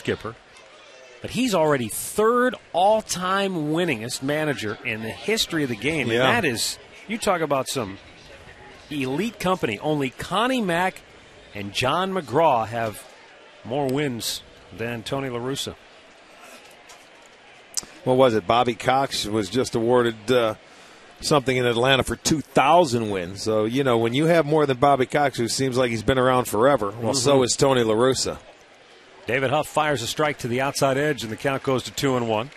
skipper. But he's already third all-time winningest manager in the history of the game. Yeah. And that is, you talk about some elite company. Only Connie Mack and John McGraw have more wins than Tony La Russa. What was it? Bobby Cox was just awarded something in Atlanta for 2,000 wins. So, you know, when you have more than Bobby Cox, who seems like he's been around forever, well, so is Tony La Russa. David Huff fires a strike to the outside edge, and the count goes to 2-1.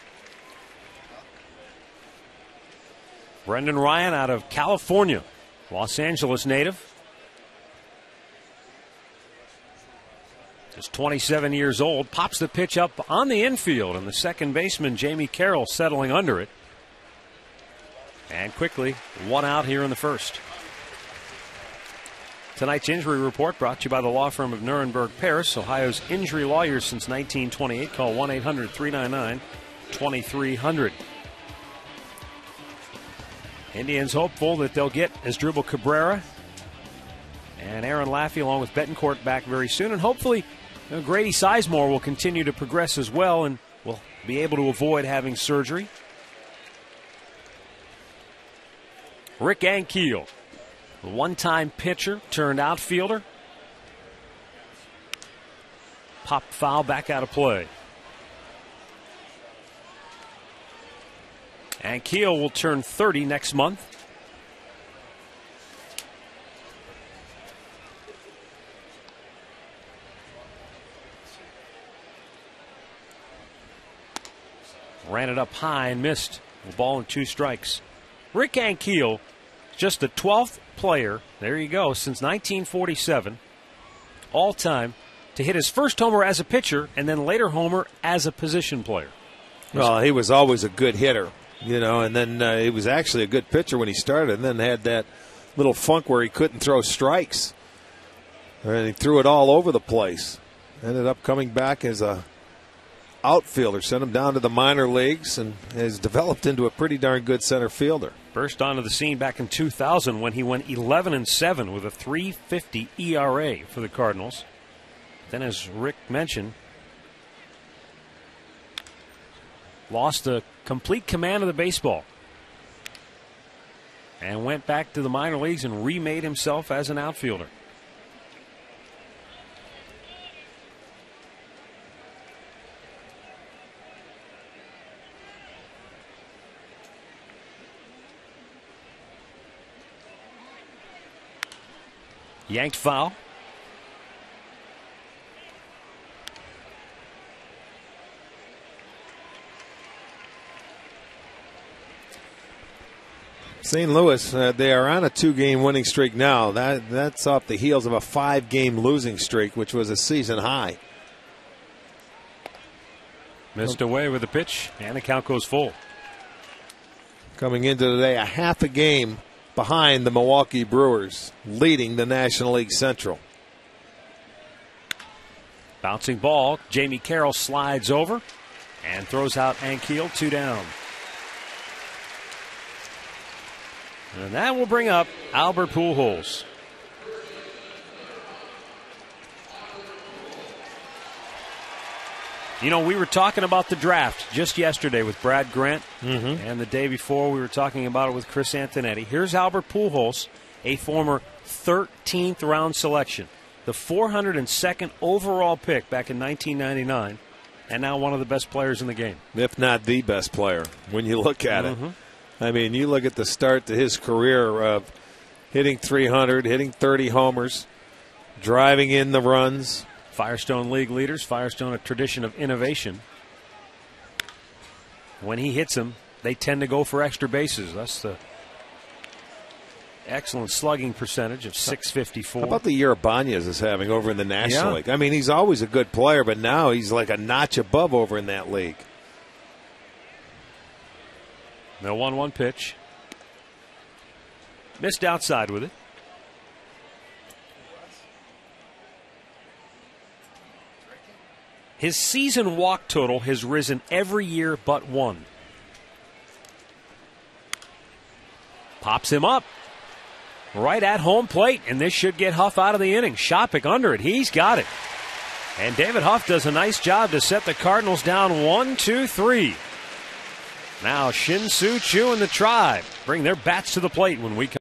Brendan Ryan out of California, Los Angeles native. Just 27 years old. Pops the pitch up on the infield, and the second baseman, Jamie Carroll, settling under it. And quickly, one out here in the first. Tonight's injury report brought to you by the law firm of Nuremberg, Paris, Ohio's injury lawyers since 1928. Call 1-800-399-2300. Indians hopeful that they'll get Asdrubal Cabrera and Aaron Laffey along with Betancourt back very soon. And hopefully Grady Sizemore will continue to progress as well and will be able to avoid having surgery. Rick Ankiel, the one-time pitcher turned outfielder. Pop foul back out of play. Ankiel will turn 30 next month. Ran it up high and missed. A ball and 2 strikes. Rick Ankiel, just the 12th player, there you go, since 1947, all time, to hit his first homer as a pitcher and then later homer as a position player. Well, he was always a good hitter, you know, and then he was actually a good pitcher when he started and then had that little funk where he couldn't throw strikes. And he threw it all over the place. Ended up coming back as a outfielder, sent him down to the minor leagues, and has developed into a pretty darn good center fielder. Burst onto the scene back in 2000 when he went 11-7 with a .350 ERA for the Cardinals. Then, as Rick mentioned, lost the complete command of the baseball and went back to the minor leagues and remade himself as an outfielder. Yanked foul. St. Louis, they are on a 2-game winning streak now. That's off the heels of a 5-game losing streak, which was a season high. Missed away with the pitch, and the count goes full. Coming into today, a half a game behind the Milwaukee Brewers, leading the National League Central. Bouncing ball, Jamie Carroll slides over and throws out Ankiel, 2 down. And that will bring up Albert Pujols. You know, we were talking about the draft just yesterday with Brad Grant, and the day before we were talking about it with Chris Antonetti. Here's Albert Pujols, a former 13th round selection, the 402nd overall pick back in 1999, and now one of the best players in the game. If not the best player, when you look at it. I mean, you look at the start to his career of hitting 300, hitting 30 homers, driving in the runs. Firestone League leaders, Firestone, a tradition of innovation. When he hits them, they tend to go for extra bases. That's the excellent slugging percentage of .654. How about the year Ibanez is having over in the National Yeah. League? I mean, he's always a good player, but now he's like a notch above over in that league. The 1-1 pitch. Missed outside with it. His season walk total has risen every year but one. Pops him up right at home plate, and this should get Huff out of the inning. Shopik under it. He's got it. And David Huff does a nice job to set the Cardinals down 1-2-3. Now Shin-Soo Choo and the Tribe bring their bats to the plate when we come.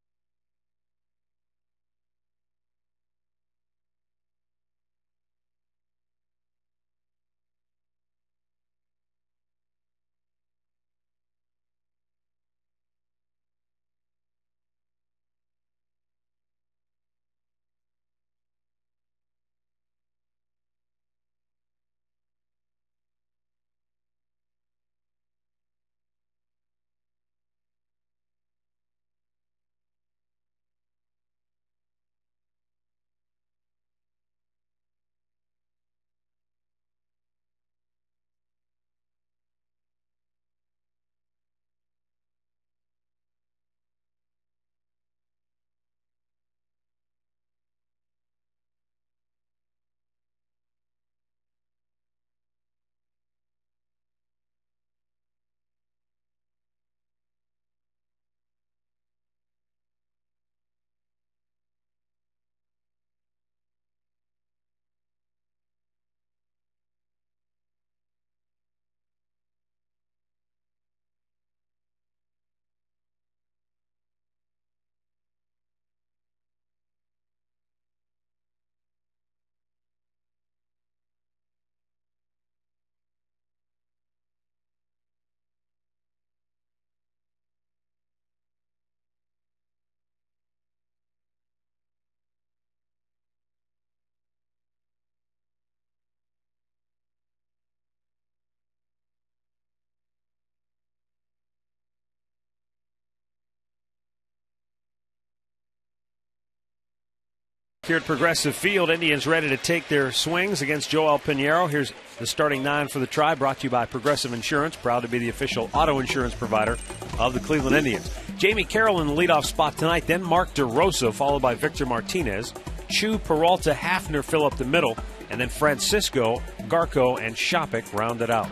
Here at Progressive Field, Indians ready to take their swings against Joel Pinheiro. Here's the starting nine for the Tribe, brought to you by Progressive Insurance, proud to be the official auto insurance provider of the Cleveland Indians. Jamie Carroll in the leadoff spot tonight, then Mark DeRosa, followed by Victor Martinez. Chu, Peralta, Hafner fill up the middle, and then Francisco, Garco, and Shopik round it out.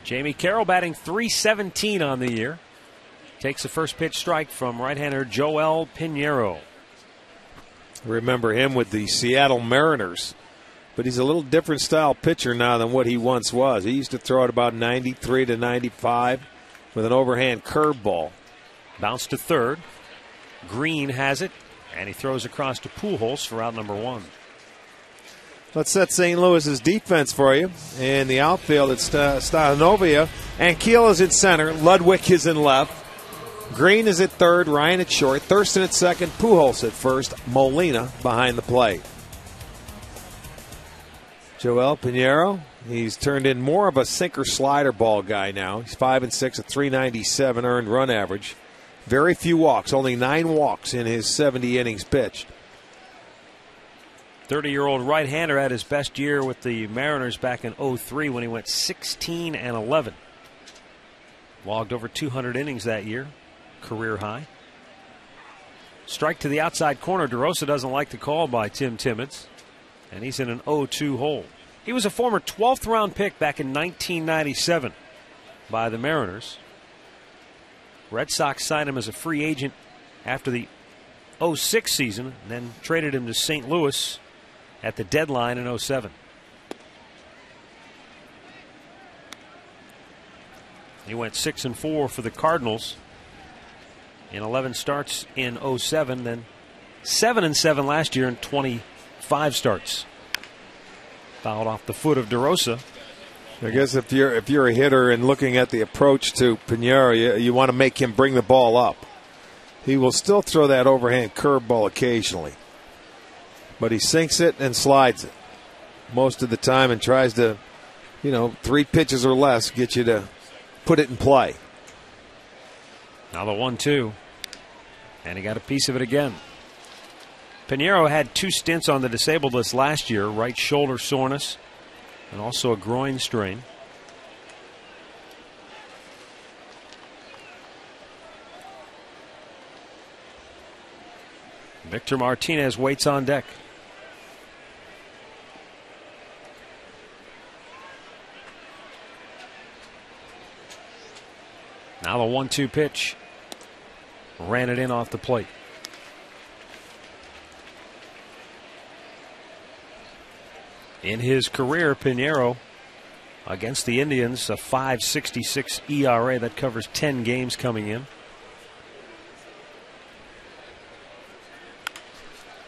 Jamie Carroll batting .317 on the year. Takes the first pitch strike from right-hander Joel Pinheiro. Remember him with the Seattle Mariners. But he's a little different style pitcher now than what he once was. He used to throw it about 93 to 95 with an overhand curveball. Bounce to third. Green has it, and he throws across to Pujols for out number one. Let's set St. Louis's defense for you. In the outfield, it's Stanovia. And Keel is at center. Ludwig is in left. Green is at third, Ryan at short, Thurston at second, Pujols at first, Molina behind the plate. Joel Pinheiro, he's turned in more of a sinker slider ball guy now. He's 5-6 at .397 earned run average. Very few walks, only 9 walks in his 70 innings pitched. 30-year-old right-hander had his best year with the Mariners back in '03 when he went 16-11. Logged over 200 innings that year. Career high. Strike to the outside corner. DeRosa doesn't like the call by Tim Timmons, and he's in an 0-2 hole. He was a former 12th round pick back in 1997 by the Mariners. Red Sox signed him as a free agent after the '06 season, and then traded him to St. Louis at the deadline in '07. He went 6-4 for the Cardinals in 11 starts in '07, then 7-7 last year in 25 starts. Fouled off the foot of DeRosa. I guess if you're a hitter and looking at the approach to Pinheiro, you want to make him bring the ball up. He will still throw that overhand curveball occasionally, but he sinks it and slides it most of the time and tries to, 3 pitches or less get you to put it in play. Now the 1-2, and he got a piece of it again. Pinheiro had 2 stints on the disabled list last year, right shoulder soreness and also a groin strain. Victor Martinez waits on deck. Now the 1-2 pitch. Ran it in off the plate. In his career, Pinheiro against the Indians, a 5.66 ERA that covers 10 games coming in.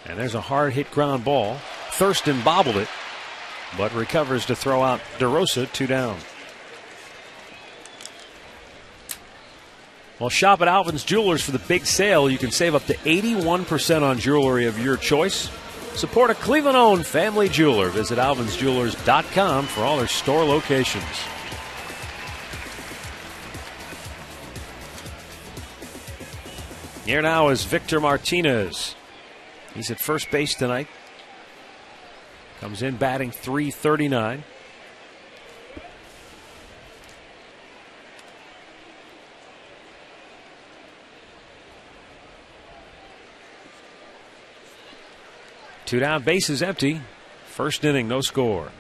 And there's a hard hit ground ball. Thurston bobbled it, but recovers to throw out DeRosa, 2 down. Well, shop at Alvin's Jewelers for the big sale. You can save up to 81% on jewelry of your choice. Support a Cleveland-owned family jeweler. Visit alvinsjewelers.com for all their store locations. Here now is Victor Martinez. He's at first base tonight. Comes in batting .339. Two down, bases empty. First inning, no score.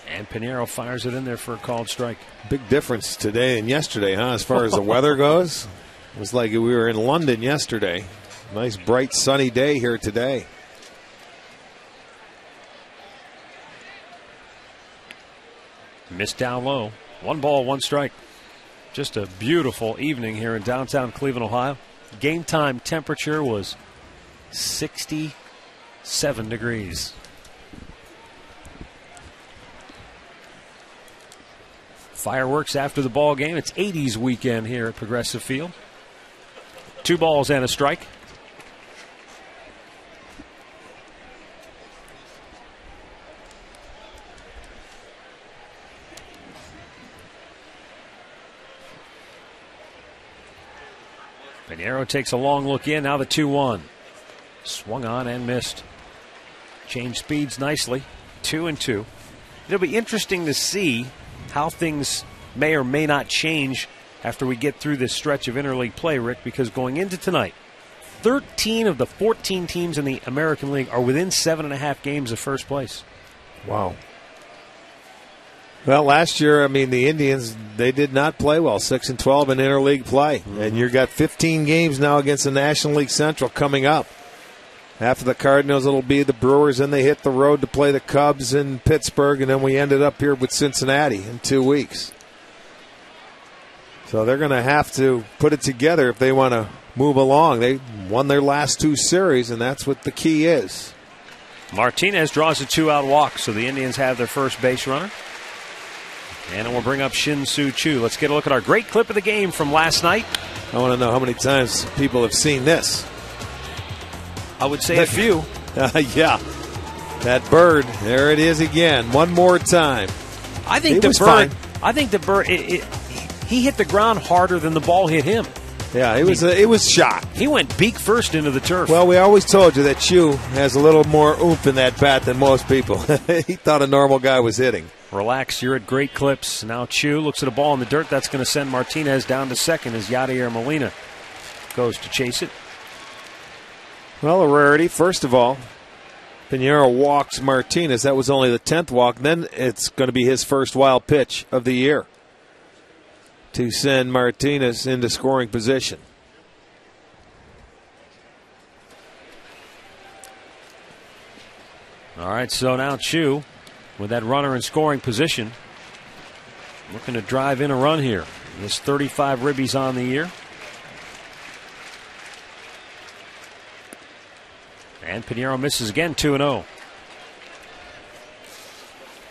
And Pinheiro fires it in there for a called strike. Big difference today and yesterday, huh, as far as the weather goes? It was like we were in London yesterday. Nice, bright, sunny day here today. Missed down low. 1 ball, 1 strike. Just a beautiful evening here in downtown Cleveland, Ohio. Game time temperature was 67 degrees. Fireworks after the ball game. It's 80s weekend here at Progressive Field. 2 balls and a strike. Pinheiro takes a long look in. Now the 2-1. Swung on and missed. Changed speeds nicely. 2-2. It'll be interesting to see how things may or may not change after we get through this stretch of interleague play, Rick, because going into tonight, 13 of the 14 teams in the American League are within 7.5 games of first place. Wow. Well, last year, I mean, the Indians, they did not play well, 6-12 in interleague play. Mm-hmm. And you've got 15 games now against the National League Central coming up. After the Cardinals, it'll be the Brewers, and they hit the road to play the Cubs in Pittsburgh, and then we ended up here with Cincinnati in 2 weeks. So they're going to have to put it together if they want to move along. They won their last 2 series, and that's what the key is. Martinez draws a 2-out walk, so the Indians have their first base runner. And it will bring up Shin-Soo Choo. Let's get a look at our great clip of the game from last night. I want to know how many times people have seen this. I would say a few. Yeah. That bird, there it is again. One more time. I think the bird, he hit the ground harder than the ball hit him. Yeah, it was shot. He went beak first into the turf. Well, we always told you that Choo has a little more oomph in that bat than most people. He thought a normal guy was hitting. Relax, you're at great clips. Now Choo looks at a ball in the dirt. That's going to send Martinez down to second as Yadier Molina goes to chase it. Well, a rarity. First of all, Pinheiro walks Martinez. That was only the 10th walk. Then it's going to be his first wild pitch of the year to send Martinez into scoring position. All right, so now Choo with that runner in scoring position, looking to drive in a run here. He has 35 ribbies on the year. And Pinheiro misses again, 2-0.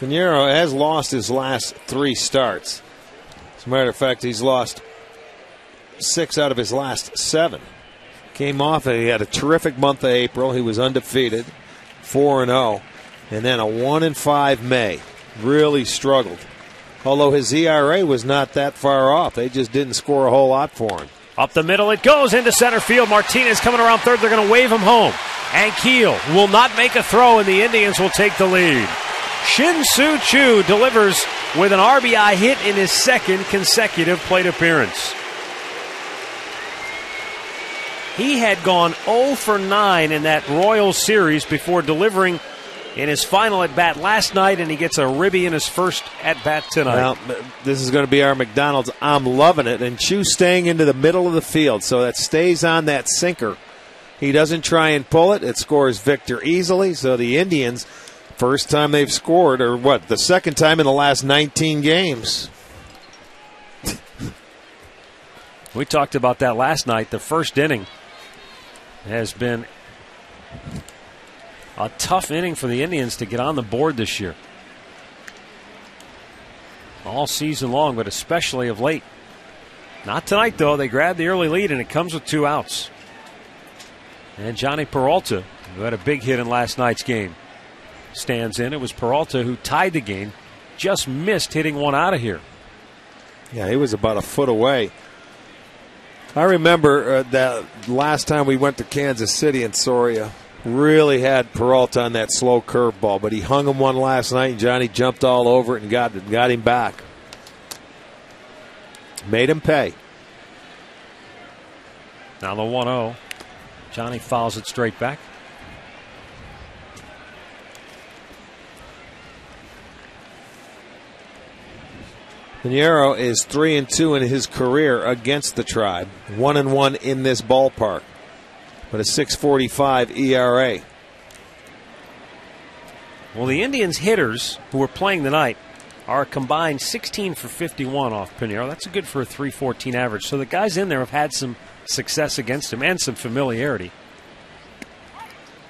Pinheiro has lost his last 3 starts. As a matter of fact, he's lost 6 out of his last 7. Came off, he had a terrific month of April. He was undefeated, 4-0. And then a 1-5 May. Really struggled. Although his ERA was not that far off. They just didn't score a whole lot for him. Up the middle it goes into center field. Martinez coming around third. They're going to wave him home. And Keel will not make a throw, and the Indians will take the lead. Shin-Soo Choo delivers with an RBI hit in his second consecutive plate appearance. He had gone 0 for 9 in that Royals series before delivering in his final at-bat last night, and he gets a ribby in his first at-bat tonight. Well, this is going to be our McDonald's. I'm loving it. And Choo staying into the middle of the field, so that stays on that sinker. He doesn't try and pull it. It scores Victor easily, so the Indians First time they've scored, or what, the second time in the last 19 games. We talked about that last night. The first inning has been a tough inning for the Indians to get on the board this year. All season long, but especially of late. Not tonight, though. They grabbed the early lead, and it comes with 2 outs. And Johnny Peralta, who had a big hit in last night's game, stands in. It was Peralta who tied the game, just missed hitting one out of here. Yeah, he was about a foot away. I remember that last time we went to Kansas City and Soria really had Peralta on that slow curveball, but he hung him one last night, and Johnny jumped all over it and got him back. Made him pay. Now the 1-0. Johnny fouls it straight back. Pinheiro is 3-2 in his career against the Tribe. 1-1 in this ballpark, but a 6.45 ERA. Well, the Indians hitters who are playing tonight are a combined 16 for 51 off Pinheiro. That's good for a 3.14 average. So the guys in there have had some success against him and some familiarity.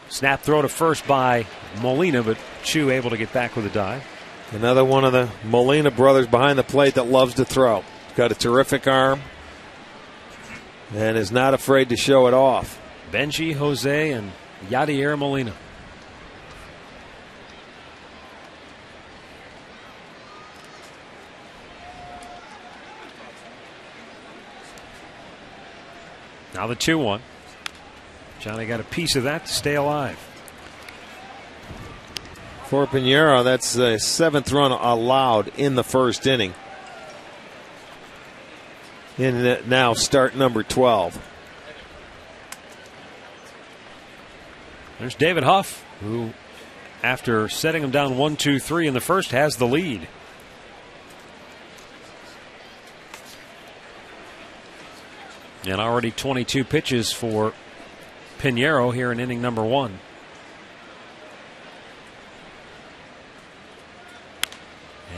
Snap throw to first by Molina, but Chu able to get back with a dive. Another one of the Molina brothers behind the plate that loves to throw. Got a terrific arm and is not afraid to show it off. Benji, Jose, and Yadier Molina. Now the 2-1. Johnny got a piece of that to stay alive. For Pinheiro, that's the 7th run allowed in the first inning. In now start number 12. There's David Huff, who, after setting him down 1-2-3 in the first, has the lead. And already 22 pitches for Pinheiro here in inning number 1.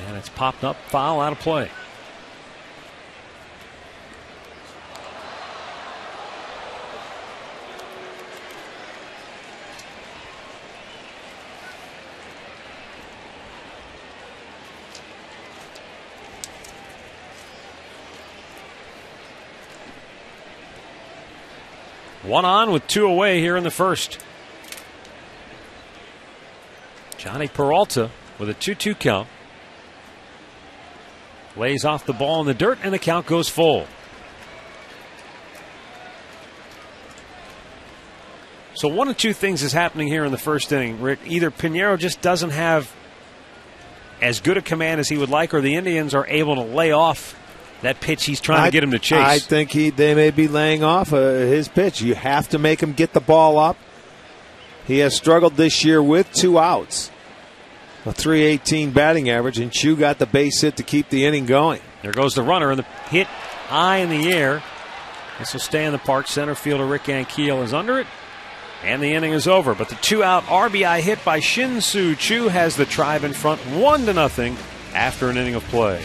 And it's popped up, foul, out of play. One on with 2 away here in the first. Johnny Peralta with a 2-2 count. Lays off the ball in the dirt, and the count goes full. So one of 2 things is happening here in the first inning, Rick. Either Pinheiro just doesn't have as good a command as he would like, or the Indians are able to lay off that pitch he's trying to get him to chase. I think they may be laying off his pitch. You have to make him get the ball up. He has struggled this year with 2 outs. A 3.18 batting average, and Chu got the base hit to keep the inning going. There goes the runner, and the hit high in the air. This will stay in the park. Center fielder Rick Ankiel is under it, and the inning is over. But the 2-out RBI hit by Shin-Soo Chu has the Tribe in front 1-0 after an inning of play.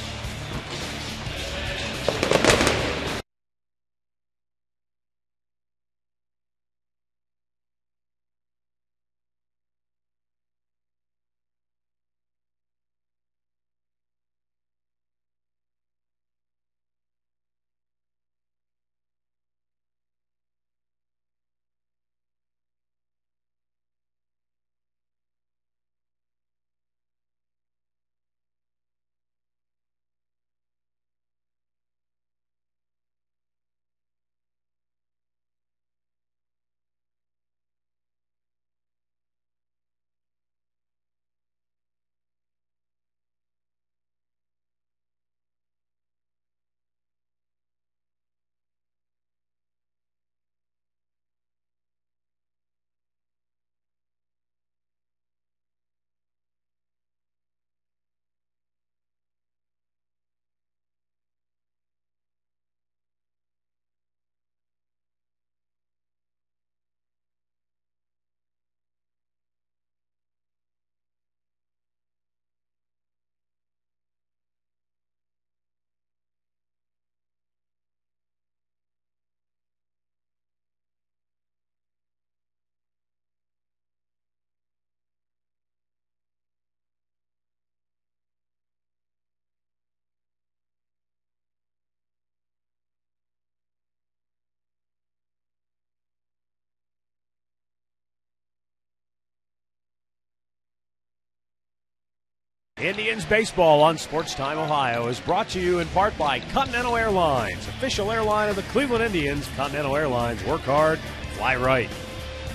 Indians baseball on Sports Time Ohio is brought to you in part by Continental Airlines, official airline of the Cleveland Indians. Continental Airlines, work hard, fly right.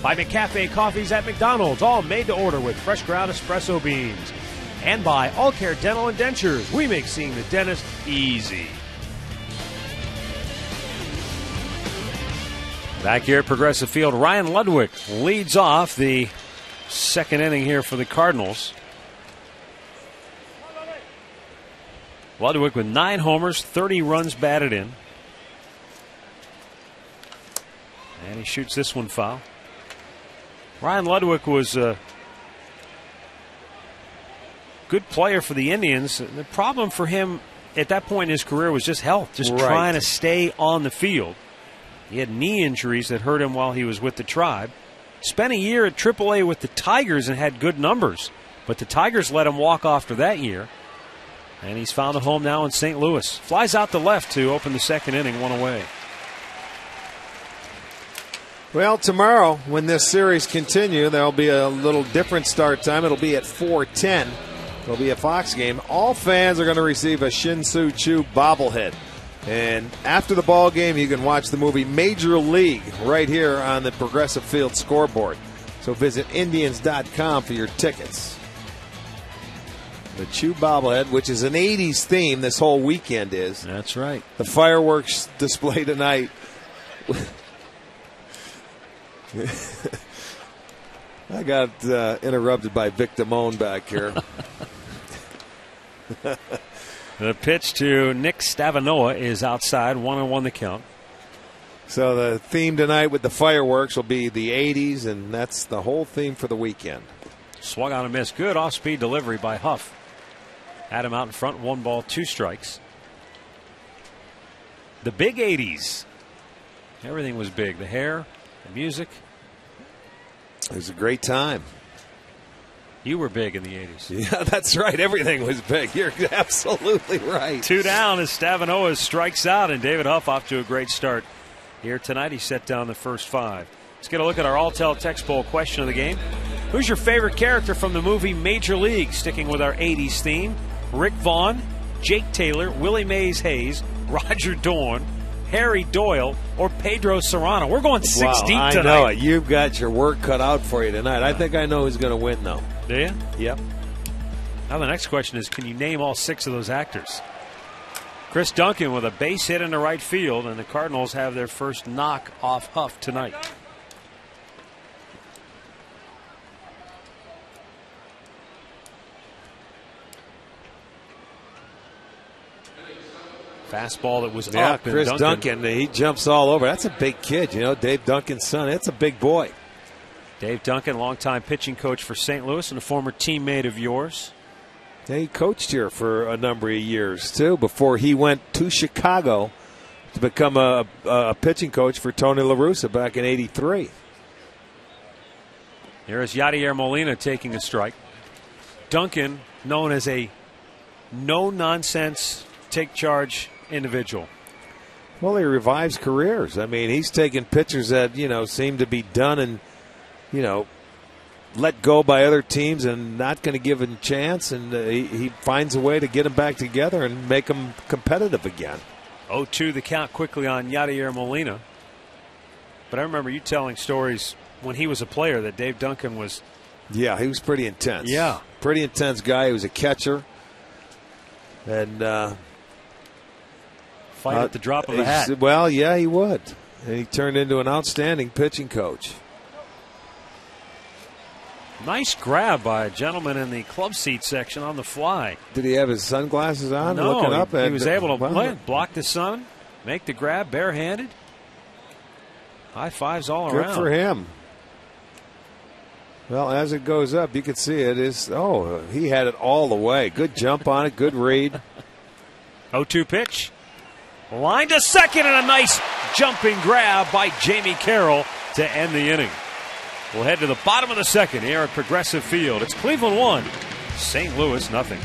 By McCafe Coffees at McDonald's, all made to order with fresh ground espresso beans. And by All Care Dental and Dentures, we make seeing the dentist easy. Back here at Progressive Field, Ryan Ludwig leads off the second inning here for the Cardinals. Ludwig with 9 homers, 30 runs batted in. And he shoots this one foul. Ryan Ludwig was a good player for the Indians. The problem for him at that point in his career was just health, just trying to stay on the field. He had knee injuries that hurt him while he was with the Tribe. Spent a year at AAA with the Tigers and had good numbers, but the Tigers let him walk after that year. And he's found a home now in St. Louis. Flies out to left to open the second inning, 1 away. Well, tomorrow, when this series continues, there'll be a little different start time. It'll be at 4:10. It'll be a Fox game. All fans are going to receive a Shin-Soo Choo bobblehead. And after the ball game, you can watch the movie Major League right here on the Progressive Field scoreboard. So visit Indians.com for your tickets. The Chew bobblehead, which is an 80s theme this whole weekend is. That's right. The fireworks display tonight. I got interrupted by Vic Damone back here. The pitch to Nick Stavanoa is outside, 1-1 the count. So the theme tonight with the fireworks will be the 80s, and that's the whole theme for the weekend. Swung on a miss. Good off-speed delivery by Huff. Had him out in front, 1 ball, 2 strikes. The big 80s. Everything was big. The hair, the music. It was a great time. You were big in the 80s. Yeah, that's right. Everything was big. You're absolutely right. 2 down as Stavanoa strikes out, and David Huff off to a great start here tonight. He set down the first 5. Let's get a look at our Alltel Text Bowl question of the game. Who's your favorite character from the movie Major League? Sticking with our 80s theme. Rick Vaughn, Jake Taylor, Willie Mays Hayes, Roger Dorn, Harry Doyle, or Pedro Serrano. We're going 6 deep tonight. I know it. You've got your work cut out for you tonight. I think I know who's going to win, though. Do you? Yep. Now the next question is, can you name all 6 of those actors? Chris Duncan with a base hit into right field, and the Cardinals have their first knock off Huff tonight. Fastball that was up. Chris Duncan, he jumps all over. That's a big kid, you know, Dave Duncan's son. That's a big boy. Dave Duncan, longtime pitching coach for St. Louis and a former teammate of yours. Yeah, he coached here for a number of years, too, before he went to Chicago to become a pitching coach for Tony La Russa back in '83. Here is Yadier Molina taking a strike. Duncan, known as a no-nonsense, take-charge individual. Well, he revives careers. I mean, he's taking pitchers that, seem to be done and, let go by other teams and not going to give them a chance, and he finds a way to get them back together and make them competitive again. 0-2 the count quickly on Yadier Molina. But I remember you telling stories when he was a player that Dave Duncan was. Yeah, he was pretty intense. Yeah. Pretty intense guy. He was a catcher. And fight at the drop of a hat. Well, yeah, he would. And he turned into an outstanding pitching coach. Nice grab by a gentleman in the club seat section on the fly. Did he have his sunglasses on? No, looking up he was able to block the sun, make the grab barehanded. High fives all around. Good for him. Well, as it goes up, you can see it is. Oh, he had it all the way. Good jump on it. Good read. 0-2 pitch. Line to second, and a nice jumping grab by Jamie Carroll to end the inning. We'll head to the bottom of the second here at Progressive Field. It's Cleveland 1, St. Louis nothing.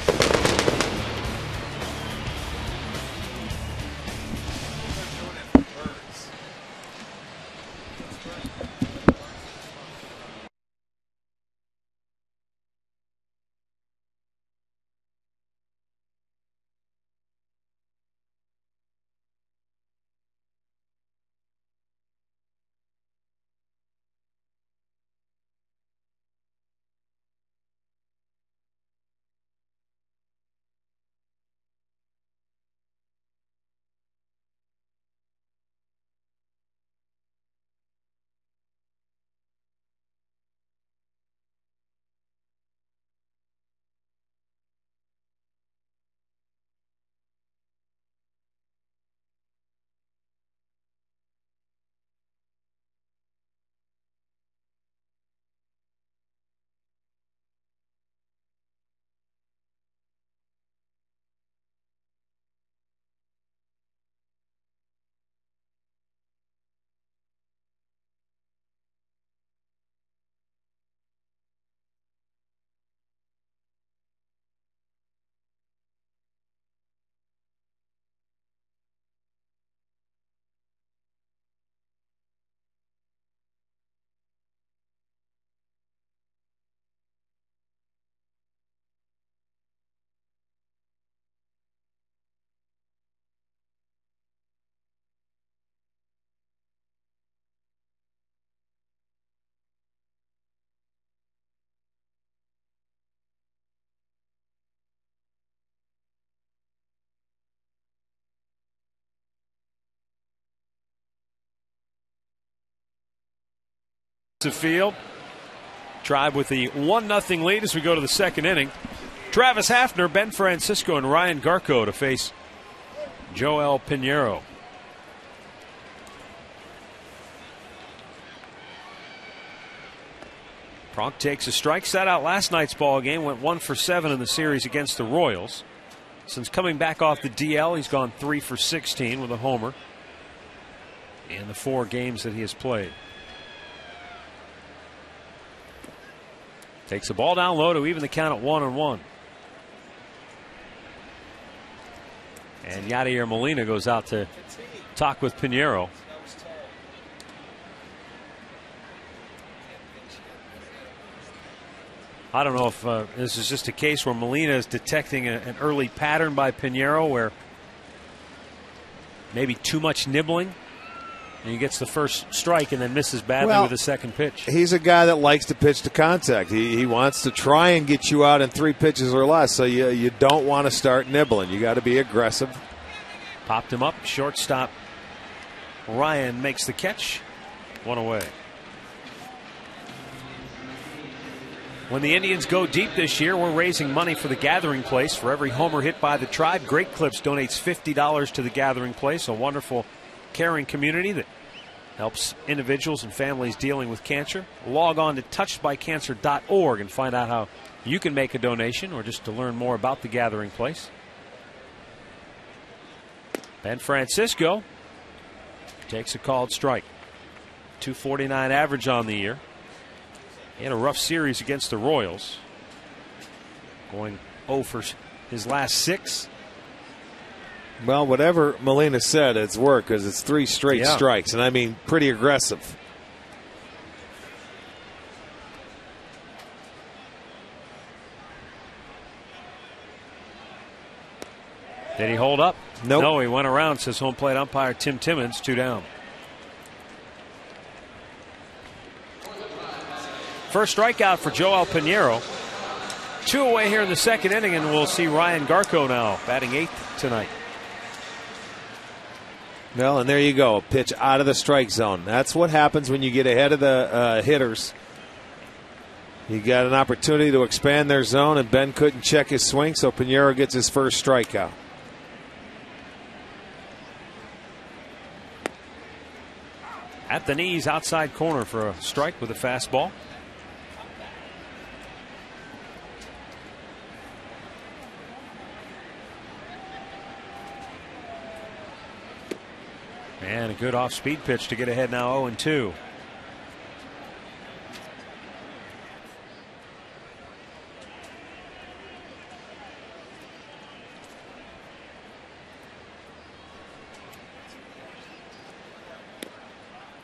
to field. Tribe with the 1-0 lead as we go to the second inning. Travis Hafner, Ben Francisco, and Ryan Garco to face Joel Pinheiro. Pronk takes a strike. Sat out last night's ball game. Went 1 for 7 in the series against the Royals. Since coming back off the DL, he's gone 3 for 16 with a homer in the 4 games that he has played. Takes the ball down low to even the count at 1-1. And Yadier Molina goes out to talk with Pinheiro. I don't know if this is just a case where Molina is detecting an early pattern by Pinheiro where maybe too much nibbling, and he gets the first strike and then misses badly with the second pitch. He's a guy that likes to pitch to contact. He wants to try and get you out in 3 pitches or less, so you don't want to start nibbling. You got to be aggressive. Popped him up. Shortstop Ryan makes the catch. 1 away. When the Indians go deep this year, we're raising money for the Gathering Place. For every homer hit by the Tribe, Great Clips donates $50 to the Gathering Place, a wonderful, caring community that helps individuals and families dealing with cancer. Log on to touchedbycancer.org and find out how you can make a donation or just to learn more about the Gathering Place. Ben Francisco takes a called strike. .249 average on the year. He had a rough series against the Royals, going 0 for his last 6. Well, whatever Molina said, it's worked because it's 3 straight strikes, and I mean pretty aggressive. Did he hold up? Nope. No, he went around, says home plate umpire Tim Timmons, 2 down. First strikeout for Joel Pinheiro. 2 away here in the second inning, and we'll see Ryan Garco now batting 8th tonight. Well, and there you go. A pitch out of the strike zone. That's what happens when you get ahead of the hitters. You got an opportunity to expand their zone, and Ben couldn't check his swing, so Pinheiro gets his first strikeout. At the knees, outside corner for a strike with a fastball. And a good off-speed pitch to get ahead now 0-2.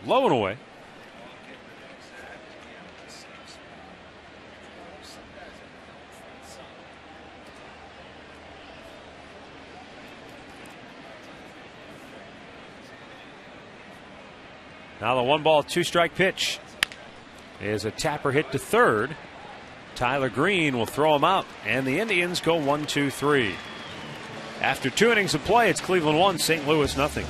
Low and away. Now the 1-ball, 2-strike pitch is a tapper hit to third. Tyler Green will throw him out, and the Indians go 1-2-3. After 2 innings of play, it's Cleveland 1, St. Louis 0.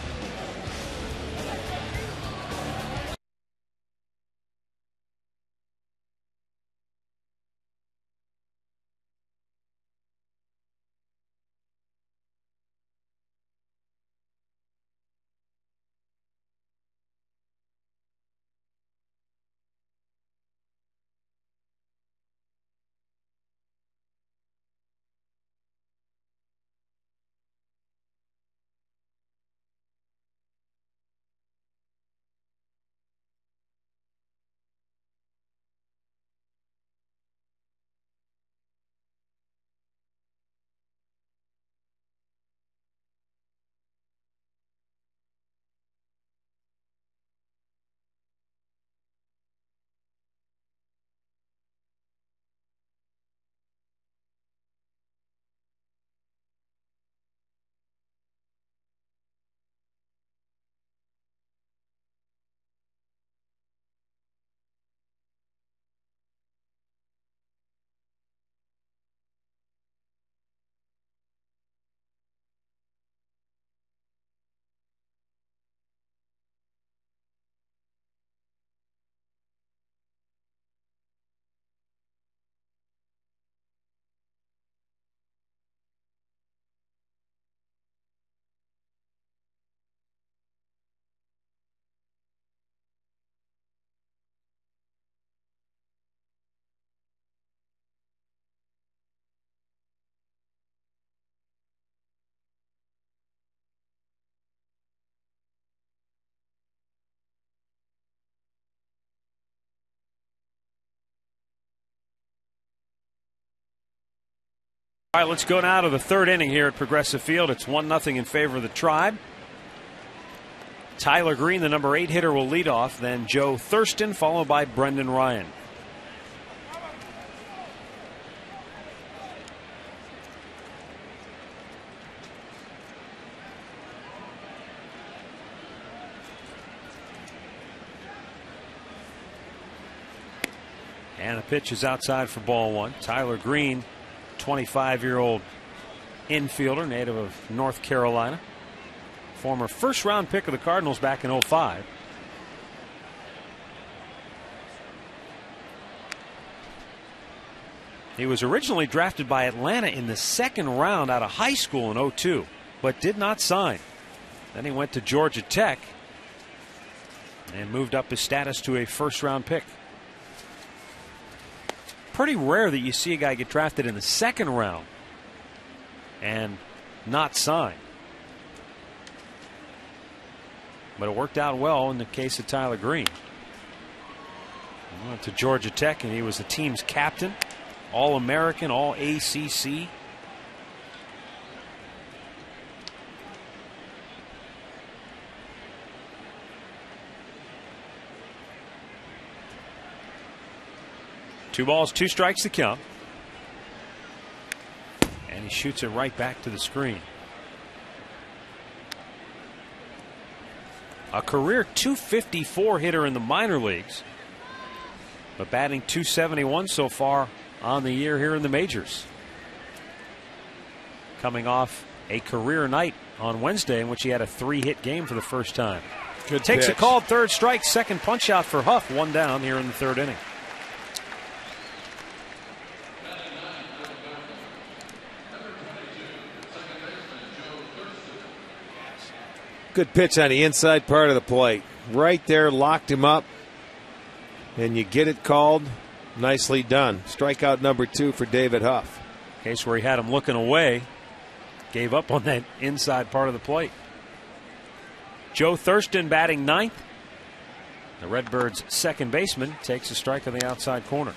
All right, let's go now to the third inning here at Progressive Field. It's 1-0 in favor of the Tribe. Tyler Green, the number 8 hitter, will lead off. Then Joe Thurston, followed by Brendan Ryan. And the pitch is outside for ball one. Tyler Green, 25-year-old infielder, native of North Carolina. Former first-round pick of the Cardinals back in 2005. He was originally drafted by Atlanta in the second round out of high school in 2002, but did not sign. Then he went to Georgia Tech and moved up his status to a first-round pick. Pretty rare that you see a guy get drafted in the second round and not sign. But it worked out well in the case of Tyler Green. He went to Georgia Tech and he was the team's captain, All-American, All-ACC. Two balls, two strikes to count. And he shoots it right back to the screen. A career .254 hitter in the minor leagues, but batting .271 so far on the year here in the majors. Coming off a career night on Wednesday in which he had a 3-hit game for the first time. Good Takes pitch. a called third strike, second punch out for Huff, one down here in the third inning. Good pitch on the inside part of the plate. Right there, locked him up. And you get it called. Nicely done. Strikeout number 2 for David Huff. Case where he had him looking away. Gave up on that inside part of the plate. Joe Thurston batting ninth. The Redbirds' second baseman takes a strike on the outside corner.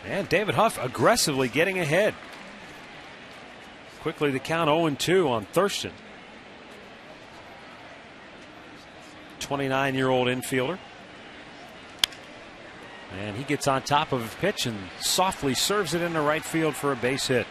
And David Huff aggressively getting ahead. Quickly the count 0-2 on Thurston. 29-year-old infielder. And he gets on top of his pitch and softly serves it into right field for a base hit.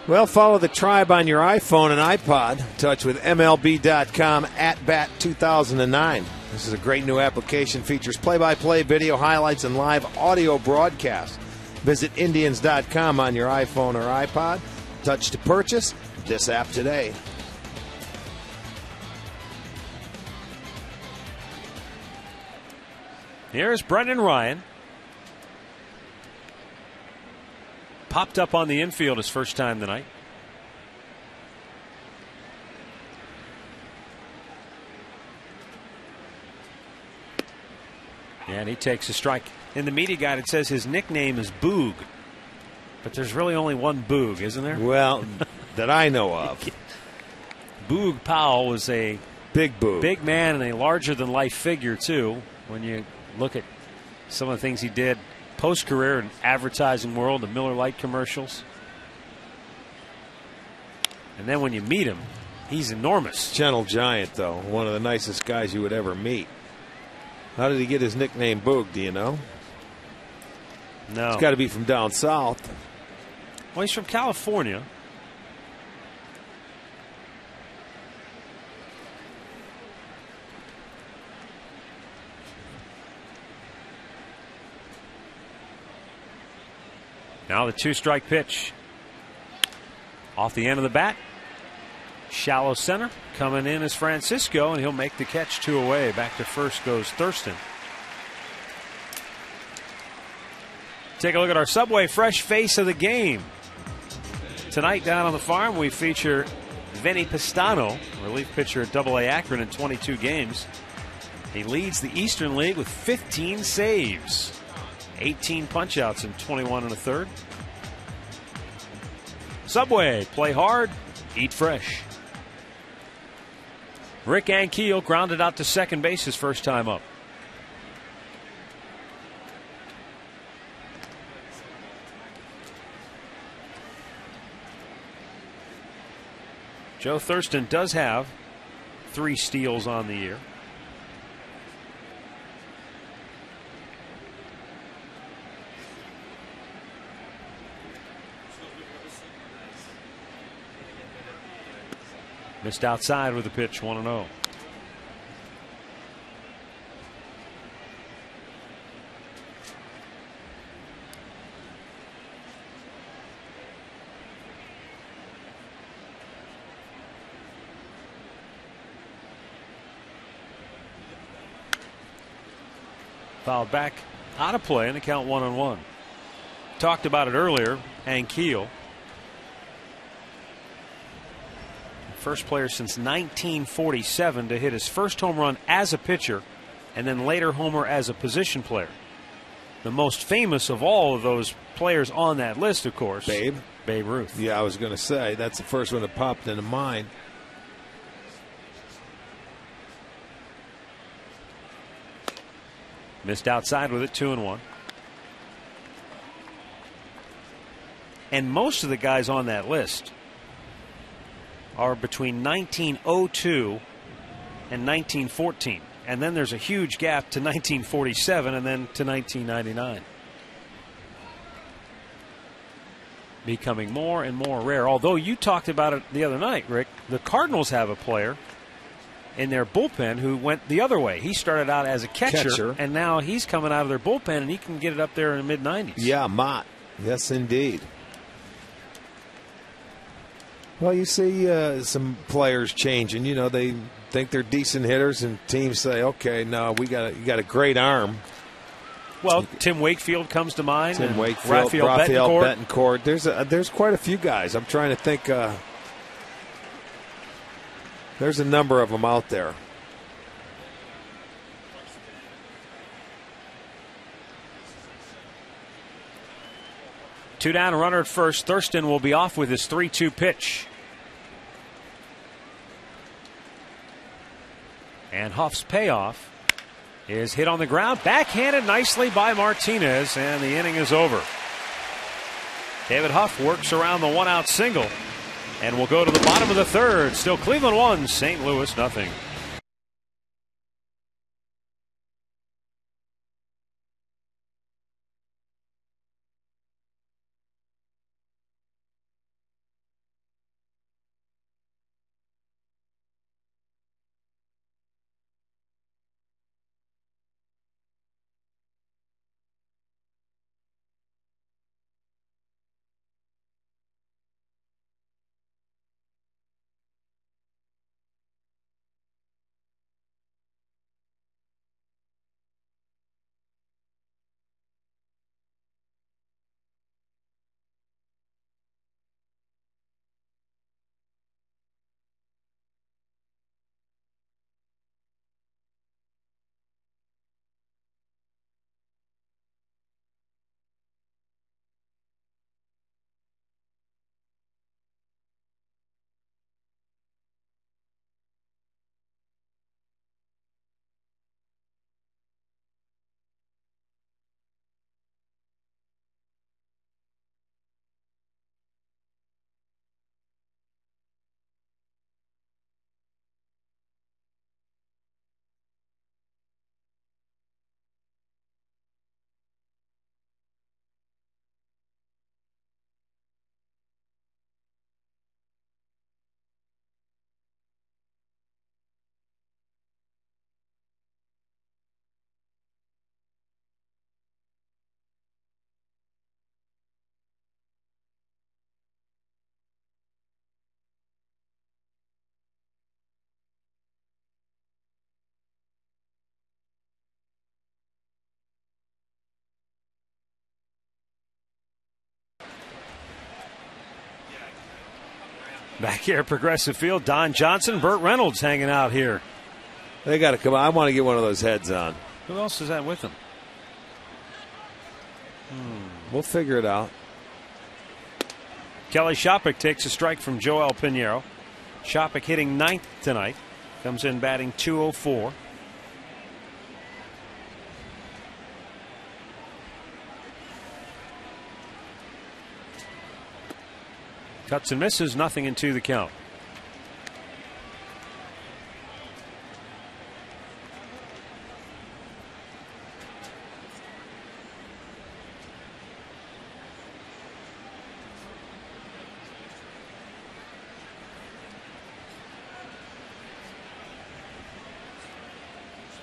Well, follow the Tribe on your iPhone and iPod. Touch with MLB.com @Bat 2009. This is a great new application. Features play-by-play video highlights and live audio broadcasts. Visit Indians.com on your iPhone or iPod. Touch to purchase this app today. Here's Brendan Ryan. Popped up on the infield his first time tonight. And he takes a strike. In the media guide, it says his nickname is Boog. But there's really only one Boog, isn't there? Well, that I know of. Boog Powell was a Big Boog. big man and a larger-than-life figure, too, when you look at some of the things he did post-career in advertising world, the Miller Lite commercials. And then when you meet him, he's enormous. Gentle giant, though. One of the nicest guys you would ever meet. How did he get his nickname Boog, do you know? No. It's got to be from down south. Well, he's from California. Now the two-strike pitch. Off the end of the bat. Shallow center. Coming in is Francisco, and he'll make the catch 2 away. Back to first goes Thurston. Take a look at our Subway Fresh Face of the Game. Tonight down on the farm, we feature Vinny Pistano, relief pitcher at AA Akron in 22 games. He leads the Eastern League with 15 saves. 18 punch-outs in 21 and a third. Subway, play hard, eat fresh. Rick Ankiel grounded out to second base his first time up. Joe Thurston does have 3 steals on the year. Missed outside with a pitch, 1-0. Fouled back out of play and the count 1-1. Talked about it earlier. Ankiel, first player since 1947 to hit his first home run as a pitcher and then later homer as a position player. The most famous of all of those players on that list, of course, Babe Ruth. Yeah, I was going to say that's the first one that popped into mind. Missed outside with it, 2-1. And most of the guys on that list are between 1902 and 1914. And then there's a huge gap to 1947 and then to 1999. Becoming more and more rare. Although you talked about it the other night, Rick, the Cardinals have a player in their bullpen who went the other way. He started out as a catcher, and now he's coming out of their bullpen, and he can get it up there in the mid-90s. Yeah, Mott. Yes, indeed. Well, you see some players changing. You know, they think they're decent hitters, and teams say, okay, no, you got a great arm. Well, Tim Wakefield comes to mind. Tim Wakefield, Raphael Betancourt. There's quite a few guys. I'm trying to think. There's a number of them out there. Two down, a runner at first. Thurston will be off with his 3-2 pitch. And Huff's payoff is hit on the ground. Backhanded nicely by Martinez, and the inning is over. David Huff works around the one-out single. And we'll go to the bottom of the third. Still Cleveland 1, St. Louis nothing. Back here at Progressive Field, Don Johnson, Burt Reynolds hanging out here. They got to come on. I want to get one of those heads on. Who else is that with them? We'll figure it out. Kelly Shopik takes a strike from Joel Pinheiro. Shopik hitting 9th tonight. Comes in batting .204. Cuts and misses, nothing into the count.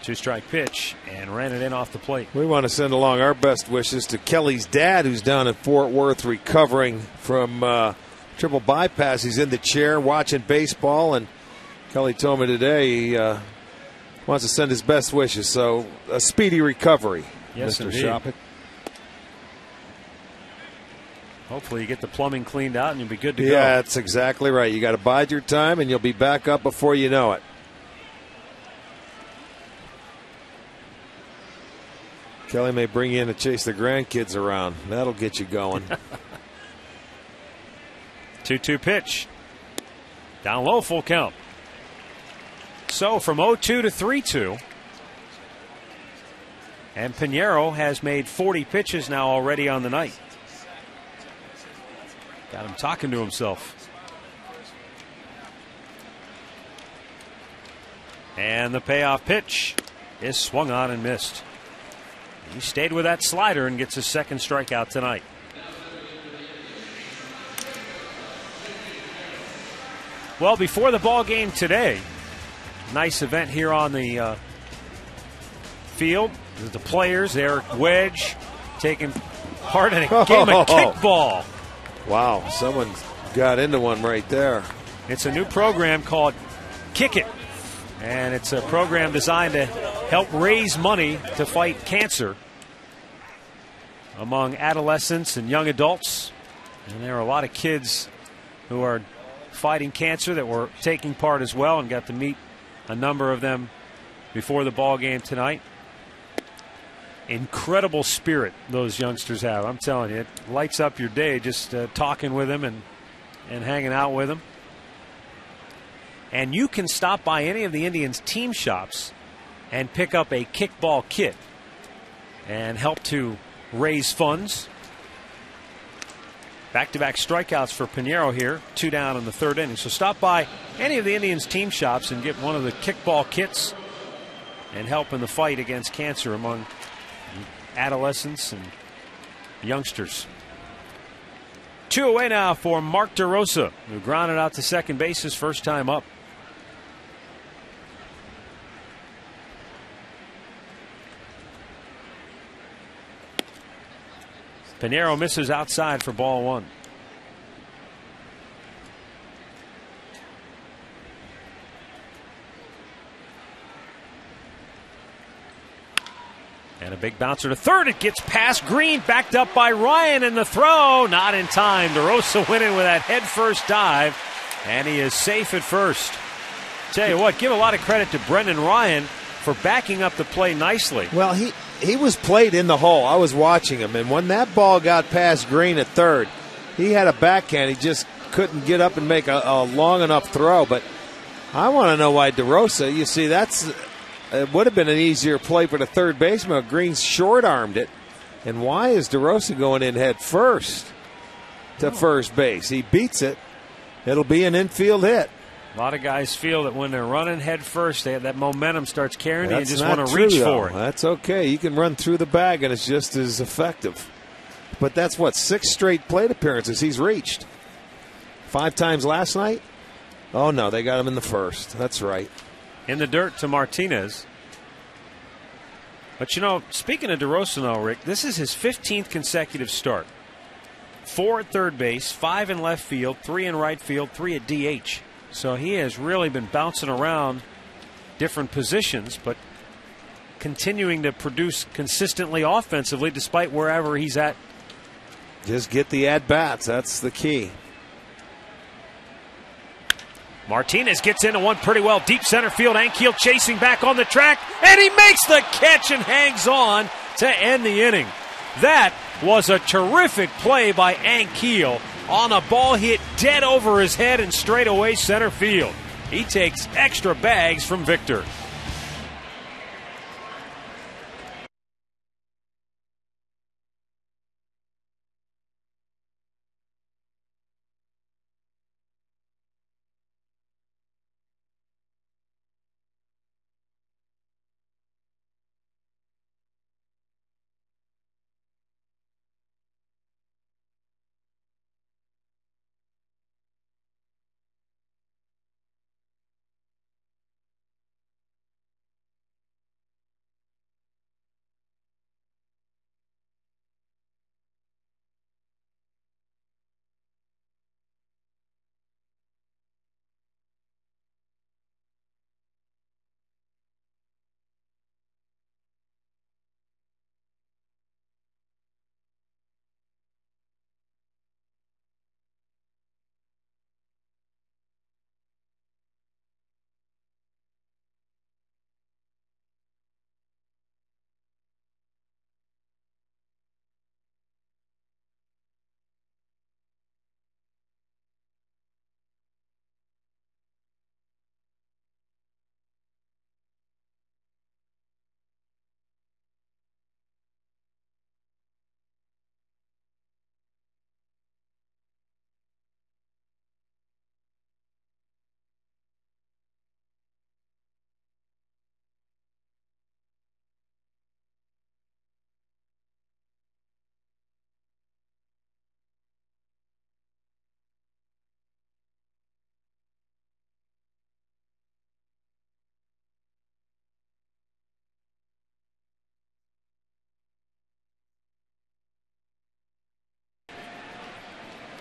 Two-strike pitch and ran it in off the plate. We want to send along our best wishes to Kelly's dad, who's down in Fort Worth recovering from triple bypass. He's in the chair watching baseball, and Kelly told me today he wants to send his best wishes. So a speedy recovery, yes, Mr. Indeed. Shopik. Hopefully you get the plumbing cleaned out and you'll be good to go. Yeah, that's exactly right. You got to bide your time, and you'll be back up before you know it. Kelly may bring you in to chase the grandkids around. That'll get you going. 2-2 pitch. Down low, full count. So from 0-2 to 3-2. And Pinheiro has made 40 pitches now already on the night. Got him talking to himself. And the payoff pitch is swung on and missed. He stayed with that slider and gets his second strikeout tonight. Well, before the ball game today, nice event here on the field. The players, Eric Wedge, taking part in a game of kickball. Wow, someone got into one right there. It's a new program called Kick It. And it's a program designed to help raise money to fight cancer among adolescents and young adults. And there are a lot of kids who are fighting cancer that were taking part as well, and got to meet a number of them before the ball game tonight. Incredible spirit those youngsters have. I'm telling you, it lights up your day just talking with them and hanging out with them. And you can stop by any of the Indians' team shops and pick up a kickball kit and help to raise funds. Back-to-back strikeouts for Pinheiro here, 2 down in the third inning. So stop by any of the Indians' team shops and get one of the kickball kits and help in the fight against cancer among adolescents and youngsters. 2 away now for Mark DeRosa, who grounded out to second base his first time up. Pinheiro misses outside for ball 1. And a big bouncer to third. It gets past Green, backed up by Ryan, and the throw not in time. DeRosa went in with that head-first dive, and he is safe at first. Tell you what, give a lot of credit to Brendan Ryan for backing up the play nicely. Well, he was played in the hole. I was watching him, and when that ball got past Green at third, he had a backhand. He just couldn't get up and make a long enough throw. But I want to know why DeRosa, you see, it would have been an easier play for the third baseman. Green short-armed it. And why is DeRosa going in head first to first base? He beats it. It'll be an infield hit. A lot of guys feel that when they're running head first, that momentum starts carrying you and just want to reach for it. That's okay. You can run through the bag and it's just as effective. But that's 6 straight plate appearances he's reached. 5 times last night? Oh, no, they got him in the first. That's right. In the dirt to Martinez. But, speaking of DeRosa now, Rick, this is his 15th consecutive start. 4 at third base, 5 in left field, 3 in right field, 3 at DH. So he has really been bouncing around different positions, but continuing to produce consistently offensively despite wherever he's at. Just get the at-bats. That's the key. Martinez gets into one pretty well. Deep center field. Ankiel chasing back on the track, and he makes the catch and hangs on to end the inning. That was a terrific play by Ankiel on a ball hit dead over his head and straight away center field. He takes extra bags from Victor.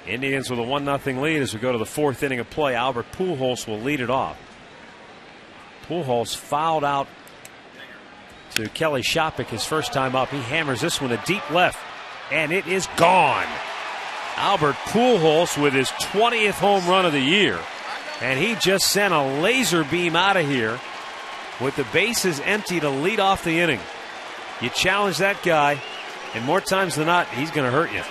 Indians with a 1-0 lead as we go to the fourth inning of play. Albert Pujols will lead it off. Pujols fouled out to Kelly Shopik his first time up. He hammers this one to deep left, and it is gone. Albert Pujols with his 20th home run of the year, and he just sent a laser beam out of here with the bases empty to lead off the inning. You challenge that guy, and more times than not, he's going to hurt you.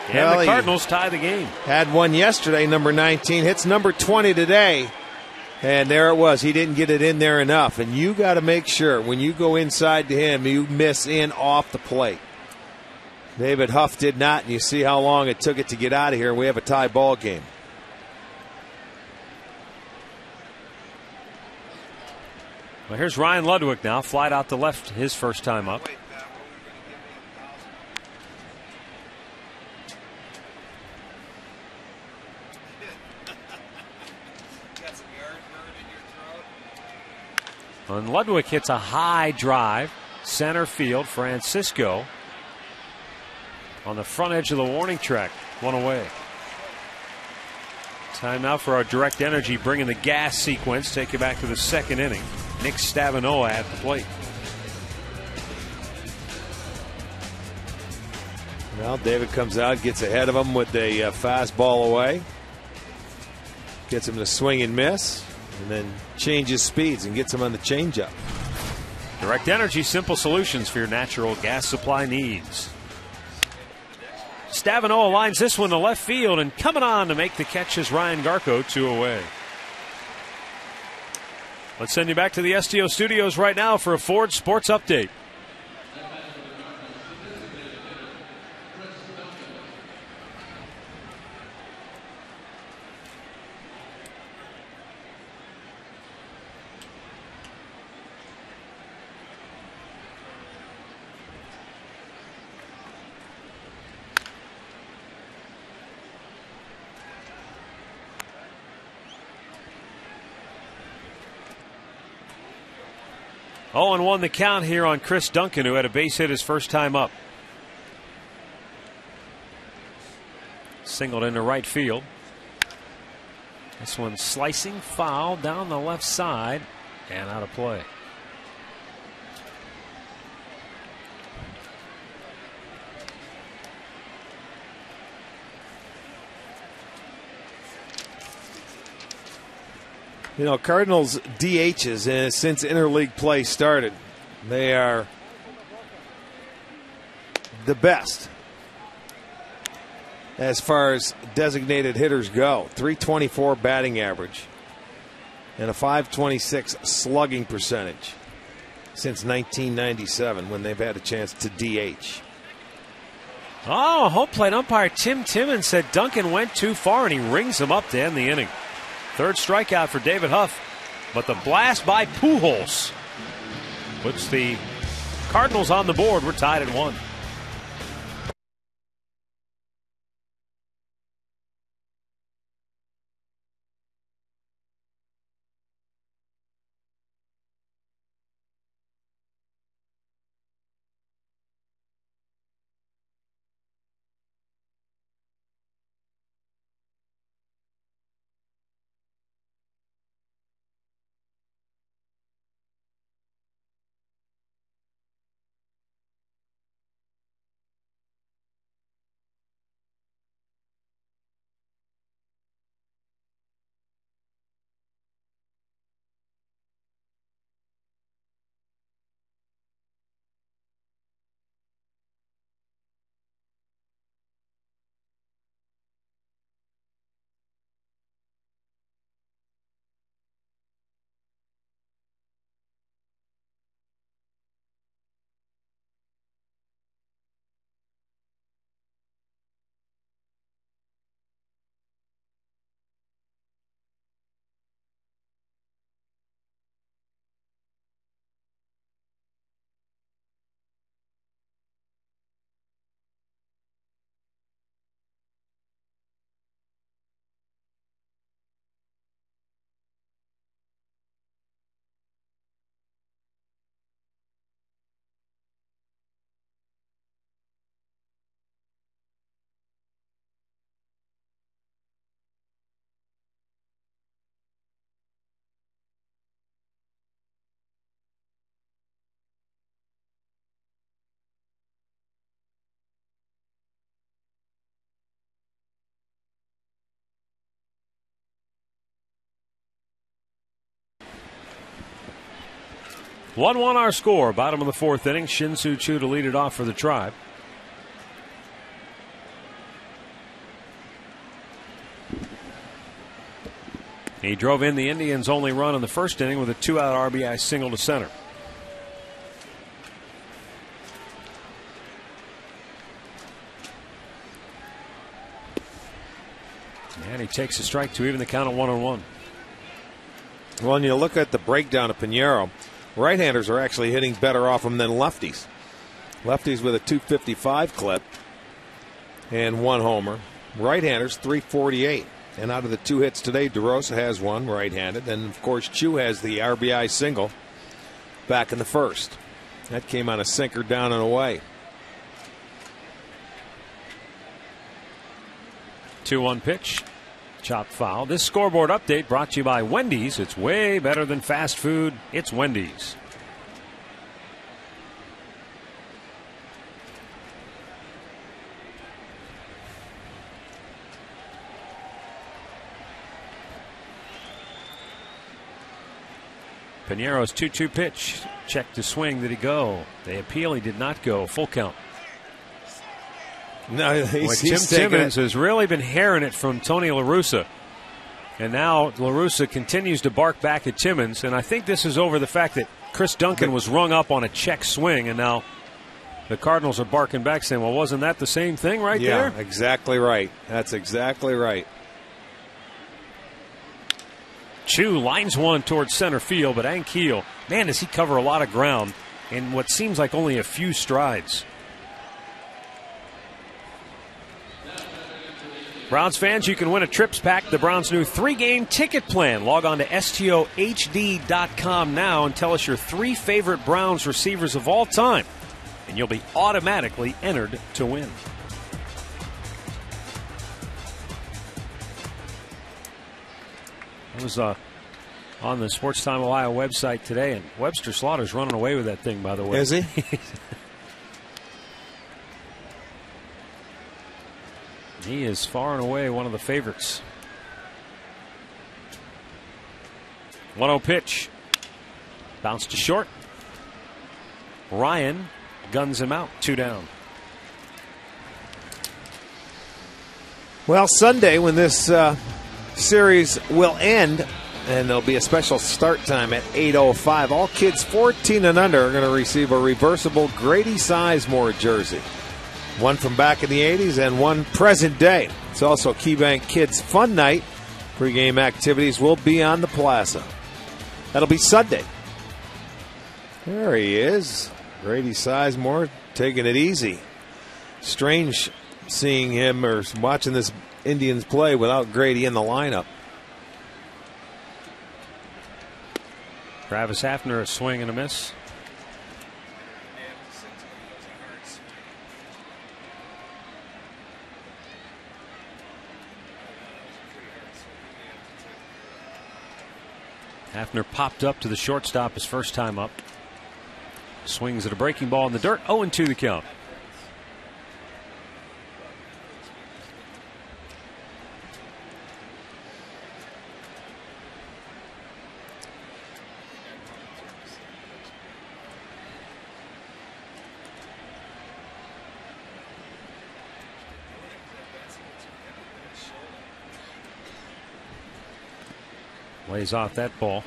And well, the Cardinals tie the game. Had one yesterday, number 19. Hits number 20 today. And there it was. He didn't get it in there enough. And you got to make sure when you go inside to him, you miss in off the plate. David Huff did not, and you see how long it took it to get out of here. We have a tie ball game. Well, here's Ryan Ludwig now. Flied out to left his first time up. And Ludwig hits a high drive, center field. Francisco on the front edge of the warning track, one away. Time now for our direct energy, bringing the gas sequence. Take you back to the second inning. Nick Stavinoa at the plate. Well, David comes out, gets ahead of him with a fastball away. Gets him to swing and miss. And then changes speeds and gets him on the changeup. Direct Energy, simple solutions for your natural gas supply needs. Stavinoa lines this one to left field, and coming on to make the catch is Ryan Garco, 2 away. Let's send you back to the STO studios right now for a Ford Sports Update. Oh, and 1 the count here on Chris Duncan, who had a base hit his first time up. Singled into right field. This one slicing foul down the left side and out of play. You know, Cardinals DHs since interleague play started, they are the best as far as designated hitters go. 324 batting average and a 526 slugging percentage since 1997 when they've had a chance to DH. Oh, home plate umpire Tim Timmons said Duncan went too far, and he rings him up to end the inning. Third strikeout for David Huff, but the blast by Pujols puts the Cardinals on the board. We're tied at 1. One our score. Bottom of the 4th inning. Shin-Soo Choo to lead it off for the Tribe. He drove in the Indians' only run in the first inning with a 2-out RBI single to center. And he takes a strike to even the count at 1-1. Well, when you look at the breakdown of Pinheiro, right-handers are actually hitting better off him than lefties. Lefties with a 255 clip and 1 homer. Right-handers 348. And out of the 2 hits today, DeRosa has 1 right-handed. And, of course, Choo has the RBI single back in the first. That came on a sinker down and away. 2-1 pitch. Chopped foul. This scoreboard update brought to you by Wendy's. It's way better than fast food. It's Wendy's. Pinheiro's 2-2 pitch. Check to swing. Did he go? They appeal. He did not go. Full count. No, Tim Timmons has really been herring it from Tony La Russa. And now La Russa continues to bark back at Timmons. And I think this is over the fact that Chris Duncan was rung up on a check swing. And now the Cardinals are barking back saying, well, wasn't that the same thing there? Yeah, exactly right. That's exactly right. Choo lines one towards center field, but Ankiel, man, does he cover a lot of ground in what seems like only a few strides. Browns fans, you can win a Trips Pack, the Browns' new 3-game ticket plan. Log on to STOHD.com now and tell us your 3 favorite Browns receivers of all time, and you'll be automatically entered to win. I was on the Sports Time Ohio website today, and Webster Slaughter's running away with that thing, by the way. Is he? He is far and away one of the favorites. 1-0 pitch. Bounce to short. Ryan guns him out. 2 down. Well, Sunday when this series will end, and there'll be a special start time at 8:05. All kids 14 and under are going to receive a reversible Grady Sizemore jersey. One from back in the 80s and one present day. It's also KeyBank Kids Fun Night. Pre-game activities will be on the plaza. That'll be Sunday. There he is. Grady Sizemore taking it easy. Strange seeing him or watching this Indians play without Grady in the lineup. Travis Hafner, a swing and a miss. Hafner popped up to the shortstop his first time up. Swings at a breaking ball in the dirt. 0-2 the count. Lays off that ball.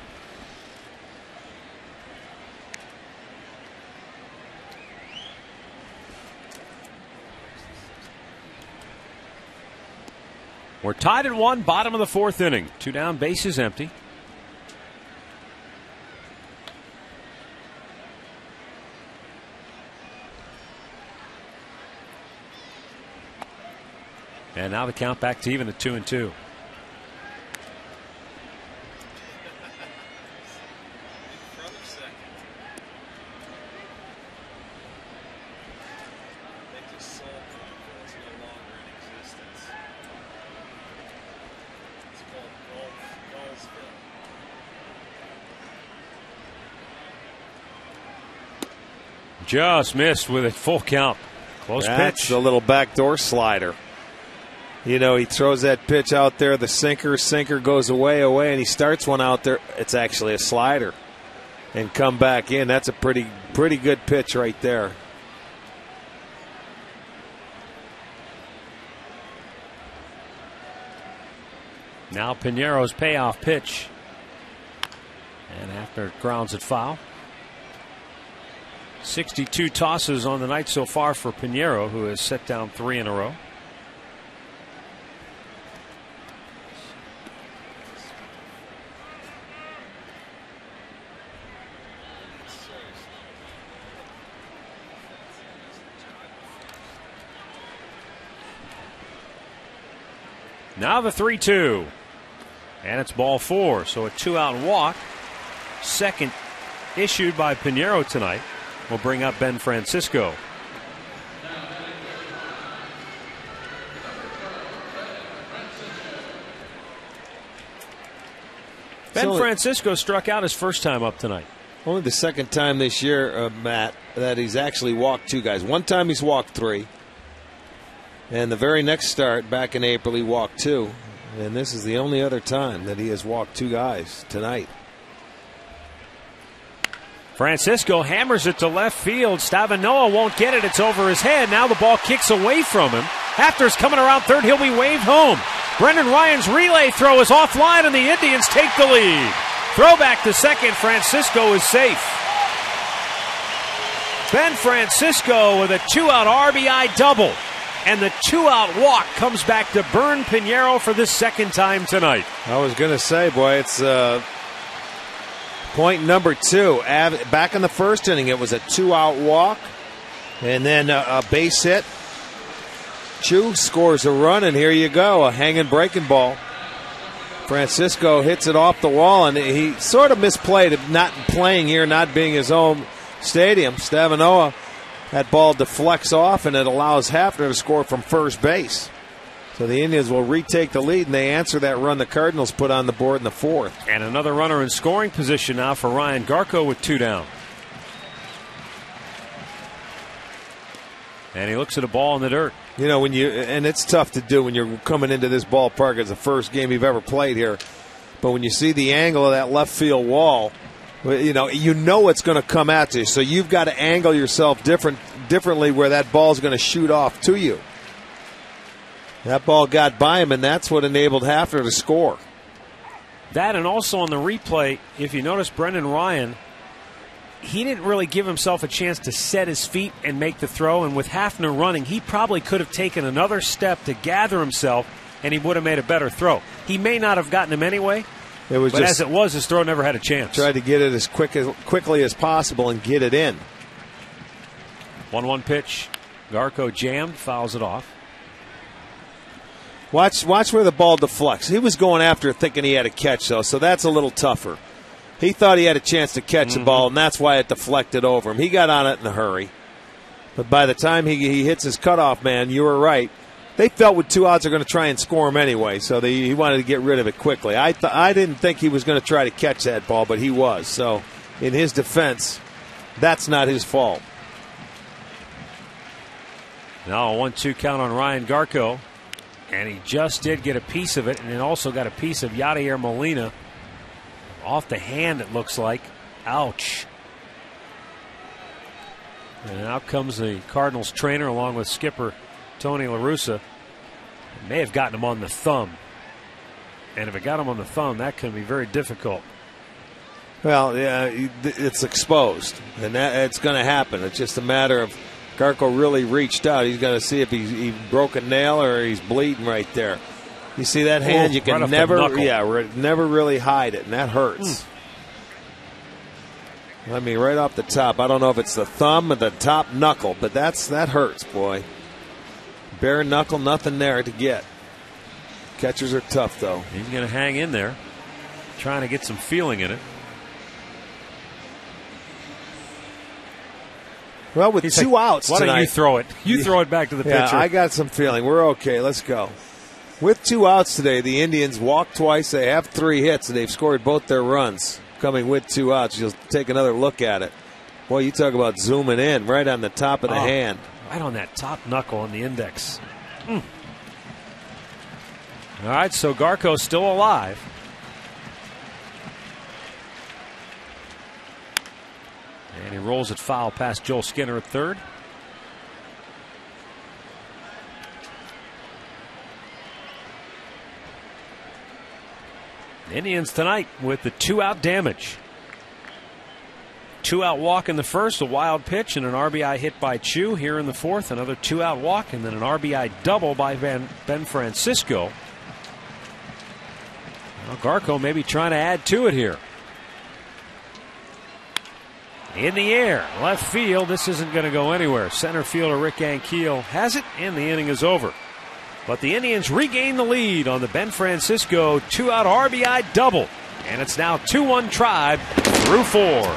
We're tied at 1, bottom of the 4th inning. 2 down, bases empty. And now the count back to even at 2-2. Just missed with a full count. Close pitch. That's a little backdoor slider. You know, he throws that pitch out there, the sinker goes away, and he starts one out there. It's actually a slider. And come back in. That's a pretty good pitch right there. Now Pinero's payoff pitch. And Hafner grounds it foul. 62 tosses on the night so far for Pinero, who has set down 3 in a row. Now the 3-2. And it's ball 4, so a 2-out walk. Second issued by Pinero tonight. Will bring up Ben Francisco. Ben Francisco struck out his first time up tonight. Only the second time this year, Matt, that he's actually walked 2 guys. One time he's walked 3. And the very next start, back in April, he walked 2. And this is the only other time that he has walked 2 guys tonight. Francisco hammers it to left field. Stavanoa won't get it. It's over his head. Now the ball kicks away from him. Hafner's coming around third. He'll be waved home. Brendan Ryan's relay throw is offline, and the Indians take the lead. Throw back to second. Francisco is safe. Ben Francisco with a 2-out RBI double. And the 2-out walk comes back to burn Pinero for the second time tonight. I was going to say, boy, it's point number 2. Back in the first inning, it was a 2-out walk. And then a base hit. Chu scores a run, and here you go, a hanging breaking ball. Francisco hits it off the wall, and he sort of misplayed it, not playing here, not being his own stadium. Stavanoa, that ball deflects off, and it allows Hafner to score from first base. So the Indians will retake the lead, and they answer that run the Cardinals put on the board in the 4th. And another runner in scoring position now for Ryan Garco with 2 down. And he looks at a ball in the dirt. You know, and it's tough to do when you're coming into this ballpark as the first game you've ever played here. But when you see the angle of that left field wall, you know it's going to come at you. So you've got to angle yourself differently where that ball's going to shoot off to you. That ball got by him, and that's what enabled Hafner to score. That, and also on the replay, if you notice Brendan Ryan, he didn't really give himself a chance to set his feet and make the throw. And with Hafner running, he probably could have taken another step to gather himself, and he would have made a better throw. He may not have gotten him anyway, but as it was, his throw never had a chance. Tried to get it as quickly as possible and get it in. 1-1 pitch. Garko jammed, fouls it off. Watch where the ball deflects. He was going after it thinking he had a catch, though, so that's a little tougher. He thought he had a chance to catch the ball, and that's why it deflected over him. He got on it in a hurry. But by the time he hits his cutoff man, you were right. They felt with 2 outs they're going to try and score him anyway, so he wanted to get rid of it quickly. I didn't think he was going to try to catch that ball, but he was. So in his defense, that's not his fault. Now a 1-2 count on Ryan Garko. And he just did get a piece of it, and then also got a piece of Yadier Molina. Off the hand, it looks like. Ouch. And out comes the Cardinals trainer along with skipper Tony La Russa. It may have gotten him on the thumb. And if it got him on the thumb, that can be very difficult. Well, yeah, it's exposed, and it's going to happen. It's just a matter of Garko really reached out. He's got to see if he broke a nail or he's bleeding right there. You see that hand? You can never really hide it, and that hurts. I mean, right off the top. I don't know if it's the thumb or the top knuckle, but that hurts, boy. Bare knuckle, nothing there to get. Catchers are tough, though. He's going to hang in there, trying to get some feeling in it. Well, with 2 outs why tonight, don't you throw it? You throw it back to the pitcher. Yeah, I got some feeling. We're okay. Let's go. With 2 outs today, the Indians walked twice. They have 3 hits, and they've scored both their runs. Coming with 2 outs, you'll take another look at it. Boy, you talk about zooming in right on the top of the hand. Right on that top knuckle on the index. All right, so Garko's still alive. And he rolls it foul past Joel Skinner at third. Indians tonight with the 2-out damage. 2-out walk in the first, a wild pitch, and an RBI hit by Chu. Here in the fourth, another 2-out walk, and then an RBI double by Ben Francisco. Well, Garko may be trying to add to it here. In the air, left field. This isn't going to go anywhere. Center fielder Rick Ankiel has it, and the inning is over. But the Indians regain the lead on the Ben Francisco 2-out RBI double. And it's now 2-1 Tribe through 4.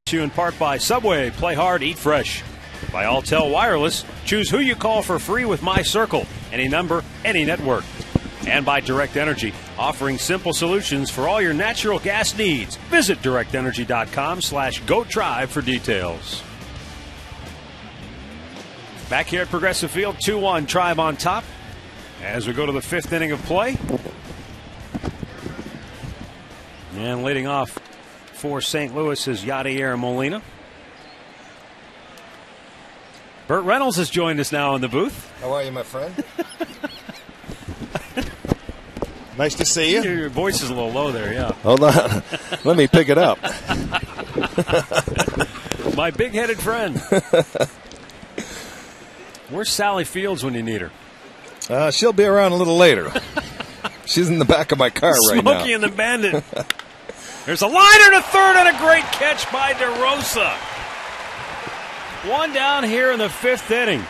In part by Subway. Play hard, eat fresh. By Alltel Wireless, choose who you call for free with My Circle. Any number, any network. And by Direct Energy, offering simple solutions for all your natural gas needs. Visit directenergy.com/GoTribe for details. Back here at Progressive Field, 2-1, Tribe on top. As we go to the 5th inning of play. And leading off for St. Louis is Yadier Molina. Burt Reynolds has joined us now in the booth. How are you, my friend? Nice to see you. Your voice is a little low there, yeah. Hold on. Let me pick it up. My big-headed friend. Where's Sally Fields when you need her? She'll be around a little later. She's in the back of my car right now. Smokey and the Bandit. There's a liner to third and a great catch by DeRosa. One down here in the 5th inning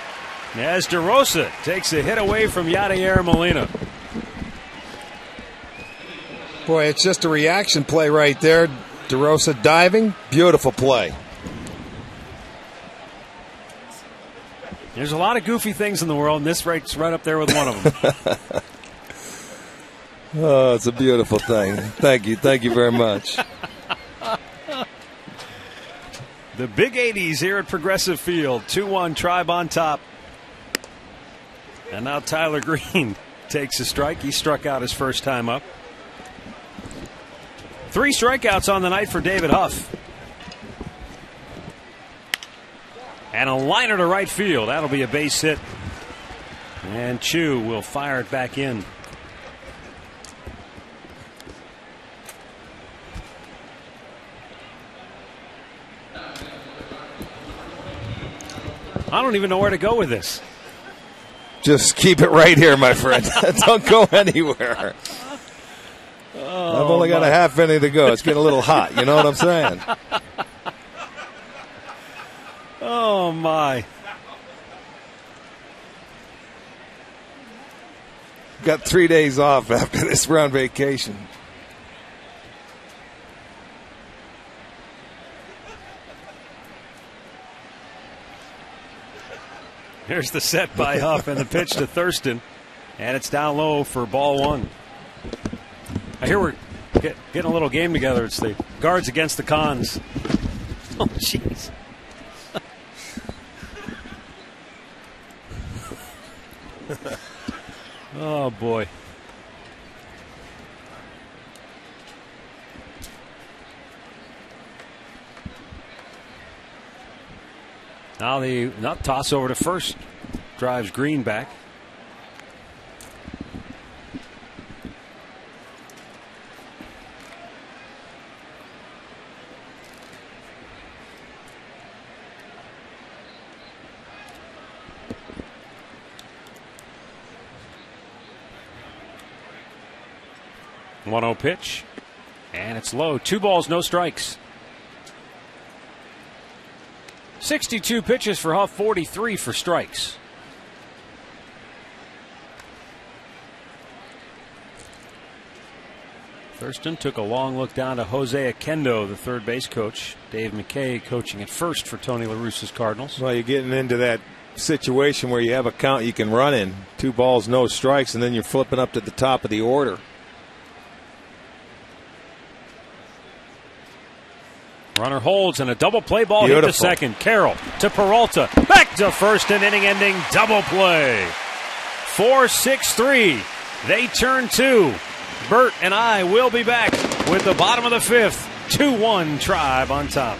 as DeRosa takes a hit away from Yadier Molina. Boy, it's just a reaction play right there. DeRosa diving. Beautiful play. There's a lot of goofy things in the world, and this rate's right up there with one of them. Oh, it's a beautiful thing. Thank you. Thank you very much. The big 80s here at Progressive Field. 2-1, Tribe on top. And now Tyler Green takes a strike. He struck out his first time up. 3 strikeouts on the night for David Huff. And a liner to right field. That'll be a base hit. And Chu will fire it back in. I don't even know where to go with this. Just keep it right here, my friend. Don't go anywhere. Oh, I've only got a half inning to go. It's getting a little hot. You know what I'm saying? Oh, my. Got 3 days off after this. We're on vacation. Here's the set by Huff and the pitch to Thurston. And it's down low for ball 1. I hear we're getting a little game together. It's the Guards against the Cons. Oh, jeez. Oh, boy. Now the toss over to first drives Green back. One-zero pitch, and it's low. 2 balls, no strikes. 62 pitches for Huff, 43 for strikes. Thurston took a long look down to Jose Akendo, the third base coach. Dave McKay coaching at first for Tony La Russa's Cardinals. Well, you're getting into that situation where you have a count you can run in. 2 balls, no strikes, and then you're flipping up to the top of the order. Runner holds and a double play ball Beautiful. hit to second. Carroll to Peralta. Back to first, an inning-ending double play. 4-6-3. They turn 2. Bert and I will be back with the bottom of the 5th. 2-1 Tribe on top.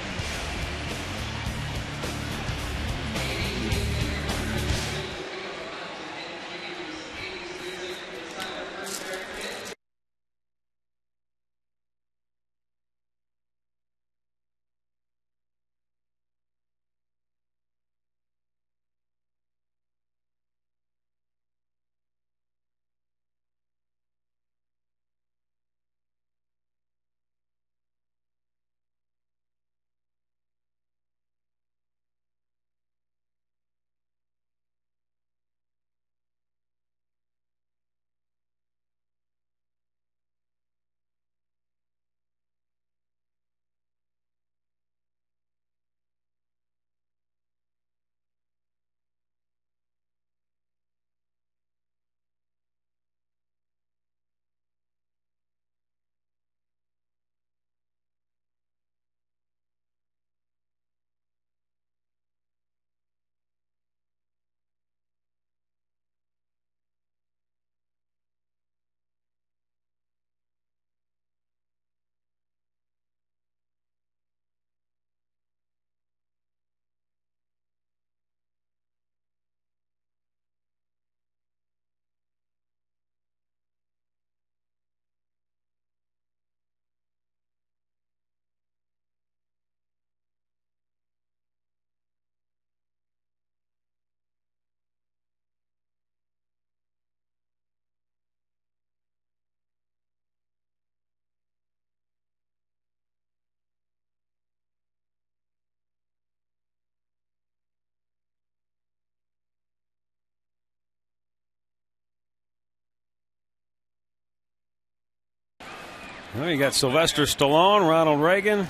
Well, you got Sylvester Stallone, Ronald Reagan.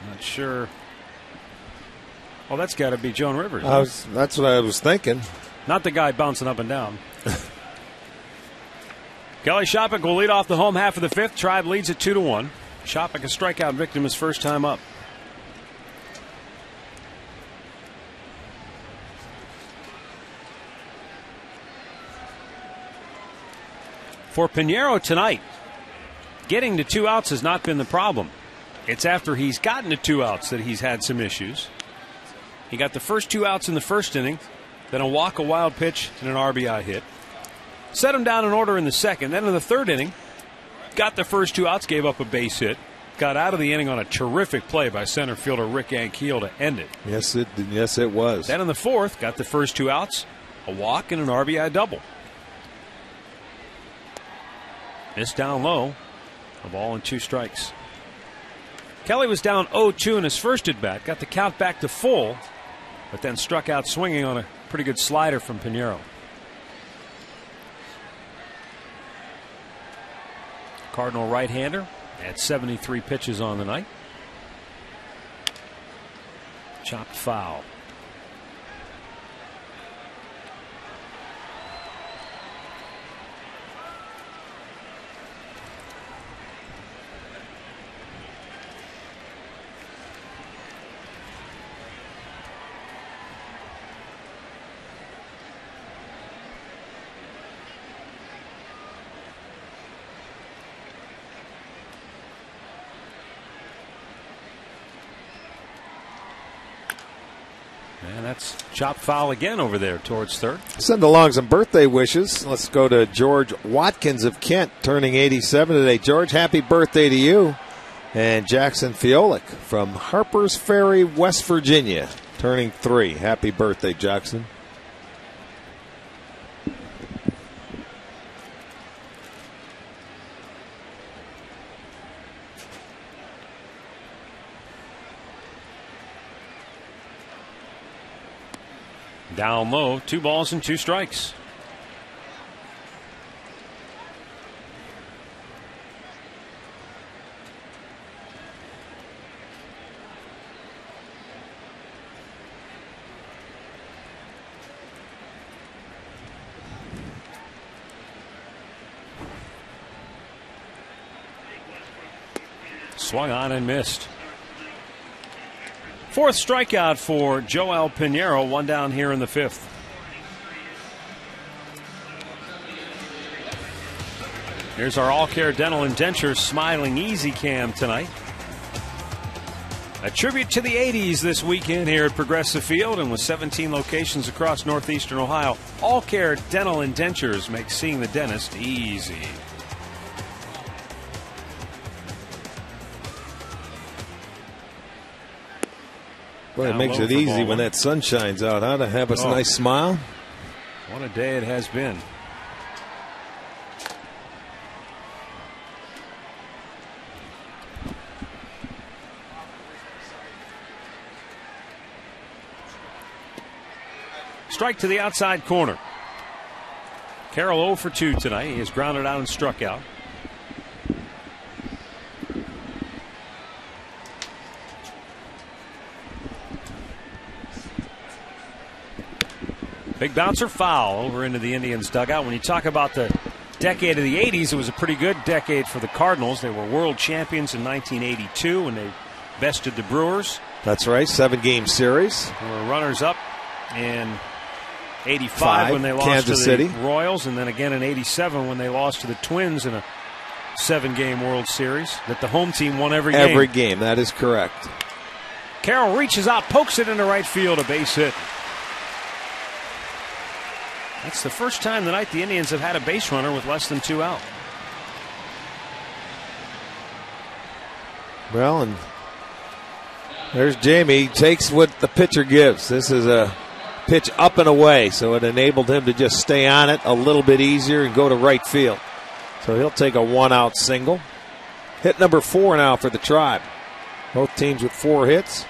Not sure. Well, that's got to be Joan Rivers. That's what I was thinking. Not the guy bouncing up and down. Kelly Shopik will lead off the home half of the fifth. Tribe leads at 2-1. Shopik, a strikeout victim, his first time up. For Pinheiro tonight, getting to 2 outs has not been the problem. It's after he's gotten to 2 outs that he's had some issues. He got the first 2 outs in the first inning, then a walk, a wild pitch, and an RBI hit. Set him down in order in the second. Then in the third inning, got the first 2 outs, gave up a base hit. Got out of the inning on a terrific play by center fielder Rick Ankiel to end it. Yes, it was. Then in the fourth, got the first 2 outs, a walk, and an RBI double. Missed down low, a ball and 2 strikes. Kelly was down 0-2 in his first at-bat, got the count back to full, but then struck out swinging on a pretty good slider from Pinheiro. Cardinal right-hander at 73 pitches on the night. Chopped foul. And that's chopped foul again over there towards third. Send along some birthday wishes. Let's go to George Watkins of Kent, turning 87 today. George, happy birthday to you. And Jackson Fiolik from Harpers Ferry, West Virginia, turning 3. Happy birthday, Jackson. Down low, 2 balls and 2 strikes. Swung on and missed. 4th strikeout for Joel Pinheiro, 1 down here in the 5th. Here's our All Care Dental Indentures Smiling Easy Cam tonight. A tribute to the 80s this weekend here at Progressive Field, and with 17 locations across northeastern Ohio, All Care Dental Indentures makes seeing the dentist easy. Boy, it makes it easy when that sun shines out, huh? To have a nice smile. What a day it has been. Strike to the outside corner. Carroll 0 for 2 tonight. He has grounded out and struck out. Big bouncer foul over into the Indians' dugout. When you talk about the decade of the 80s, it was a pretty good decade for the Cardinals. They were world champions in 1982 when they bested the Brewers. That's right, 7-game series. They were runners-up in 85 when they lost Kansas to City. the Royals, and then again in 87 when they lost to the Twins in a 7-game World Series. That the home team won every game. Every game, that is correct. Carroll reaches out, pokes it into right field, a base hit. That's the first time tonight the Indians have had a base runner with less than 2 out. Well, and there's Jamie. He takes what the pitcher gives. This is a pitch up and away, so it enabled him to just stay on it a little bit easier and go to right field. So he'll take a 1-out single. Hit number 4 now for the Tribe. Both teams with 4 hits.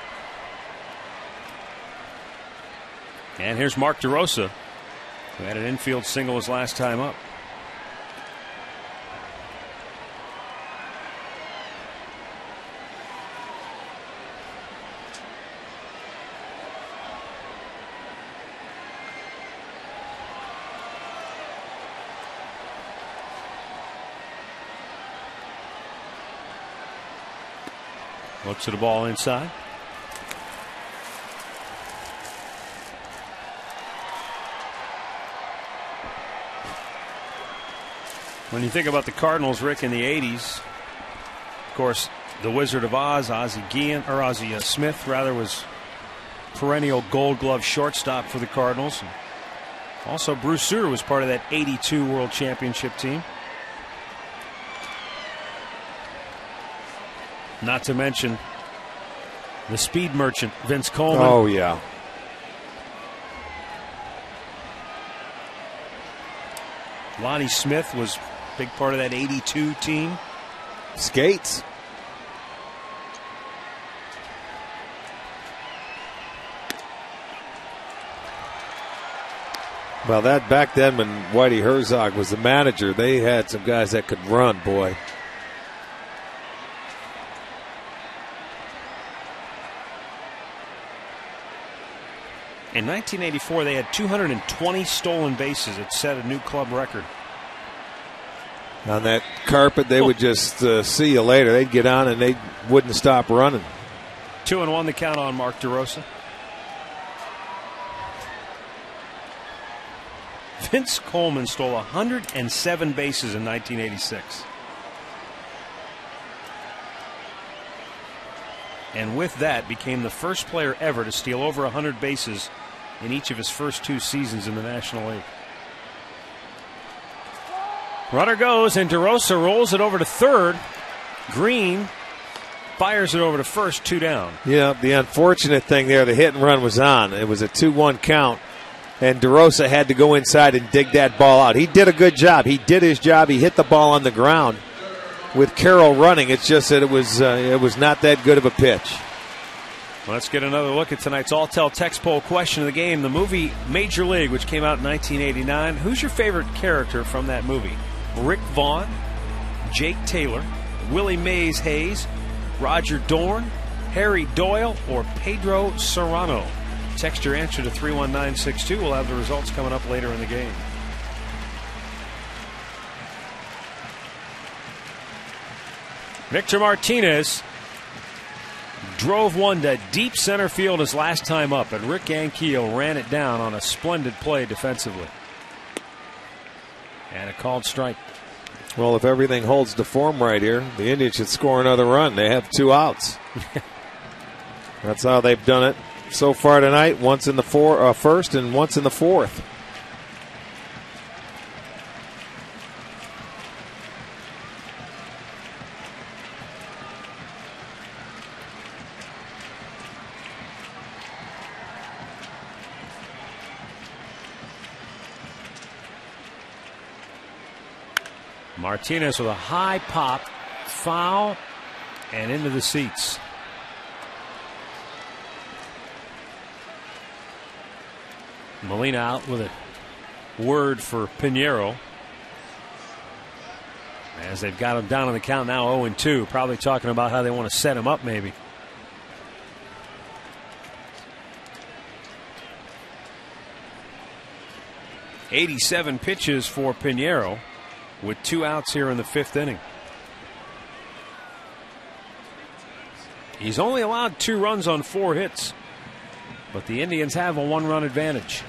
And here's Mark DeRosa, who had an infield single his last time up. Looks at the ball inside. When you think about the Cardinals, Rick, in the 80s, of course, the Wizard of Oz, Ozzie Smith, was perennial Gold Glove shortstop for the Cardinals. Also, Bruce Sutter was part of that 82 World Championship team. Not to mention the speed merchant, Vince Coleman. Oh, yeah. Lonnie Smith was a big part of that 82 team. Skates. Well, that back then when Whitey Herzog was the manager, they had some guys that could run, boy. In 1984, they had 220 stolen bases. It set a new club record. On that carpet, they would just see you later. They'd get on and they wouldn't stop running. 2-1 the count on Mark DeRosa. Vince Coleman stole 107 bases in 1986. And with that, became the first player ever to steal over 100 bases in each of his first 2 seasons in the National League. Runner goes, and DeRosa rolls it over to third. Green fires it over to first, 2 down. Yeah, the unfortunate thing there, the hit and run was on. It was a 2-1 count, and DeRosa had to go inside and dig that ball out. He did a good job. He did his job. He hit the ball on the ground. With Carroll running, it's just that it was not that good of a pitch. Let's get another look at tonight's All-Tel text poll question of the game. The movie Major League, which came out in 1989. Who's your favorite character from that movie? Rick Vaughn, Jake Taylor, Willie Mays Hayes, Roger Dorn, Harry Doyle, or Pedro Serrano? Text your answer to 31962. We'll have the results coming up later in the game. Victor Martinez drove one to deep center field his last time up, and Rick Ankiel ran it down on a splendid play defensively. And a called strike. Well, if everything holds to form right here, the Indians should score another run. They have 2 outs. That's how they've done it so far tonight. Once in the first and once in the fourth. Martinez with a high pop, foul, and into the seats. Molina out with a word for Pinheiro. As they've got him down on the count now 0-2. Probably talking about how they want to set him up maybe. "87 pitches for Pinheiro, with 2 outs here in the 5th inning. He's only allowed 2 runs on 4 hits, but the Indians have a 1-run advantage.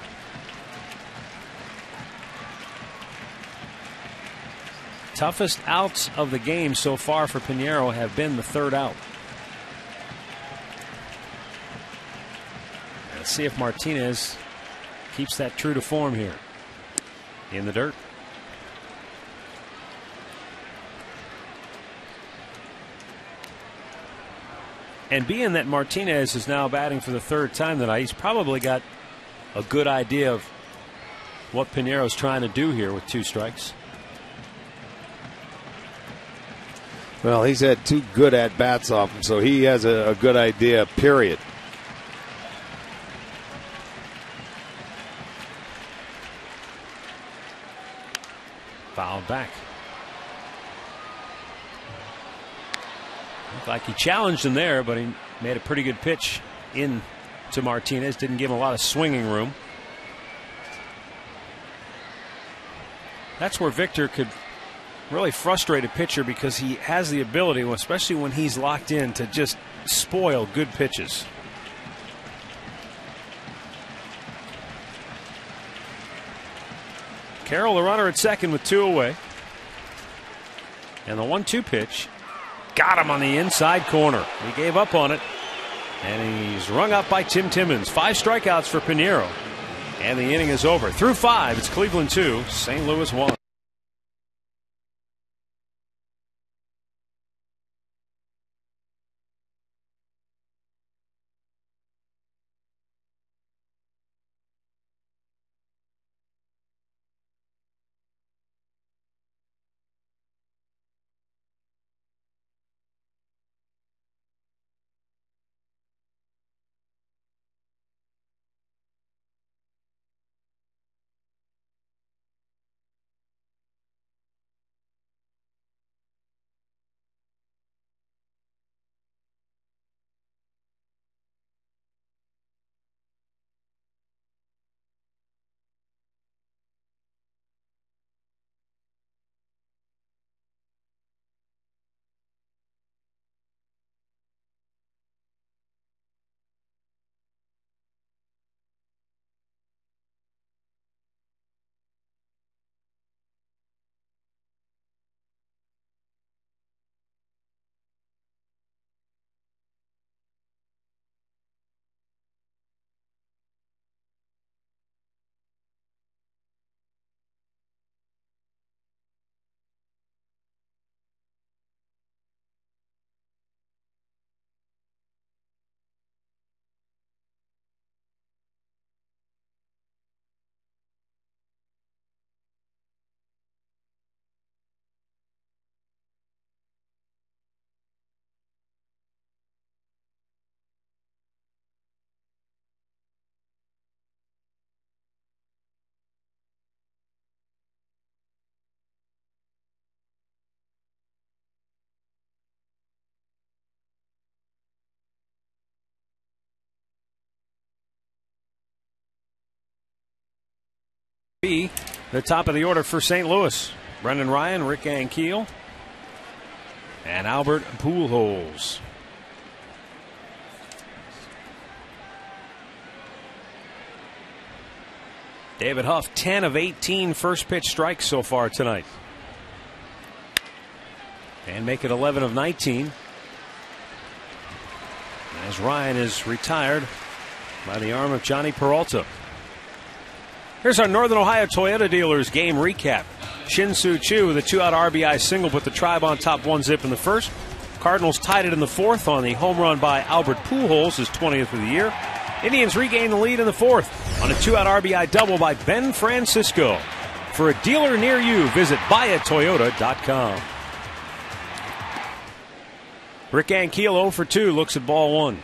Toughest outs of the game so far for Pinheiro have been the 3rd out. Let's see if Martinez keeps that true to form here. In the dirt. And being that Martinez is now batting for the 3rd time tonight, he's probably got a good idea of what Pinheiro's trying to do here with 2 strikes. Well, he's had 2 good at-bats off him, so he has a good idea, period. Fouled back. Looked like he challenged him there, but he made a pretty good pitch in to Martinez. Didn't give him a lot of swinging room. That's where Victor could really frustrate a pitcher, because he has the ability, especially when he's locked in, to just not spoil good pitches. Carroll, the runner at second with 2 away. And the 1-2 pitch got him on the inside corner. He gave up on it, and he's rung up by Tim Timmons. 5 strikeouts for Pinheiro, and the inning is over. Through 5, it's Cleveland 2, St. Louis 1. The top of the order for St. Louis. Brendan Ryan, Rick Ankiel, and Albert Pujols. David Huff, 10 of 18 first pitch strikes so far tonight. And make it 11 of 19. As Ryan is retired by the arm of Johnny Peralta. Here's our Northern Ohio Toyota dealers game recap. Shin-Soo Choo with a 2-out RBI single put the Tribe on top 1-zip in the first. Cardinals tied it in the fourth on the home run by Albert Pujols, his 20th of the year. Indians regained the lead in the fourth on a 2-out RBI double by Ben Francisco. For a dealer near you, visit buyatoyota.com. Rick Ankiel 0 for 2, looks at ball 1.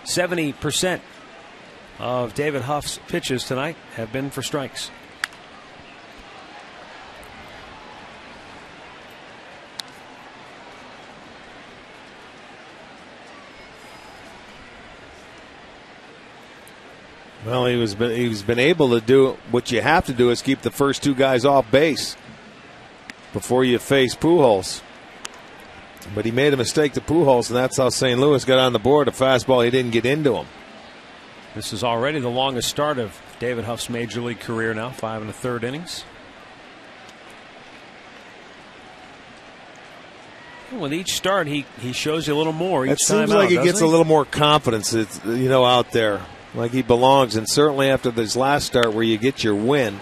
70% of David Huff's pitches tonight have been for strikes. Well, he's been able to do what you have to do is keep the first 2 guys off base before you face Pujols. But he made a mistake to Pujols, and that's how St. Louis got on the board. A fastball, he didn't get into him. This is already the longest start of David Huff's major league career now, 5 1/3 innings. With each start, he shows you a little more each time out. It seems like he gets a little more confidence, out there, like he belongs. And certainly after this last start where you get your win,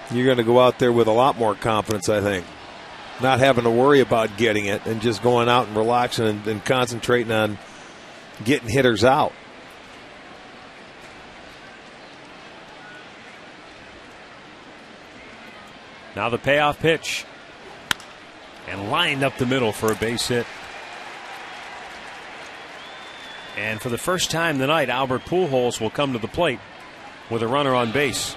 you're going to go out there with a lot more confidence, I think. Not having to worry about getting it and just going out and relaxing and concentrating on getting hitters out. Now the payoff pitch. And lined up the middle for a base hit. And for the first time tonight, Albert Pujols will come to the plate with a runner on base.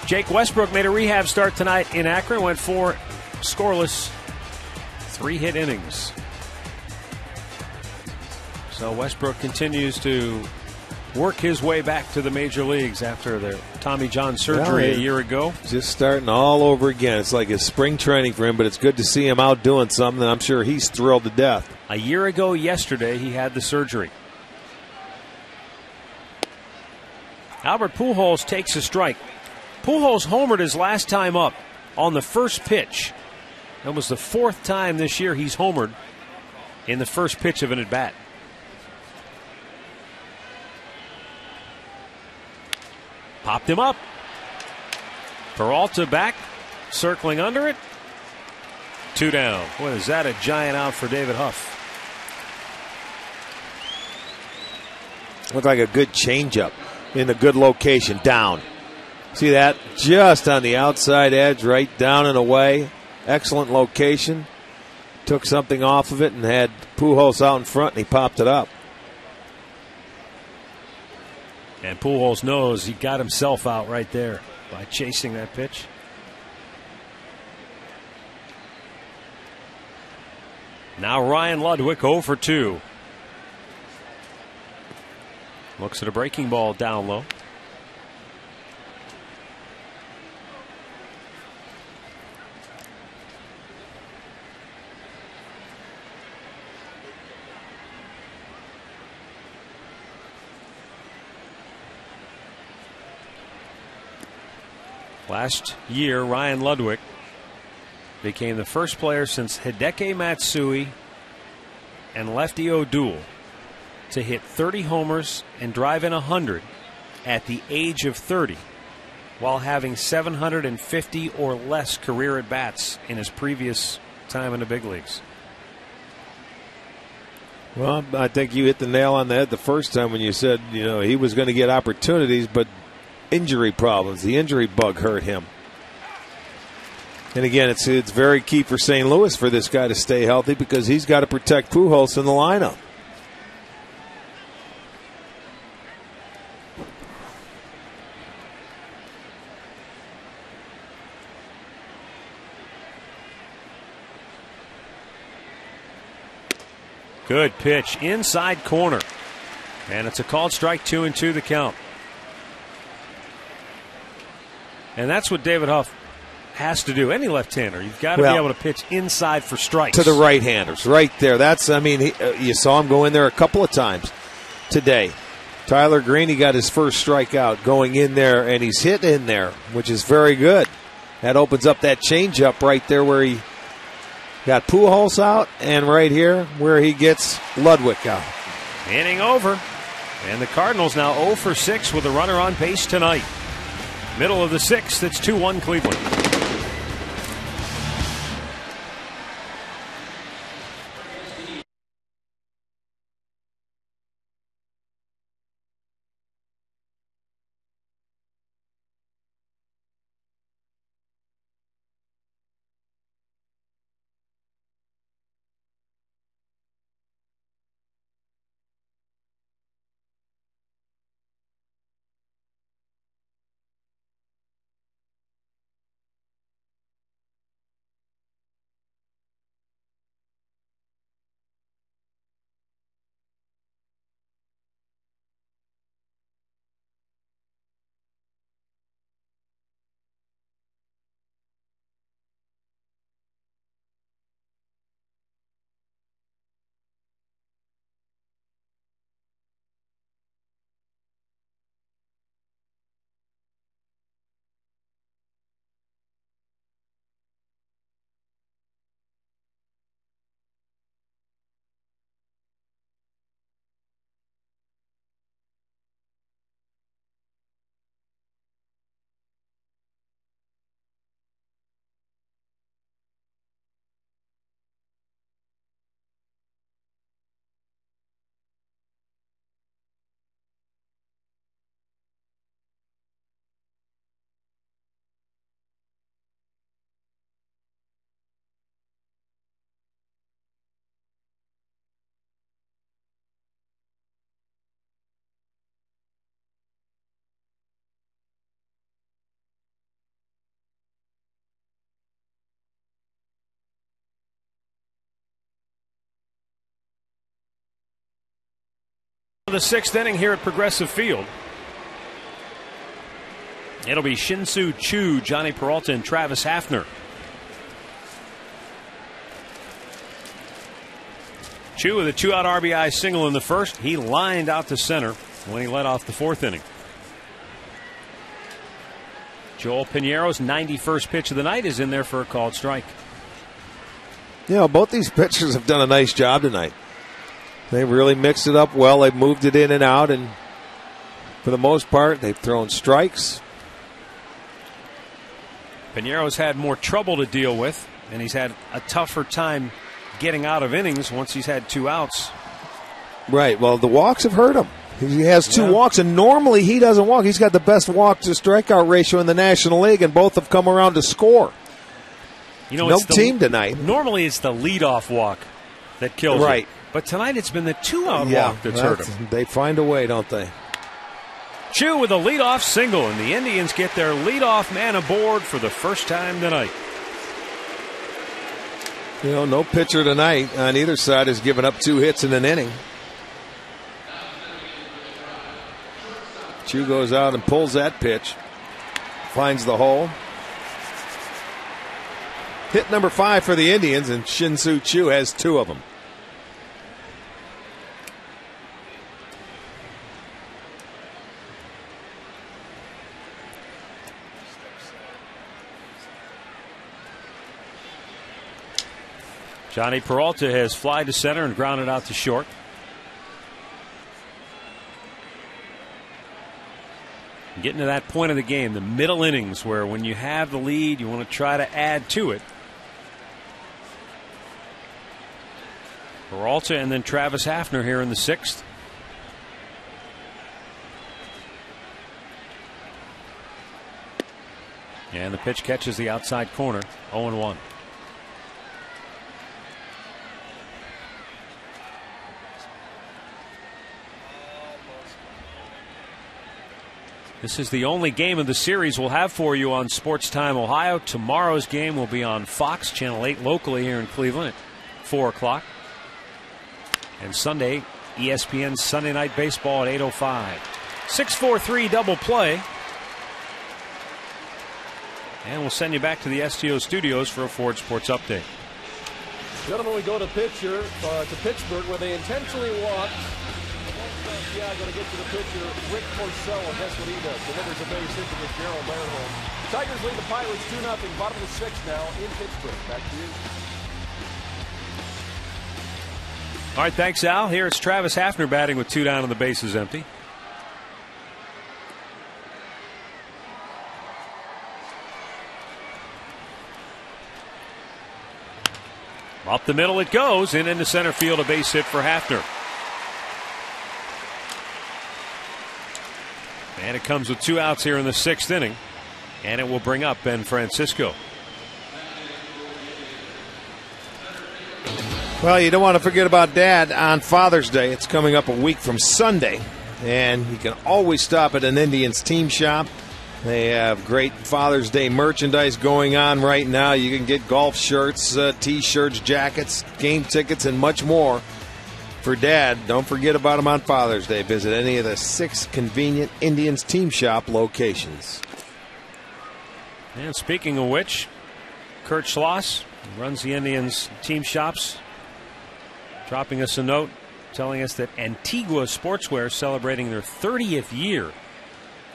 Jake Westbrook made a rehab start tonight in Akron. Went 4 scoreless, 3-hit innings. So Westbrook continues to work his way back to the major leagues after the Tommy John surgery a year ago. Just starting all over again. It's like a spring training for him, but it's good to see him out doing something, and I'm sure he's thrilled to death. A year ago yesterday, he had the surgery. Albert Pujols takes a strike. Pujols homered his last time up on the first pitch. That was the fourth time this year he's homered in the first pitch of an at-bat. Popped him up. Peralta back, circling under it. 2 down. What is that? A giant out for David Huff. Looked like a good changeup in a good location, down. See that? Just on the outside edge, right down and away. Excellent location. Took something off of it and had Pujols out in front, and he popped it up. And Pujols knows he got himself out right there by chasing that pitch. Now Ryan Ludwig 0 for 2. Looks at a breaking ball down low. Last year, Ryan Ludwig became the first player since Hideki Matsui and Lefty O'Doul to hit 30 homers and drive in 100 at the age of 30, while having 750 or less career at-bats in his previous time in the big leagues. Well, I think you hit the nail on the head the first time when you said, he was going to get opportunities, but injury problems. The injury bug hurt him. And again, it's very key for St. Louis for this guy to stay healthy because he's got to protect Pujols in the lineup. Good pitch, inside corner. And it's a called strike, 2-2 the count. And that's what David Huff has to do. Any left-hander, you've got to be able to pitch inside for strikes. To the right-handers, right there. You saw him go in there a couple of times today. Tyler Green, he got his first strikeout going in there, and he's hit in there, which is very good. That opens up that changeup right there where he got Pujols out, and right here where he gets Ludwig out. Inning over, and the Cardinals now 0 for 6 with a runner on base tonight. Middle of the 6th, it's 2-1 Cleveland. The 6th inning here at Progressive Field. It'll be Shin-Soo Choo, Johnny Peralta, and Travis Hafner. Choo with a 2-out RBI single in the first. He lined out to center when he led off the fourth inning. Joel Pinero's 91st pitch of the night is in there for a called strike. You know, both these pitchers have done a nice job tonight. They really mixed it up well. They've moved it in and out, and for the most part, they've thrown strikes. Pinero's had more trouble to deal with, and he's had a tougher time getting out of innings once he's had 2 outs. Right. Well, the walks have hurt him. He has 2 walks, and normally he doesn't walk. He's got the best walk-to-strikeout ratio in the National League, and both have come around to score. You know, no team tonight. Normally it's the leadoff walk that kills him. But tonight it's been the 2-out walk that's hurt him. They find a way, don't they? Choo with a leadoff single, and the Indians get their leadoff man aboard for the first time tonight. You know, no pitcher tonight on either side has given up 2 hits in an inning. Choo goes out and pulls that pitch. Finds the hole. Hit number 5 for the Indians, and Shin-Soo Choo has 2 of them. Johnny Peralta has flied to center and grounded out to short. Getting to that point of the game, the middle innings, where when you have the lead, you want to try to add to it. Peralta and then Travis Hafner here in the 6th. And the pitch catches the outside corner, 0-1. This is the only game of the series we'll have for you on Sports Time Ohio. Tomorrow's game will be on Fox, Channel 8 locally here in Cleveland at 4 o'clock. And Sunday, ESPN Sunday Night Baseball at 8:05. 6-4-3 double play. And we'll send you back to the STO studios for a Ford Sports Update. Gentlemen, we go to Pittsburgh, where they intentionally walked. Yeah, going to get to the pitcher, Rick Porcello, and guess what he does? Delivers a base hit to Gerald Merrill. Tigers lead the Pirates 2-0, bottom of the 6th now in Pittsburgh. Back to you. All right, thanks, Al. Here it's Travis Hafner batting with 2 down and the bases empty. Up the middle it goes, and into center field, a base hit for Hafner. And it comes with 2 outs here in the 6th inning. And it will bring up Ben Francisco. Well, you don't want to forget about Dad on Father's Day. It's coming up a week from Sunday. And you can always stop at an Indians team shop. They have great Father's Day merchandise going on right now. You can get golf shirts, T-shirts, jackets, game tickets, and much more. For Dad, don't forget about him on Father's Day. Visit any of the 6 convenient Indians team shop locations. And speaking of which, Kurt Schloss runs the Indians team shops, dropping us a note telling us that Antigua Sportswear is celebrating their 30th year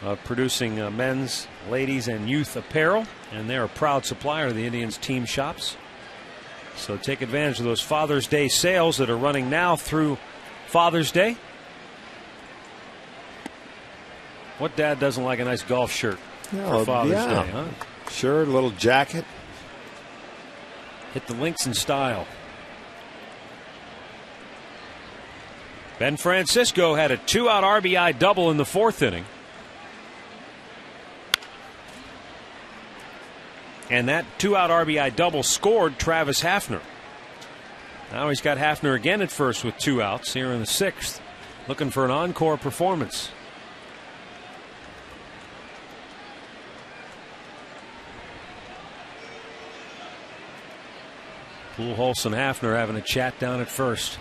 of producing men's, ladies, and youth apparel. And they're a proud supplier of the Indians team shops. So take advantage of those Father's Day sales that are running now through Father's Day. What dad doesn't like a nice golf shirt for Father's Day, huh? Sure, a little jacket. Hit the links in style. Ben Francisco had a 2-out RBI double in the 4th inning. And that 2-out RBI double scored Travis Hafner. Now he's got Hafner again at first with 2 outs here in the 6th, looking for an encore performance. Pujols and Hafner having a chat down at first.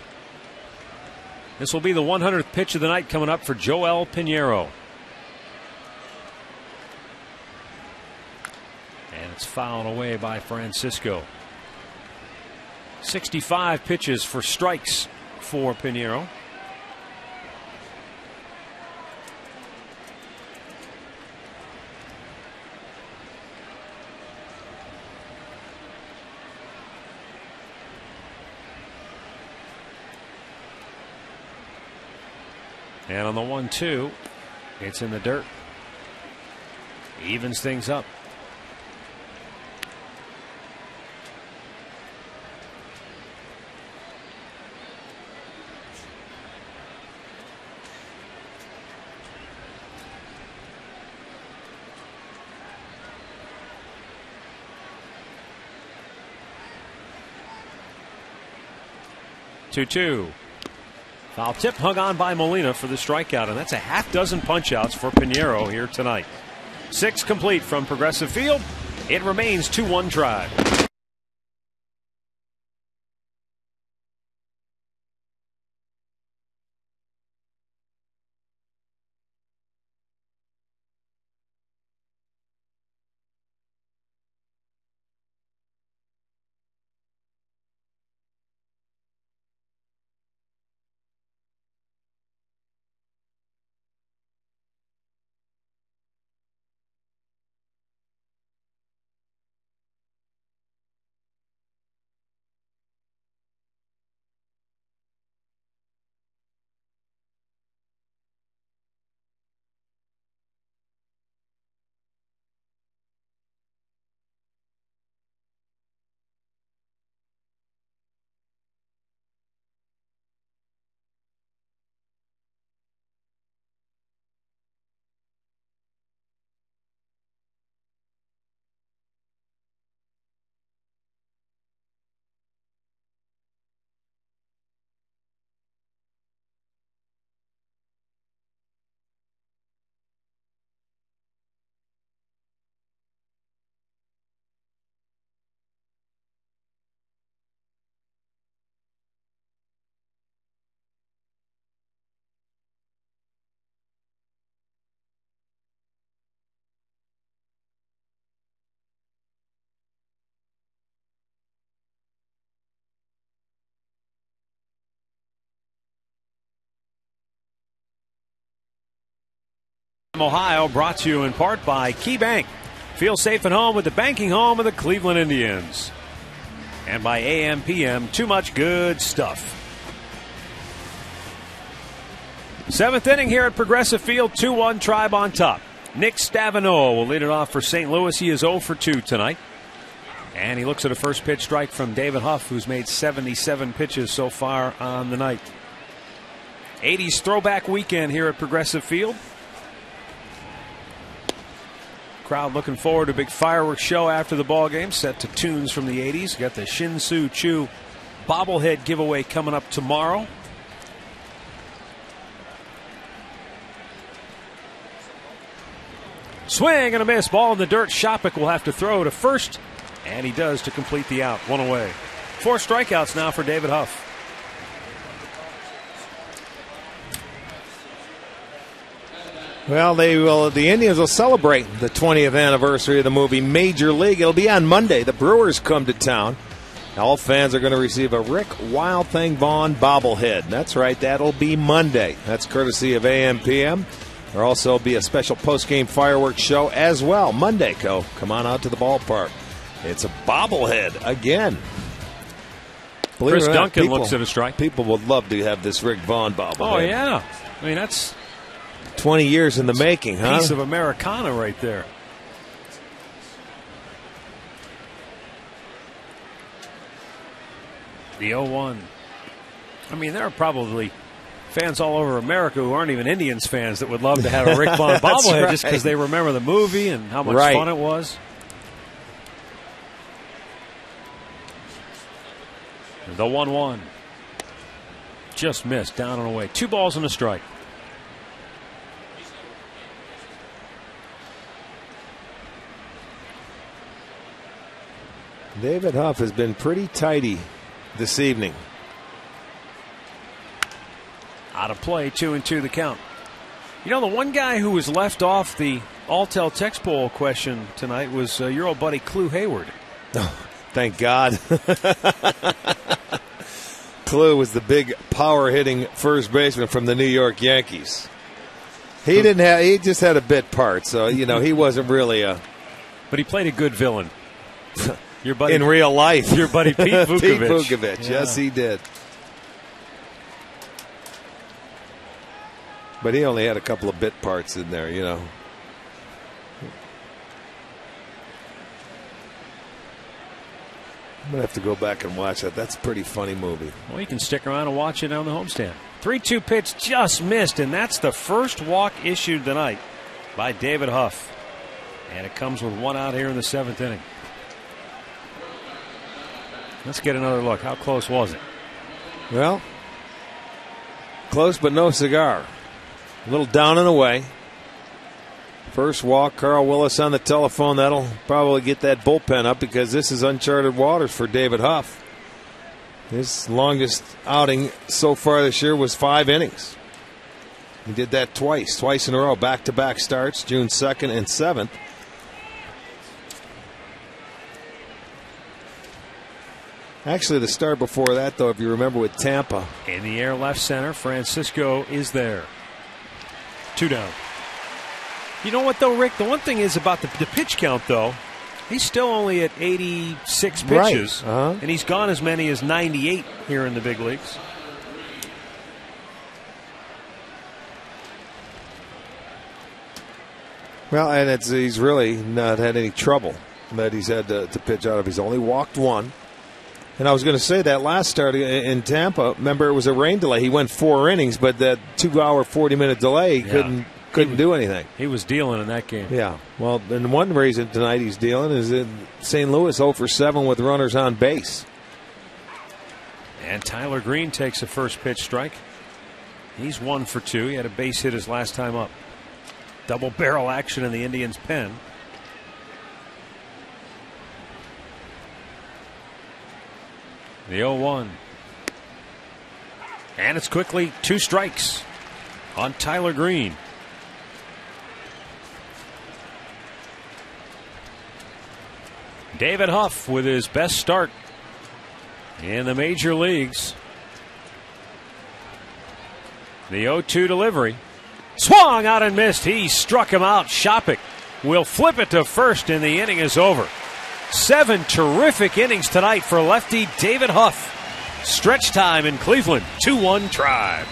This will be the 100th pitch of the night coming up for Joel Pinheiro. And it's fouled away by Francisco. 65 pitches for strikes for Pinheiro. And on the 1-2, it's in the dirt. Evens things up. Two. Foul tip hung on by Molina for the strikeout, and that's a half dozen punch-outs for Pinheiro here tonight. 6 complete from Progressive Field. It remains 2-1 Tribe. Ohio, brought to you in part by Key Bank. Feel safe at home with the banking home of the Cleveland Indians. And by AM/PM, too much good stuff. 7th inning here at Progressive Field, 2-1 Tribe on top. Nick Stavino will lead it off for St. Louis. He is 0 for 2 tonight. And he looks at a first pitch strike from David Huff, who's made 77 pitches so far on the night. 80s throwback weekend here at Progressive Field. Crowd looking forward to a big fireworks show after the ball game, set to tunes from the 80s. Got the Shin-Soo Choo bobblehead giveaway coming up tomorrow. Swing and a miss. Ball in the dirt. Shopik will have to throw to first, and he does to complete the out. 1 away. 4 strikeouts now for David Huff. Well, the Indians will celebrate the 20th anniversary of the movie Major League. It'll be on Monday. The Brewers come to town. All fans are going to receive a Rick Wild Thing Vaughn bobblehead. That's right, that'll be Monday. That's courtesy of AM/PM. There'll also be a special post-game fireworks show as well. Monday, come on out to the ballpark. It's a bobblehead again. Chris Duncan looks at a strike. People would love to have this Rick Vaughn bobblehead. Oh, yeah. I mean, that's 20 years in the making, huh? Piece of Americana right there. The 0-1. I mean, there are probably fans all over America who aren't even Indians fans that would love to have a Rick Vaughn bobblehead just because they remember the movie and how much fun it was. The 1-1. Just missed, down and away. 2 balls and a strike. David Huff has been pretty tidy this evening. Out of play, 2-2 the count. You know, the one guy who was left off the Alltel text poll question tonight was your old buddy Clu Hayward. Oh, thank God. Clu was the big power-hitting first baseman from the New York Yankees. He just had a bit part, so, he wasn't really a... But he played a good villain. Your buddy, in real life. Your buddy Pete Vukovich. Pete Vukovich, yeah. Yes, he did. But he only had a couple of bit parts in there, I'm going to have to go back and watch that. That's a pretty funny movie. Well, you can stick around and watch it on the homestand. 3-2 pitch just missed, and that's the first walk issued tonight by David Huff. And it comes with one out here in the 7th inning. Let's get another look. How close was it? Well, close but no cigar. A little down and away. First walk, Carl Willis on the telephone. That'll probably get that bullpen up because this is uncharted waters for David Huff. His longest outing so far this year was 5 innings. He did that twice in a row, back-to-back starts, June 2nd and 7th. Actually, the start before that, though, if you remember, with Tampa. In the air left center, Francisco is there. 2 down. You know what, though, Rick? The one thing is about the pitch count, though, he's still only at 86 pitches, right. And he's gone as many as 98 here in the big leagues. Well, and he's really not had any trouble that he's had to pitch out of. He's only walked 1. And I was going to say that last start in Tampa, remember, it was a rain delay. He went 4 innings, but that 2-hour, 40-minute delay, he couldn't do anything. He was dealing in that game. Yeah. Well, and one reason tonight he's dealing is in St. Louis 0 for 7 with runners on base. And Tyler Green takes a first pitch strike. He's 1 for 2. He had a base hit his last time up. Double barrel action in the Indians' pen. The 0-1. And it's quickly 2 strikes on Tyler Green. David Huff with his best start in the major leagues. The 0-2 delivery. Swung out and missed. He struck him out. Shopik will flip it to first, and the inning is over. 7 terrific innings tonight for lefty David Huff. Stretch time in Cleveland. 2-1 Tribe.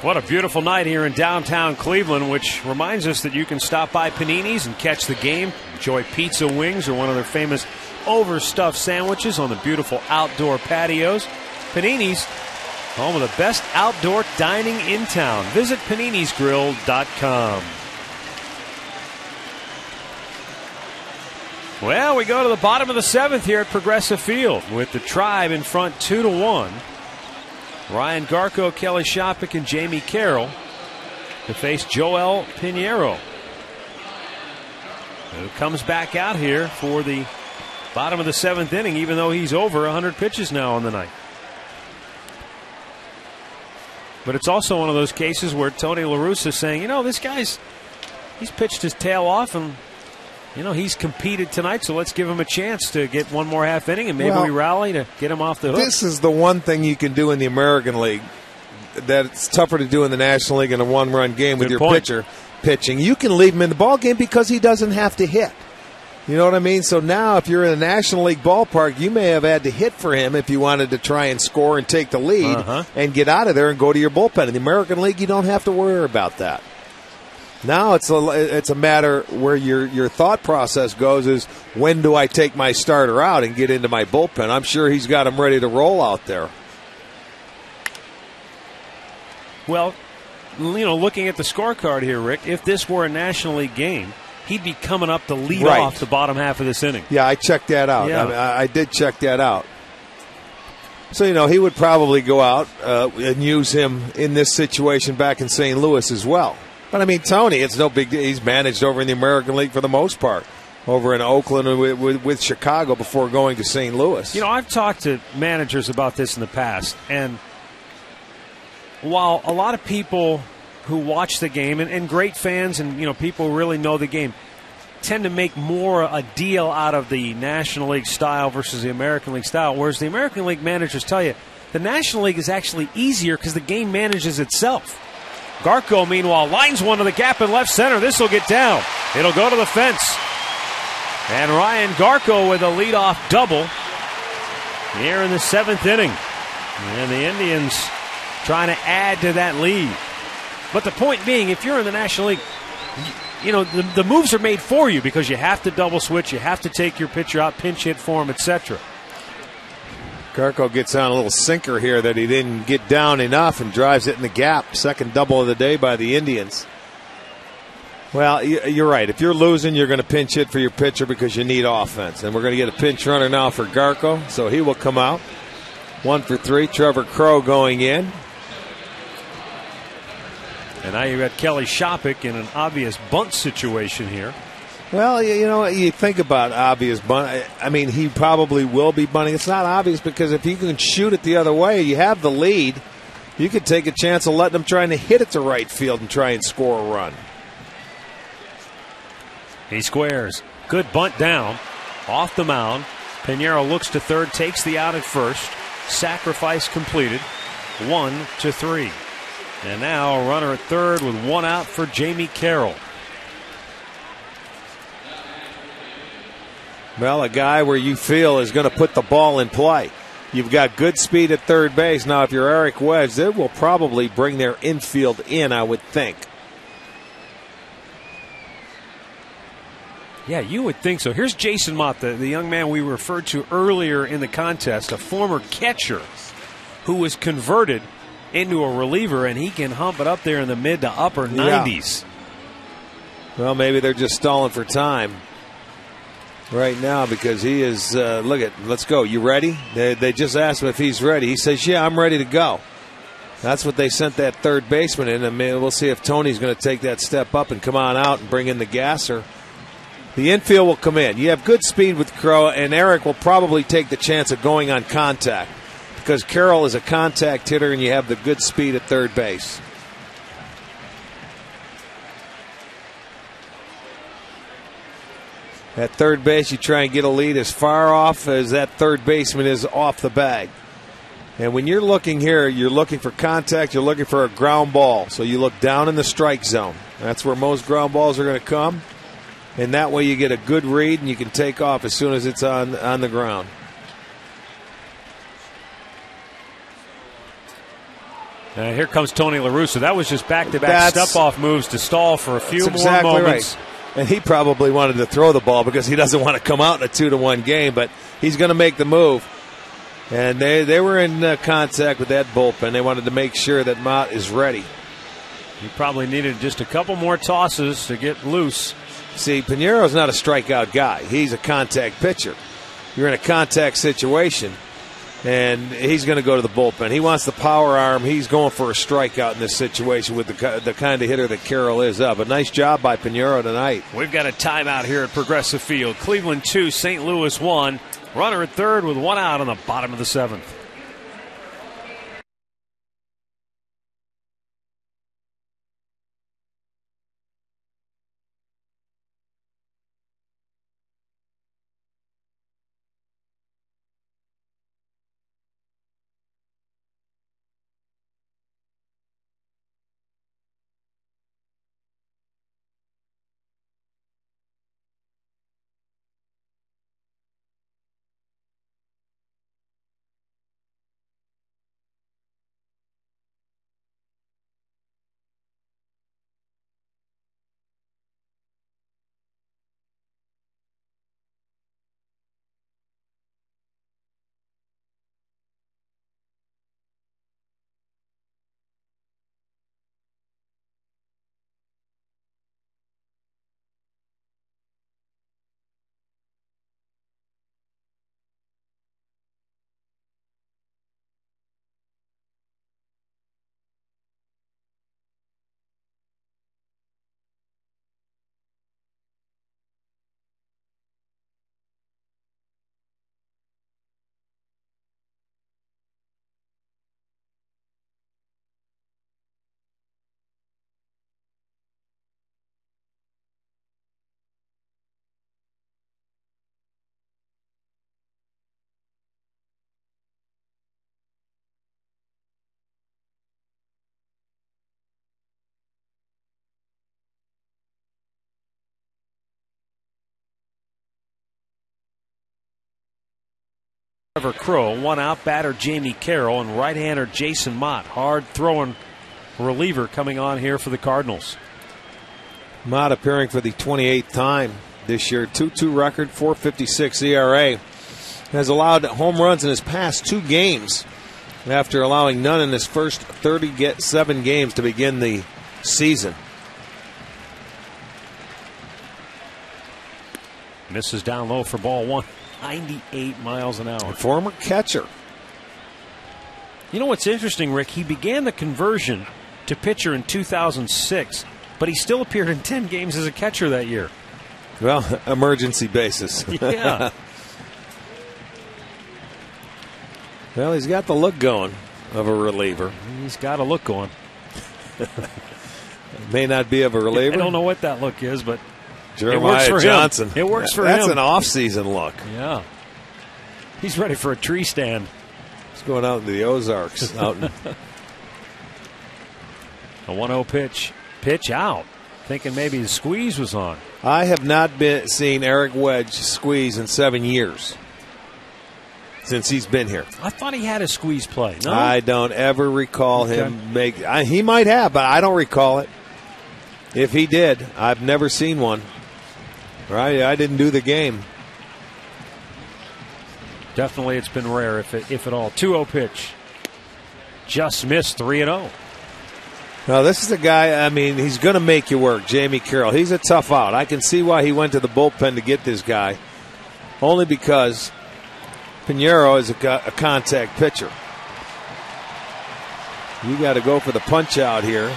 What a beautiful night here in downtown Cleveland, which reminds us that you can stop by Panini's and catch the game. Enjoy pizza wings or one of their famous overstuffed sandwiches on the beautiful outdoor patios. Panini's, home of the best outdoor dining in town. Visit paninisgrill.com. Well, we go to the bottom of the 7th here at Progressive Field with the Tribe in front 2-1. Ryan Garko, Kelly Shopik, and Jamie Carroll to face Joel Pinheiro, who comes back out here for the bottom of the 7th inning, even though he's over 100 pitches now on the night. But it's also one of those cases where Tony La Russa is saying, this guy's he's pitched his tail off, and he's competed tonight, so let's give him a chance to get one more half inning, and maybe we rally to get him off the hook. This is the one thing you can do in the American League that it's tougher to do in the National League in a one-run game with your pitcher pitching. You can leave him in the ball game because he doesn't have to hit. You know what I mean? So now if you're in a National League ballpark, you may have had to hit for him if you wanted to try and score and take the lead and get out of there and go to your bullpen. In the American League, you don't have to worry about that. Now it's a matter where your thought process goes is, when do I take my starter out and get into my bullpen? I'm sure he's got him ready to roll out there. Well, looking at the scorecard here, Rick, if this were a National League game, he'd be coming up to lead off the bottom half of this inning. Yeah, I checked that out. Yeah. I did check that out. So, he would probably go out and use him in this situation back in St. Louis as well. But, Tony, it's no big deal. He's managed over in the American League for the most part, over in Oakland and with Chicago before going to St. Louis. I've talked to managers about this in the past, and while a lot of people who watch the game, and great fans and, people who really know the game, tend to make more a deal out of the National League style versus the American League style, whereas the American League managers tell you the National League is actually easier because the game manages itself. Garko, meanwhile, lines one to the gap in left center. This will get down. It'll go to the fence. And Ryan Garko with a leadoff double here in the 7th inning. And the Indians trying to add to that lead. But the point being, if you're in the National League, the moves are made for you because you have to double switch, you have to take your pitcher out, pinch hit for him, etc. Garko gets on a little sinker here that he didn't get down enough and drives it in the gap. Second double of the day by the Indians. Well, you're right. If you're losing, you're going to pinch hit for your pitcher because you need offense. And we're going to get a pinch runner now for Garko, so he will come out. 1 for 3. Trevor Crow going in. And now you've got Kelly Shopik in an obvious bunt situation here. Well, you think about obvious bunt. He probably will be bunting. It's not obvious because if you can shoot it the other way, you have the lead. You could take a chance of letting them trying to hit it to right field and try and score a run. He squares. Good bunt down. Off the mound. Pinheiro looks to third, takes the out at first. Sacrifice completed. 1-3. And now a runner at third with one out for Jamie Carroll. Well, a guy where you feel is going to put the ball in play. You've got good speed at third base. Now, if you're Eric Wedge, they will probably bring their infield in, I would think. Yeah, you would think so. Here's Jason Mott, the young man we referred to earlier in the contest, a former catcher who was converted into a reliever, and he can hump it up there in the mid to upper 90s. Well, maybe they're just stalling for time right now because he is, let's go. You ready? They just asked him if he's ready. He says, yeah, I'm ready to go. That's what they sent that third baseman in. And we'll see if Tony's going to take that step up and come on out and bring in the gasser. The infield will come in. You have good speed with Crow, and Eric will probably take the chance of going on contact because Carroll is a contact hitter and you have the good speed at third base. At third base, you try and get a lead as far off as that third baseman is off the bag. And when you're looking here, you're looking for contact, you're looking for a ground ball. So you look down in the strike zone. That's where most ground balls are going to come. And that way you get a good read and you can take off as soon as it's on the ground. Here comes Tony La Russa. That was just back-to-back step-off moves to stall for a few more moments. Right. And he probably wanted to throw the ball because he doesn't want to come out in a 2-1 game, but he's going to make the move. And they were in contact with that bullpen. They wanted to make sure that Mott is ready. He probably needed just a couple more tosses to get loose. See, Piñeiro's not a strikeout guy. He's a contact pitcher. You're in a contact situation, and he's going to go to the bullpen. He wants the power arm. He's going for a strikeout in this situation with the kind of hitter that Carroll is up. A nice job by Piñeiro tonight. We've got a timeout here at Progressive Field. Cleveland 2, St. Louis 1. Runner at third with 1 out on the bottom of the 7th. Trevor Crow, 1 out, batter Jamie Carroll, and right-hander Jason Mott. Hard-throwing reliever coming on here for the Cardinals. Mott appearing for the 28th time this year. 2-2 record, 4.56 ERA. Has allowed home runs in his past 2 games after allowing none in his first 37 games to begin the season. Misses down low for ball 1. 98 miles an hour. Former catcher. You know what's interesting, Rick? He began the conversion to pitcher in 2006, but he still appeared in 10 games as a catcher that year. Well, emergency basis. Yeah. Well, he's got the look going of a reliever. He's got a look going. May not be of a reliever. I don't know what that look is, but Jeremiah Johnson. It works for him. That's an off-season look. Yeah. He's ready for a tree stand. He's going out into the Ozarks. A 1-0 pitch. Pitch out. Thinking maybe the squeeze was on. I have not seen Eric Wedge squeeze in 7 years since he's been here. I thought he had a squeeze play. No? I don't ever recall him make. He might have, but I don't recall it. If he did, I've never seen one. Right, I didn't do the game. Definitely, it's been rare, if at all. 2-0 pitch. Just missed 3-0. Now, this is a guy, I mean, he's going to make you work, Jamie Carroll. He's a tough out. I can see why he went to the bullpen to get this guy, only because Piñeiro is a contact pitcher. You got to go for the punch out here.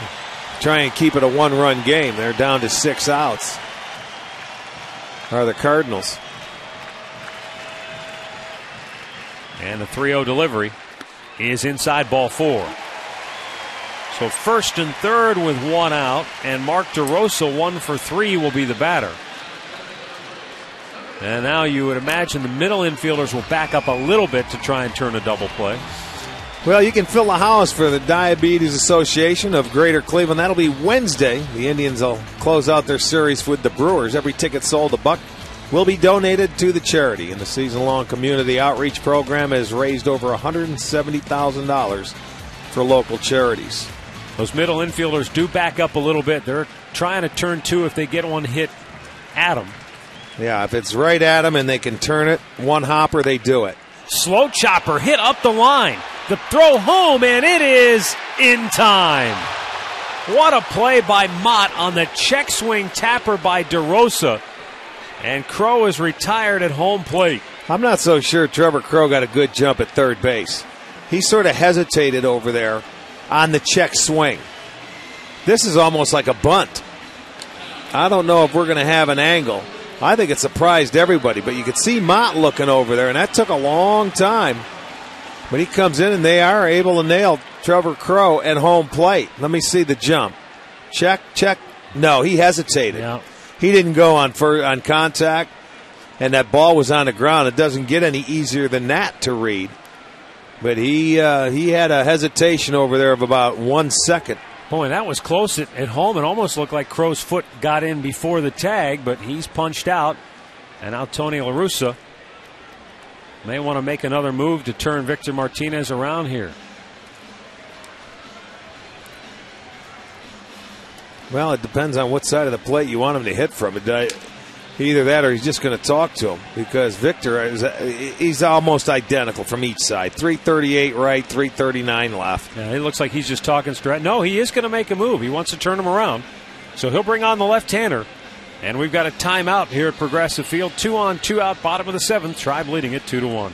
Try and keep it a 1-run game. They're down to 6 outs. Are the Cardinals. And the 3-0 delivery is inside ball 4. So first and third with 1 out, and Mark DeRosa 1 for 3 will be the batter. And now you would imagine the middle infielders will back up a little bit to try and turn a double play. Well, you can fill the house for the Diabetes Association of Greater Cleveland. That'll be Wednesday. The Indians will close out their series with the Brewers. Every ticket sold $1 will be donated to the charity. And the season-long community outreach program has raised over $170,000 for local charities. Those middle infielders do back up a little bit. They're trying to turn two if they get one hit at them. Yeah, if it's right at them and they can turn it, one hopper, they do it. Slow chopper hit up the line. The throw home, and it is in time. What a play by Mott on the check swing tapper by DeRosa. And Crow is retired at home plate. I'm not so sure Trevor Crow got a good jump at third base. He sort of hesitated over there on the check swing. This is almost like a bunt. I don't know if we're going to have an angle. I think it surprised everybody, but you could see Mott looking over there, and that took a long time. But he comes in, and they are able to nail Trevor Crow at home plate. Let me see the jump. Check, check. No, he hesitated. Yeah. He didn't go on contact, and that ball was on the ground. It doesn't get any easier than that to read. But he had a hesitation over there of about 1 second. Boy, that was close at home. It almost looked like Crow's foot got in before the tag, but he's punched out. And now Tony La Russa may want to make another move to turn Victor Martinez around here. Well, it depends on what side of the plate you want him to hit from. Either that or he's just going to talk to him, because Victor, he's almost identical from each side. 338 right, 339 left. Yeah, it looks like he's just talking straight. No, he is going to make a move. He wants to turn him around. So he'll bring on the left-hander. And we've got a timeout here at Progressive Field. 2 on, 2 out, bottom of the 7th. Tribe leading it 2-1.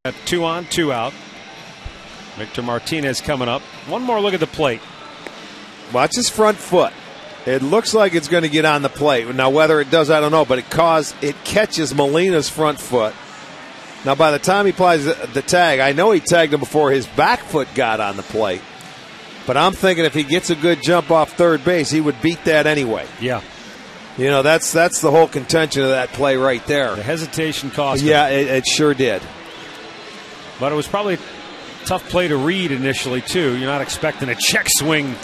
At 2 on, 2 out. Victor Martinez coming up. One more look at the plate. Watch his front foot. It looks like it's going to get on the plate. Now, whether it does, I don't know, but it catches Molina's front foot. Now, by the time he applies the tag, I know he tagged him before his back foot got on the plate. But I'm thinking if he gets a good jump off third base, he would beat that anyway. Yeah. You know, that's the whole contention of that play right there. The hesitation cost him. Yeah, it sure did. But it was probably a tough play to read initially, too. You're not expecting a check swing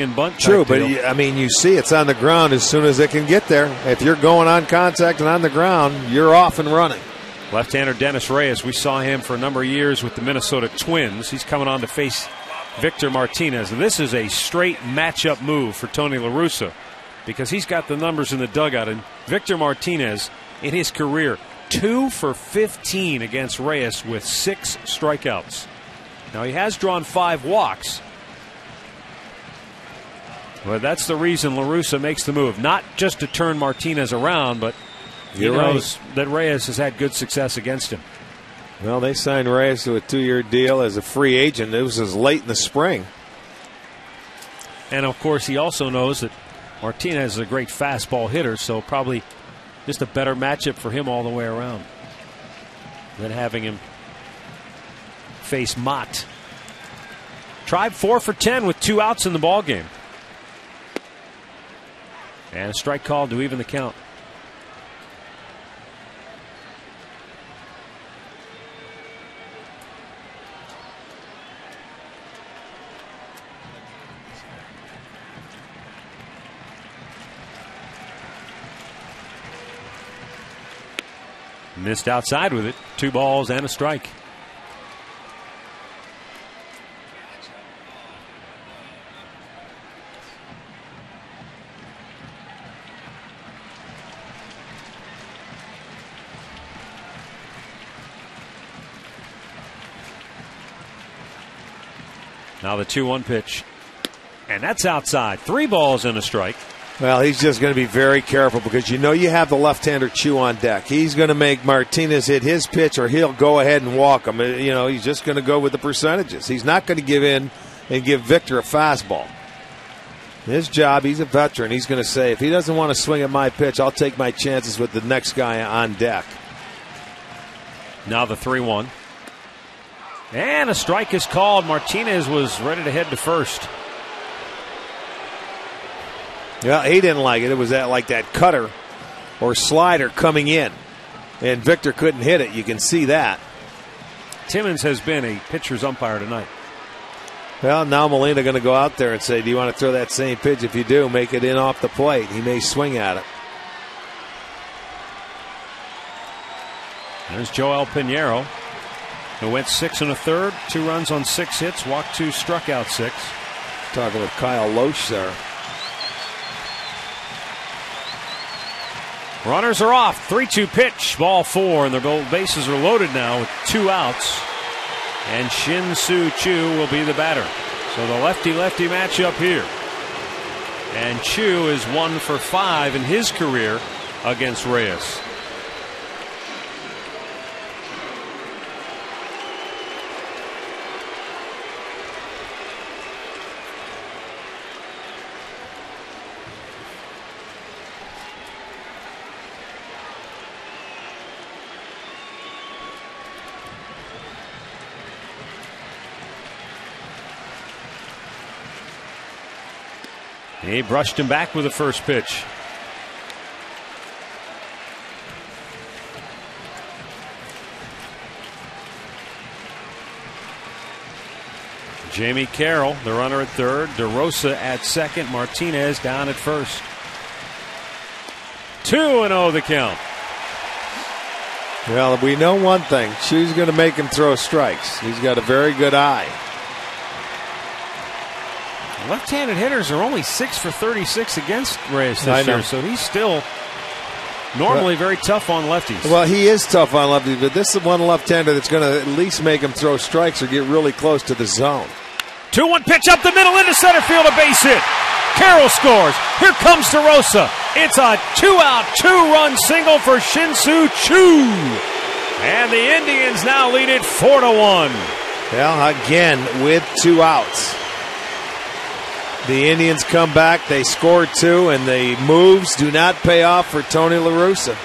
and bunt. True, but deal. I mean, you see it's on the ground as soon as it can get there. If you're going on contact and on the ground, you're off and running. Left-hander Dennis Reyes, we saw him for a number of years with the Minnesota Twins. He's coming on to face Victor Martinez. And this is a straight matchup move for Tony La Russa, because he's got the numbers in the dugout. And Victor Martinez, in his career, 2 for 15 against Reyes with 6 strikeouts. Now, he has drawn 5 walks. But that's the reason La Russa makes the move. Not just to turn Martinez around, but he knows that Reyes has had good success against him. Well, they signed Reyes to a 2-year deal as a free agent. It was as late in the spring. And, of course, he also knows that Martinez is a great fastball hitter, so probably just a better matchup for him all the way around than having him face Mott. Tribe 4 for 10 with 2 outs in the ball game. And a strike called to even the count. Missed outside with it. 2 balls and a strike. Now the 2-1 pitch. And that's outside. 3 balls and a strike. Well, he's just going to be very careful because you have the left-hander Chu on deck. He's going to make Martinez hit his pitch or he'll go ahead and walk him. He's just going to go with the percentages. He's not going to give in and give Victor a fastball. His job, he's a veteran. He's going to say, if he doesn't want to swing at my pitch, I'll take my chances with the next guy on deck. Now the 3-1. And a strike is called. Martinez was ready to head to first. Yeah, he didn't like it. It was like that cutter or slider coming in, and Victor couldn't hit it. You can see that. Timmons has been a pitcher's umpire tonight. Well, now Molina going to go out there and say, do you want to throw that same pitch? If you do, make it in off the plate. He may swing at it. There's Joel Pinheiro, who went 6 1/3, 2 runs on 6 hits, walked 2, struck out 6. Talking with Kyle Loesch there. Runners are off. 3-2 pitch, ball 4, and the bases are loaded now with 2 outs. And Shin-Soo Choo will be the batter. So the lefty-lefty matchup here. And Choo is 1 for 5 in his career against Reyes. He brushed him back with the first pitch. Jamie Carroll, the runner at third. DeRosa at second. Martinez down at first. 2-0 the count. Well, we know one thing. Chu's going to make him throw strikes. He's got a very good eye. Left-handed hitters are only 6 for 36 against Reyes this year, so he's still normally very tough on lefties. Well, he is tough on lefties, but this is one left-hander that's going to at least make him throw strikes or get really close to the zone. 2-1 pitch up the middle into center field, a base hit. Carroll scores. Here comes DeRosa. It's a 2-out, 2-run single for Shin-Soo Choo. And the Indians now lead it 4-1. Well, again, with 2 outs. The Indians come back, they score 2, and the moves do not pay off for Tony La Russa.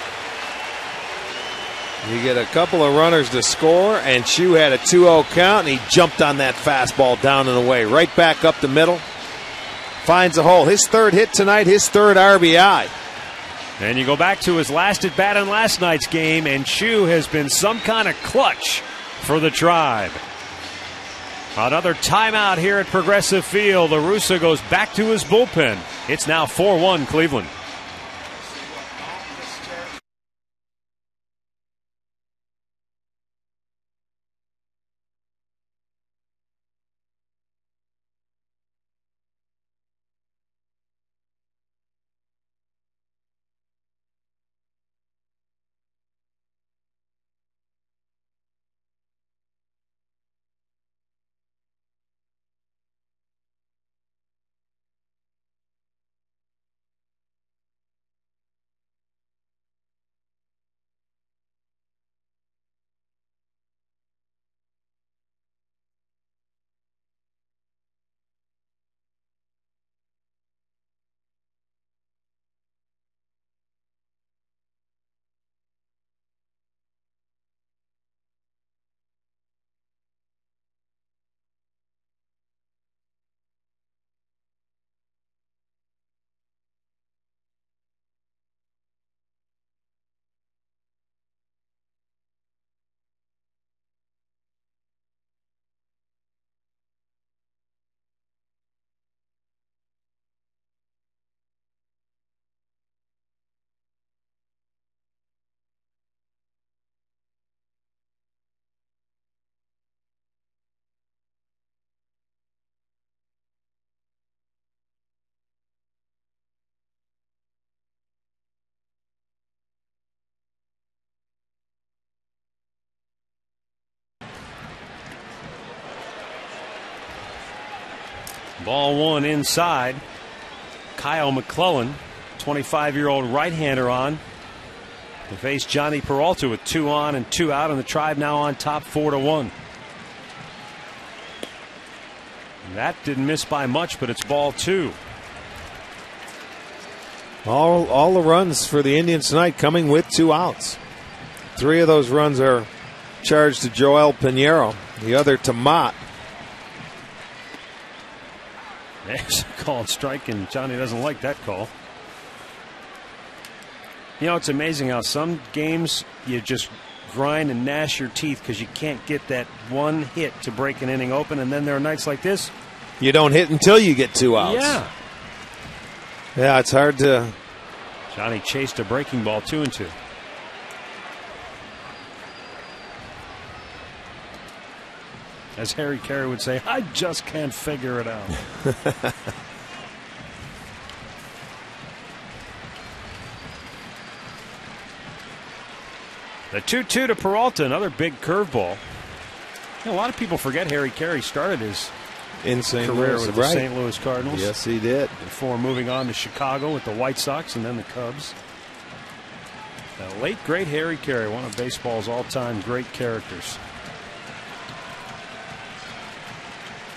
You get a couple of runners to score, and Chu had a 2-0 count, and he jumped on that fastball down and away. Right back up the middle. Finds a hole. His 3rd hit tonight, his 3rd RBI. And you go back to his last at bat in last night's game, and Chu has been some kind of clutch for the Tribe. Another timeout here at Progressive Field. La Russa goes back to his bullpen. It's now 4-1 Cleveland. Ball one inside. Kyle McClellan, 25-year-old right-hander on to face Johnny Peralta with 2 on and 2 out, and the Tribe now on top 4-1. That didn't miss by much, but it's ball 2. All the runs for the Indians tonight coming with 2 outs. 3 of those runs are charged to Joel Pinheiro, the other to Mott. There's a called strike, and Johnny doesn't like that call. You know, it's amazing how some games you just grind and gnash your teeth because you can't get that one hit to break an inning open, and then there are nights like this. You don't hit until you get 2 outs. Yeah. Yeah, it's hard to. Johnny chased a breaking ball 2-2. As Harry Carey would say, I just can't figure it out. The 2-2 to Peralta, another big curveball. You know, a lot of people forget Harry Carey started his career with the St. Louis Cardinals. Yes, he did. Before moving on to Chicago with the White Sox and then the Cubs. The late, great Harry Carey, one of baseball's all-time great characters.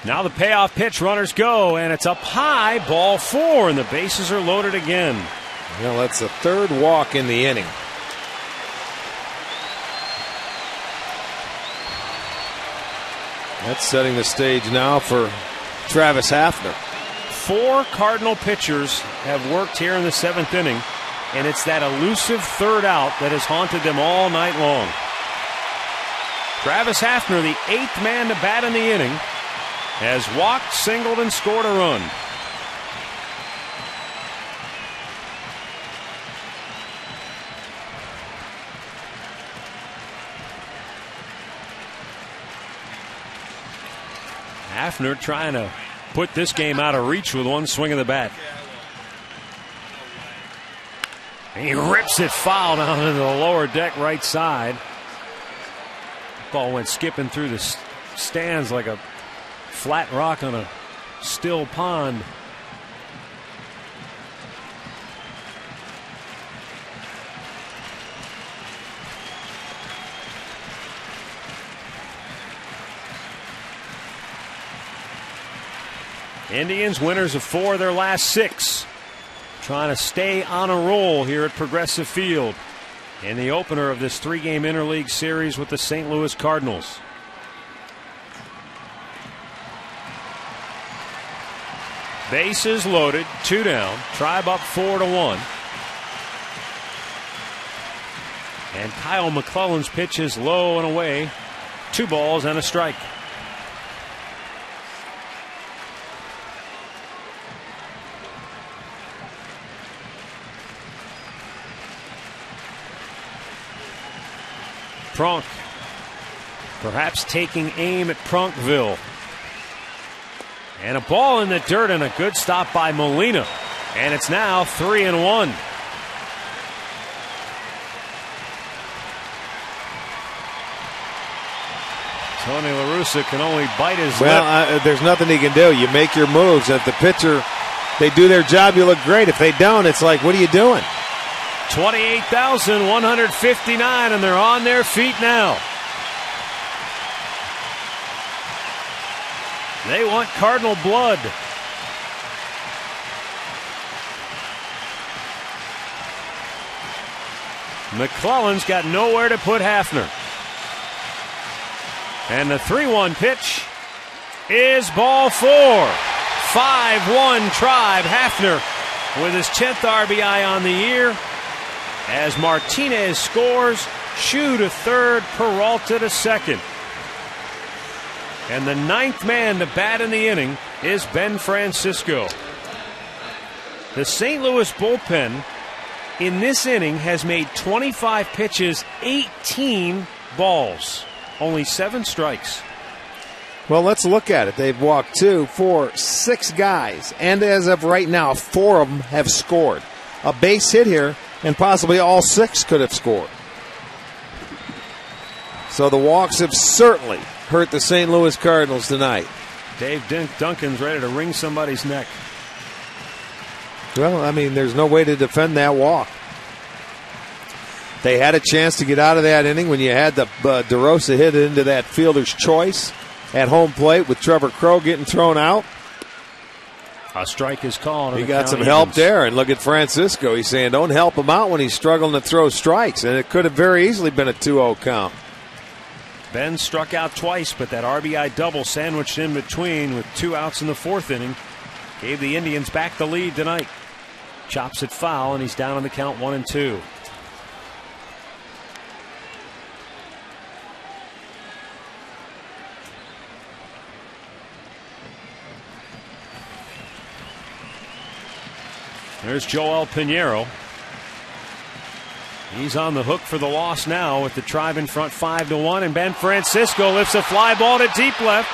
Now the payoff pitch, runners go, and it's up high, ball 4, and the bases are loaded again. Well, that's the 3rd walk in the inning. That's setting the stage now for Travis Hafner. 4 Cardinal pitchers have worked here in the 7th inning, and it's that elusive 3rd out that has haunted them all night long. Travis Hafner, the 8th man to bat in the inning, has walked, singled, and scored a run. Hafner trying to put this game out of reach with one swing of the bat. And he rips it foul down into the lower deck right side. Ball went skipping through the stands like a flat rock on a still pond. Indians winners of 4 of their last 6. Trying to stay on a roll here at Progressive Field in the opener of this 3-game interleague series with the St. Louis Cardinals. Bases loaded, 2 down. Tribe up 4-1. And Kyle McClellan's pitch is low and away. 2 balls and a strike. Prunk perhaps taking aim at Prunkville. And a ball in the dirt and a good stop by Molina. And it's now 3-1. Tony La Russa can only bite his lip. There's nothing he can do. You make your moves. If the pitcher, they do their job, you look great. If they don't, it's like, what are you doing? 28,159, and they're on their feet now. They want Cardinal blood. McClellan's got nowhere to put Hafner. And the 3-1 pitch is ball 4. 5-1 Tribe. Hafner with his 10th RBI on the year. As Martinez scores, Shue to third, Peralta to second. And the 9th man to bat in the inning is Ben Francisco. The St. Louis bullpen in this inning has made 25 pitches, 18 balls, only 7 strikes. Well, let's look at it. They've walked 2, 4, 6 guys, and as of right now, 4 of them have scored. A base hit here, and possibly all 6 could have scored. So the walks have certainly hurt the St. Louis Cardinals tonight. Dave Duncan's ready to wring somebody's neck. Well, I mean, there's no way to defend that walk. They had a chance to get out of that inning when you had the DeRosa hit into that fielder's choice at home plate with Trevor Crowe getting thrown out. A strike is called. He got some help there, and look at Francisco. He's saying don't help him out when he's struggling to throw strikes, and it could have very easily been a 2-0 count. Ben struck out twice, but that RBI double sandwiched in between with 2 outs in the 4th inning gave the Indians back the lead tonight. Chops it foul, and he's down on the count 1-2. There's Joel Pinheiro. He's on the hook for the loss now with the Tribe in front 5-1, and Ben Francisco lifts a fly ball to deep left.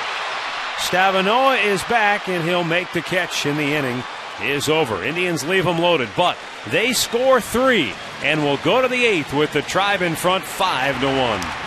Stavanoa is back, and he'll make the catch, and the inning is over. Indians leave them loaded, but they score 3 and will go to the 8th with the Tribe in front 5-1.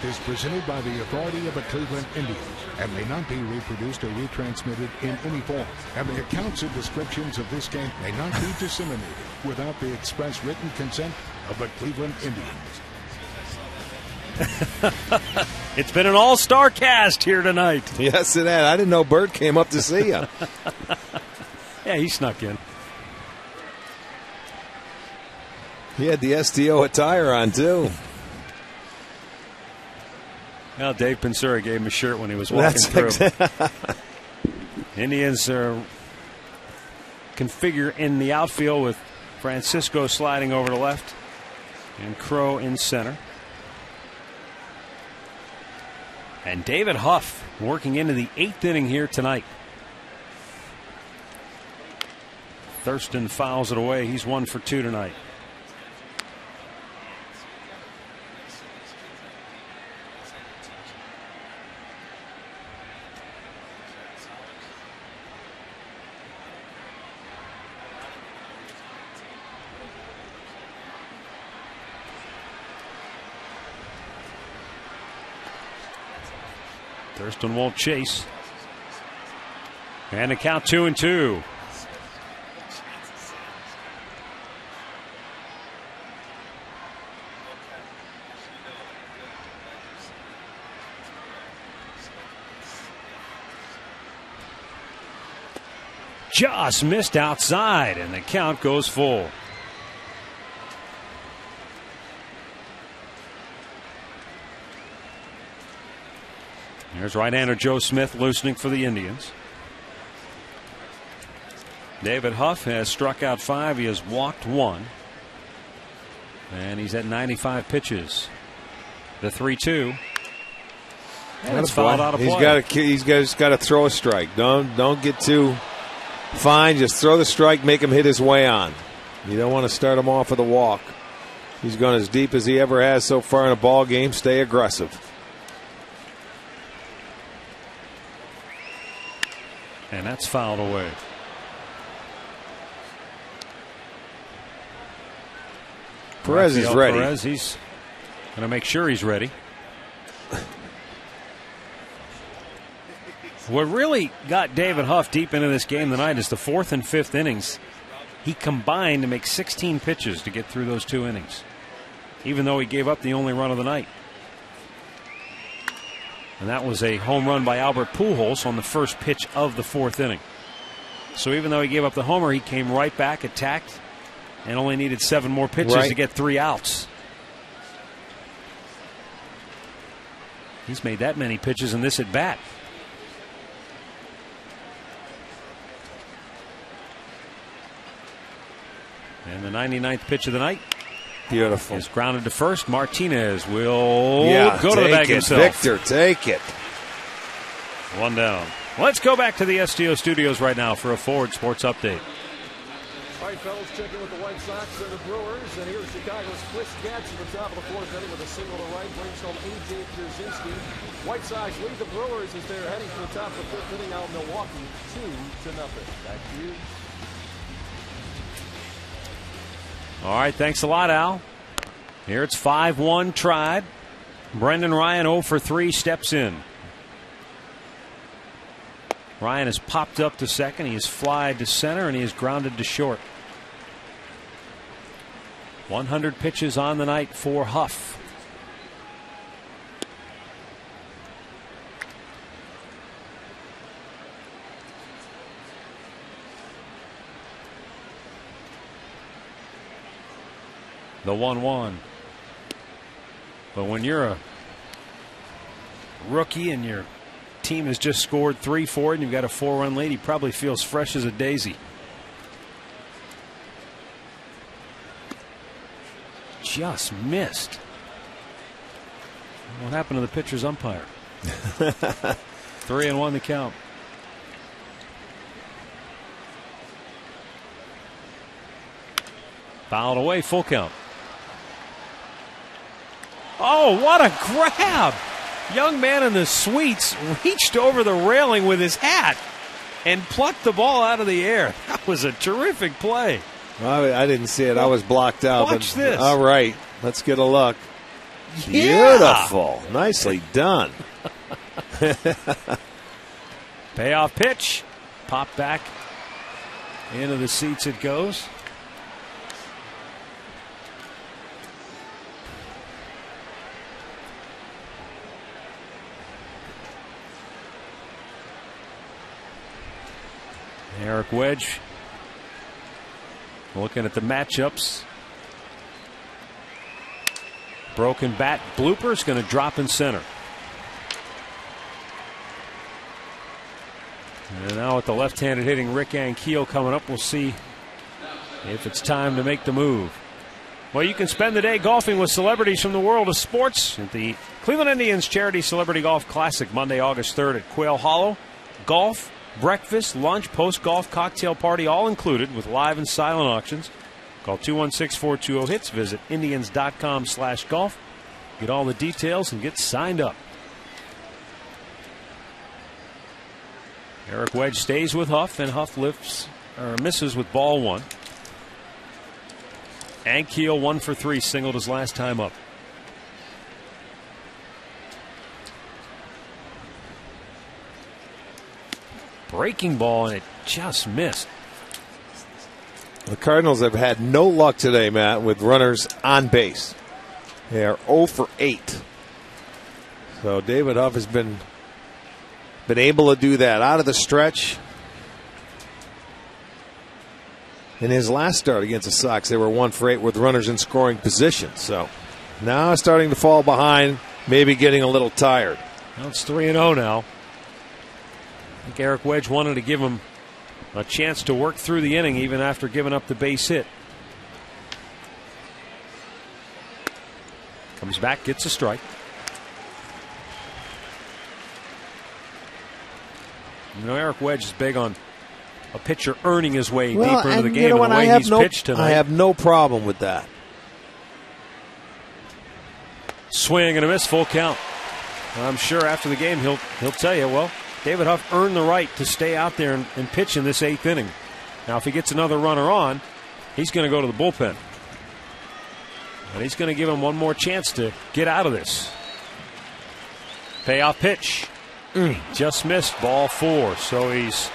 Is presented by the authority of the Cleveland Indians and may not be reproduced or retransmitted in any form. And the accounts and descriptions of this game may not be disseminated without the express written consent of the Cleveland Indians. It's been an all-star cast here tonight. Yes, it had. I didn't know Bert came up to see you. Yeah, he snuck in. He had the STO attire on, too. Well, Dave Pensura gave him a shirt when he was walking through. Indians are configure in the outfield with Francisco sliding over to left and Crowe in center. And David Huff working into the 8th inning here tonight. Thurston fouls it away. He's 1 for 2 tonight. Thurston won't chase. And the count 2-2. Just missed outside, and the count goes full. There's right-hander Joe Smith loosening for the Indians. David Huff has struck out 5. He has walked 1. And he's at 95 pitches. The 3-2. And it's fouled out of play. He's got to throw a strike. Don't get too fine. Just throw the strike. Make him hit his way on. You don't want to start him off with a walk. He's gone as deep as he ever has so far in a ball game. Stay aggressive. And that's fouled away. Perez is ready. Perez, he's going to make sure he's ready. What really got David Huff deep into this game tonight is the 4th and 5th innings. He combined to make 16 pitches to get through those 2 innings, even though he gave up the only run of the night. And that was a home run by Albert Pujols on the first pitch of the 4th inning. So even though he gave up the homer, he came right back, attacked, and only needed 7 more pitches to get 3 outs. He's made that many pitches in this at bat. And the 99th pitch of the night. Beautiful. Is grounded to first. Martinez will go to the bag himself. Victor, take it. 1 down. Let's go back to the STO studios right now for a Forward Sports update. All right, fellas, checking with the White Sox and the Brewers. And here's Chicago's Chris Getz at the top of the 4th inning with a single to right. Brings home A.J. Pierzynski. White Sox lead the Brewers as they're heading to the top of the 5th inning out in Milwaukee, 2-0. Back to you. All right, thanks a lot, Al. Here it's 5-1 tried. Brendan Ryan 0 for 3 steps in. Ryan has popped up to second. He has flied to center, and he is grounded to short. 100 pitches on the night for Huff. The 1-1. But when you're a rookie and your team has just scored 3 for it and you've got a 4-run lead, he probably feels fresh as a daisy. Just missed. What happened to the pitcher's umpire? 3-1 the count. Fouled away, full count. Oh, what a grab! Young man in the suites reached over the railing with his hat and plucked the ball out of the air. That was a terrific play. I didn't see it. I was blocked out. Watch this. All right, let's get a look. Yeah. Beautiful. Nicely done. Payoff pitch. Pop back into the seats it goes. Eric Wedge looking at the matchups. Broken bat blooper is going to drop in center. And now with the left-handed hitting Rick Ankiel coming up, we'll see if it's time to make the move. Well, you can spend the day golfing with celebrities from the world of sports at the Cleveland Indians Charity Celebrity Golf Classic, Monday, August 3rd at Quail Hollow. Golf, breakfast, lunch, post-golf cocktail party, all included with live and silent auctions. Call 216-420-HITS. Visit Indians.com/golf. Get all the details and get signed up. Eric Wedge stays with Huff, and Huff misses with ball 1. Ankiel 1 for 3, singled his last time up. Breaking ball, and it just missed. The Cardinals have had no luck today, Matt, with runners on base. They are 0 for 8. So David Huff has been able to do that out of the stretch. In his last start against the Sox, they were 1 for 8 with runners in scoring position. So now starting to fall behind, maybe getting a little tired. Well, it's 3-0 now. I think Eric Wedge wanted to give him a chance to work through the inning even after giving up the base hit. Comes back, gets a strike. Eric Wedge is big on a pitcher earning his way Well, deeper into the and game. you know, and the way he's pitched tonight. I have no problem with that. Swing and a miss, full count. I'm sure after the game he'll tell you, well, David Huff earned the right to stay out there and pitch in this 8th inning. Now, if he gets another runner on, he's going to go to the bullpen. And he's going to give him one more chance to get out of this. Payoff pitch. Just missed, ball 4. So he's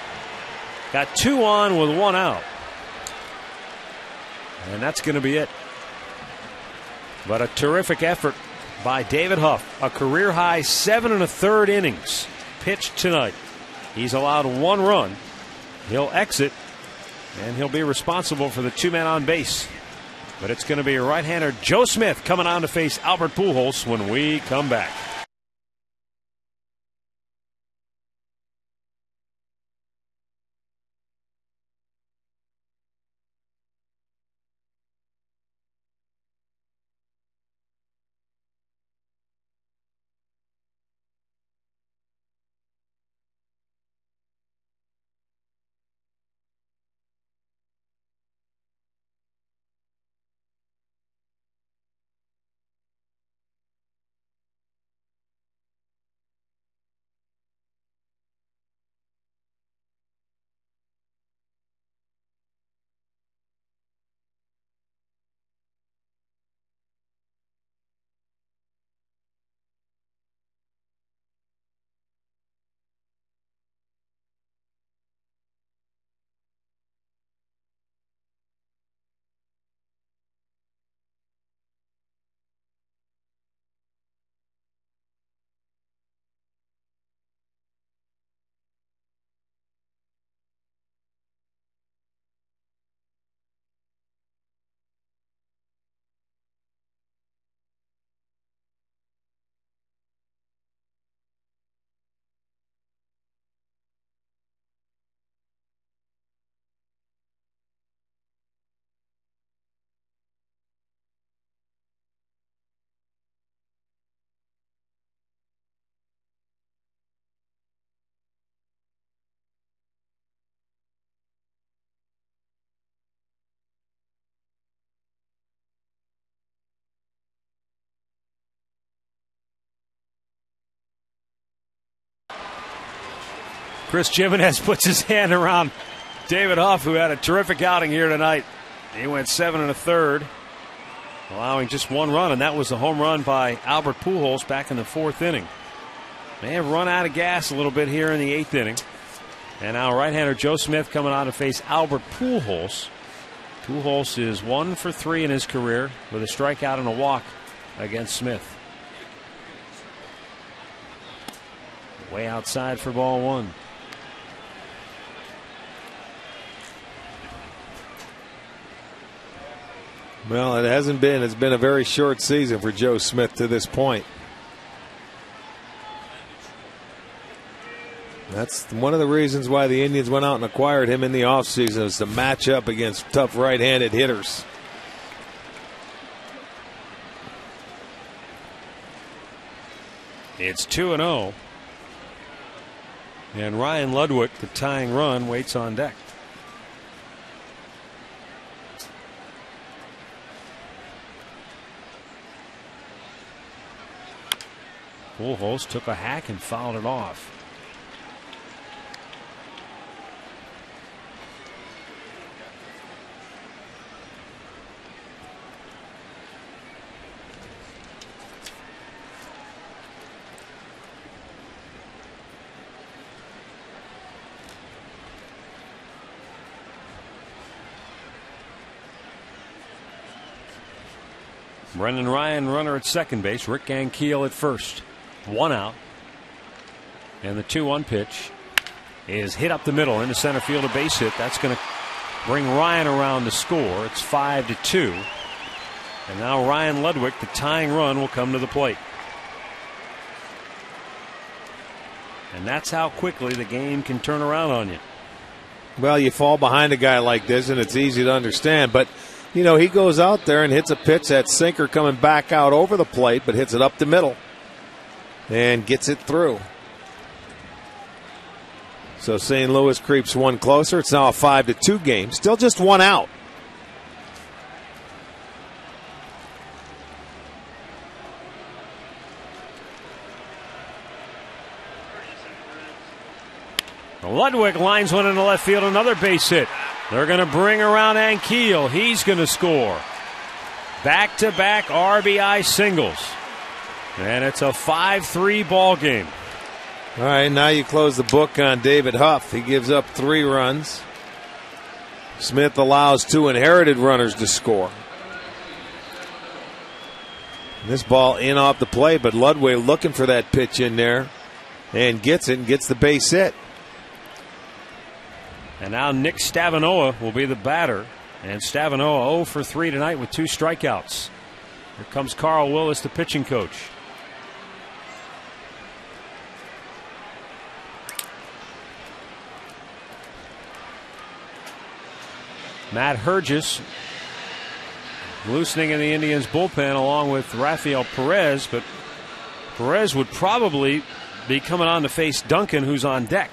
got 2 on with 1 out. And that's going to be it. But a terrific effort by David Huff. A career-high 7 1/3 innings pitched tonight. He's allowed 1 run. He'll exit, and he'll be responsible for the 2 men on base. But it's going to be a right-hander, Joe Smith, coming on to face Albert Pujols when we come back. Chris Jimenez puts his hand around David Huff, who had a terrific outing here tonight. He went 7 1/3, allowing just 1 run, and that was a home run by Albert Pujols back in the 4th inning. May have run out of gas a little bit here in the 8th inning. And now right-hander Joe Smith coming on to face Albert Pujols. Pujols is 1 for 3 in his career with a strikeout and a walk against Smith. Way outside for ball 1. Well, it hasn't been. It's been a very short season for Joe Smith to this point. That's one of the reasons why the Indians went out and acquired him in the offseason, is to match up against tough right-handed hitters. It's 2-0. And Ryan Ludwig, the tying run, waits on deck. Pujols took a hack and fouled it off. Brendan Ryan, runner at second base. Rick Ankiel at first. 1 out. And the 2-1 pitch is hit up the middle into center field, a base hit. That's going to bring Ryan around to score. It's 5-2. And now Ryan Ludwig, the tying run, will come to the plate. And that's how quickly the game can turn around on you. Well, you fall behind a guy like this, and it's easy to understand. But, you know, he goes out there and hits a pitch, that sinker coming back out over the plate, but hits it up the middle and gets it through. So St. Louis creeps one closer. It's now a 5-2 game. Still just one out. Ludwig lines one into left field, another base hit. They're going to bring around Ankiel. He's going to score. Back-to-back RBI singles. And it's a 5-3 ball game. All right, now you close the book on David Huff. He gives up 3 runs. Smith allows 2 inherited runners to score. This ball in off the plate, but Ludwig looking for that pitch in there and gets it and gets the base hit. And now Nick Stavinoa will be the batter. And Stavinoa 0 for 3 tonight with 2 strikeouts. Here comes Carl Willis, the pitching coach. Matt Hergis loosening in the Indians bullpen along with Rafael Perez, but Perez would probably be coming on to face Duncan, who's on deck.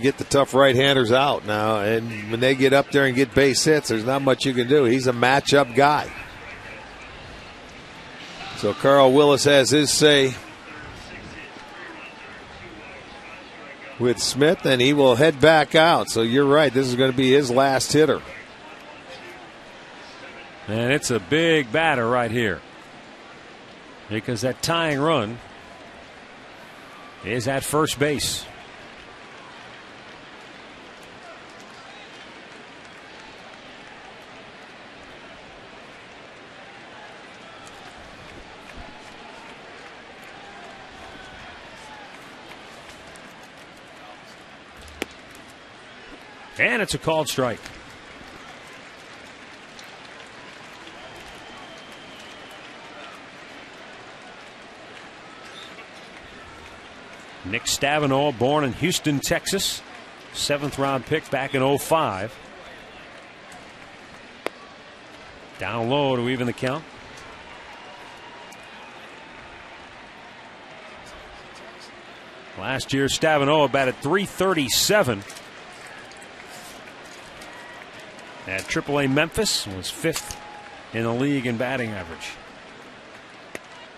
Get the tough right-handers out now, and when they get up there and get base hits, there's not much you can do. He's a matchup guy. So Carl Willis has his say with Smith, and he will head back out. So you're right, this is going to be his last hitter. And it's a big batter right here, because that tying run is at first base. And it's a called strike. Nick Stavinoa, born in Houston, Texas. 7th round pick back in 2005. Down low to even the count. Last year, Stavinoa batted .337. At AAA Memphis, was 5th in the league in batting average.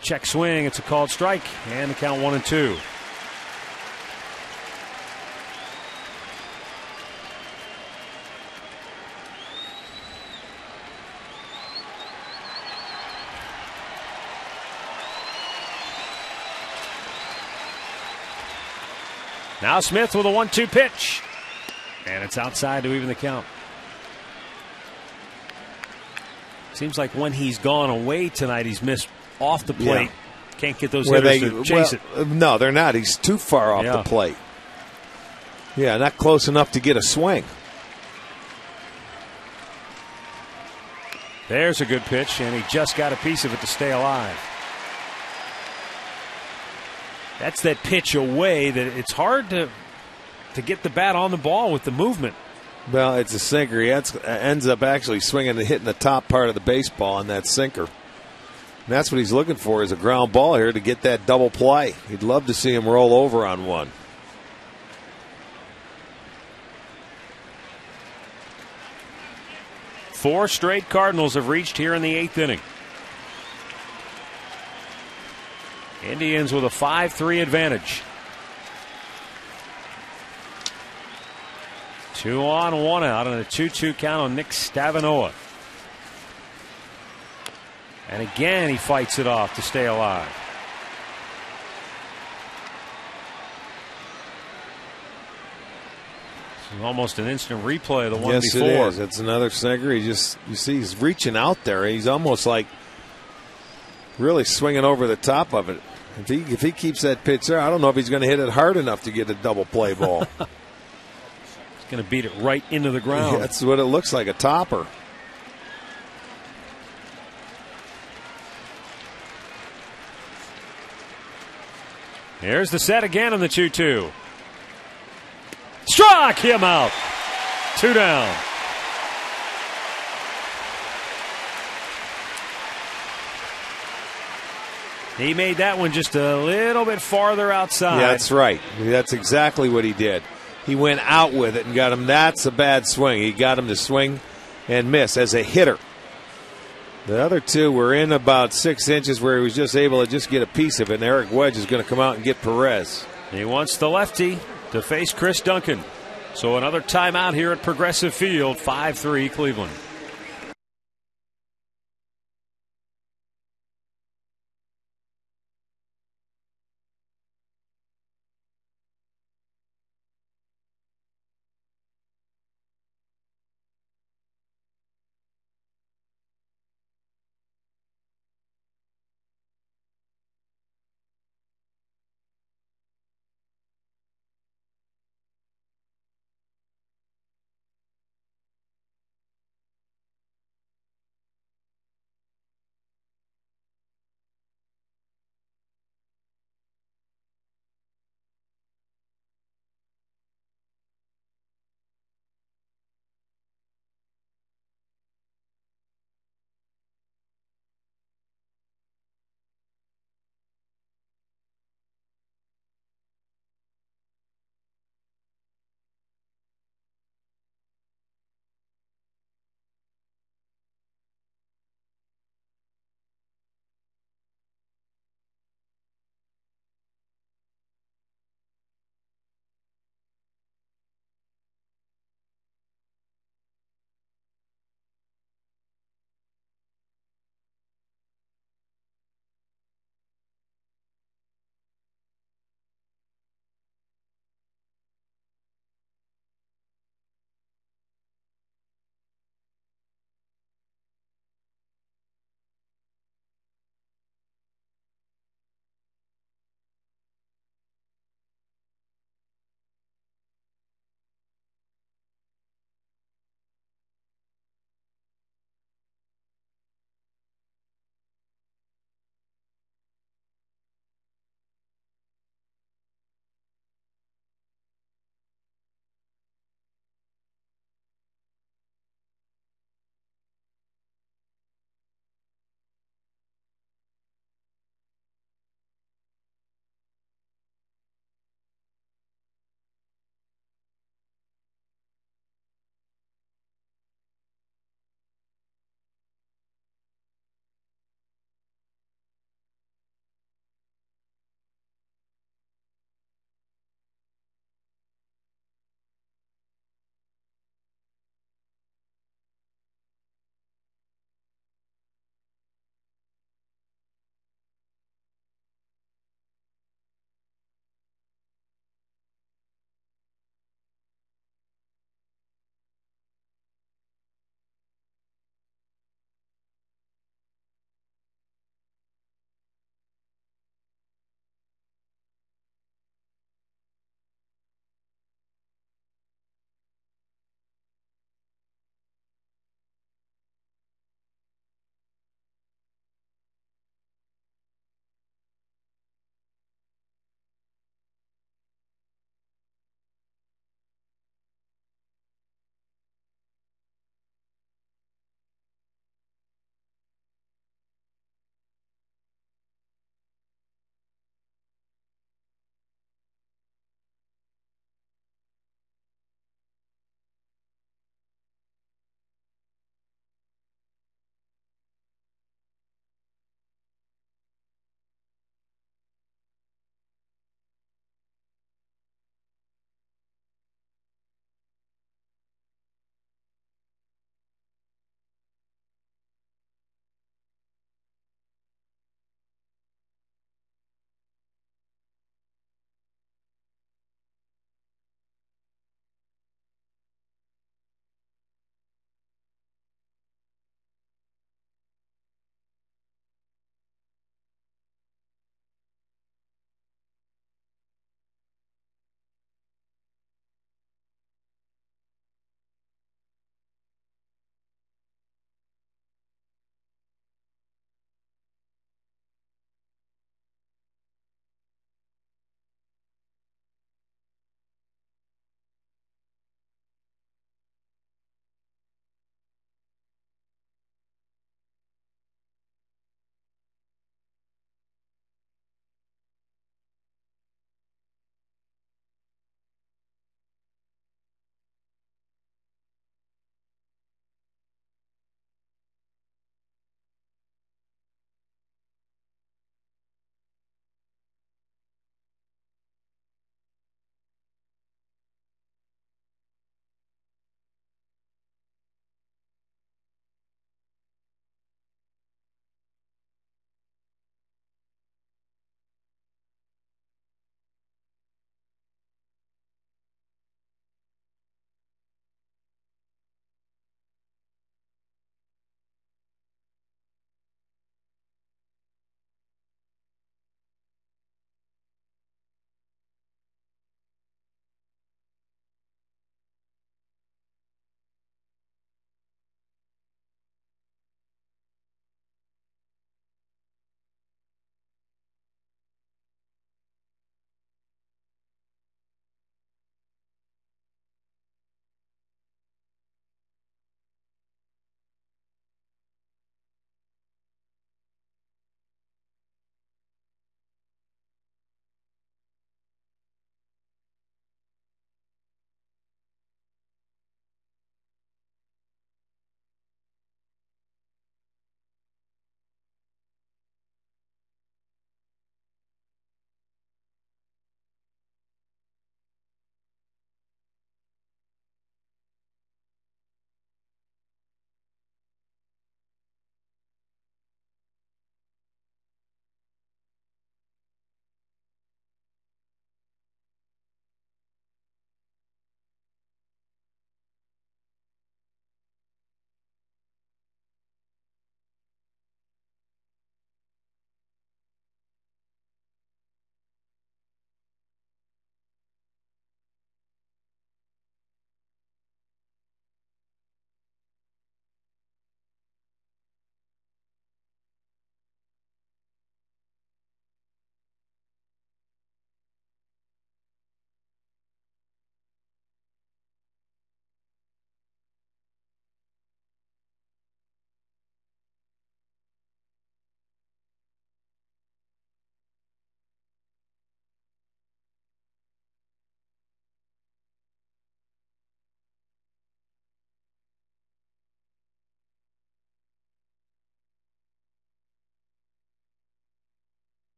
Check swing, it's a called strike, and the count 1-2. Now Smith with a 1-2 pitch, and it's outside to even the count. Seems like when he's gone away tonight, he's missed off the plate. Yeah. Can't get those hitters to chase it. No, they're not. He's too far off the plate. Yeah, not close enough to get a swing. There's a good pitch, and he just got a piece of it to stay alive. That's that pitch away that it's hard to get the bat on the ball with the movement. Well, it's a sinker. He ends up actually swinging and hitting the top part of the baseball on that sinker. And that's what he's looking for, is a ground ball here to get that double play. He'd love to see him roll over on one. Four straight Cardinals have reached here in the 8th inning. Indians with a 5-3 advantage. 2 on, 1 out on a 2-2 count on Nick Stavinoa. And again, he fights it off to stay alive. This is almost an instant replay of the one before. Yes, it is. It's another sinker. You see he's reaching out there. He's almost like really swinging over the top of it. If he keeps that pitch there, I don't know if he's going to hit it hard enough to get a double play ball. Going to beat it right into the ground. Yeah, that's what it looks like, a topper. Here's the set again on the 2-2. Struck him out. 2 down. He made that one just a little bit farther outside. Yeah, that's right. That's exactly what he did. He went out with it and got him. That's a bad swing. He got him to swing and miss as a hitter. The other two were in about 6 inches where he was just able to just get a piece of it, and Eric Wedge is going to come out and get Perez. He wants the lefty to face Chris Duncan. So another timeout here at Progressive Field, 5-3 Cleveland.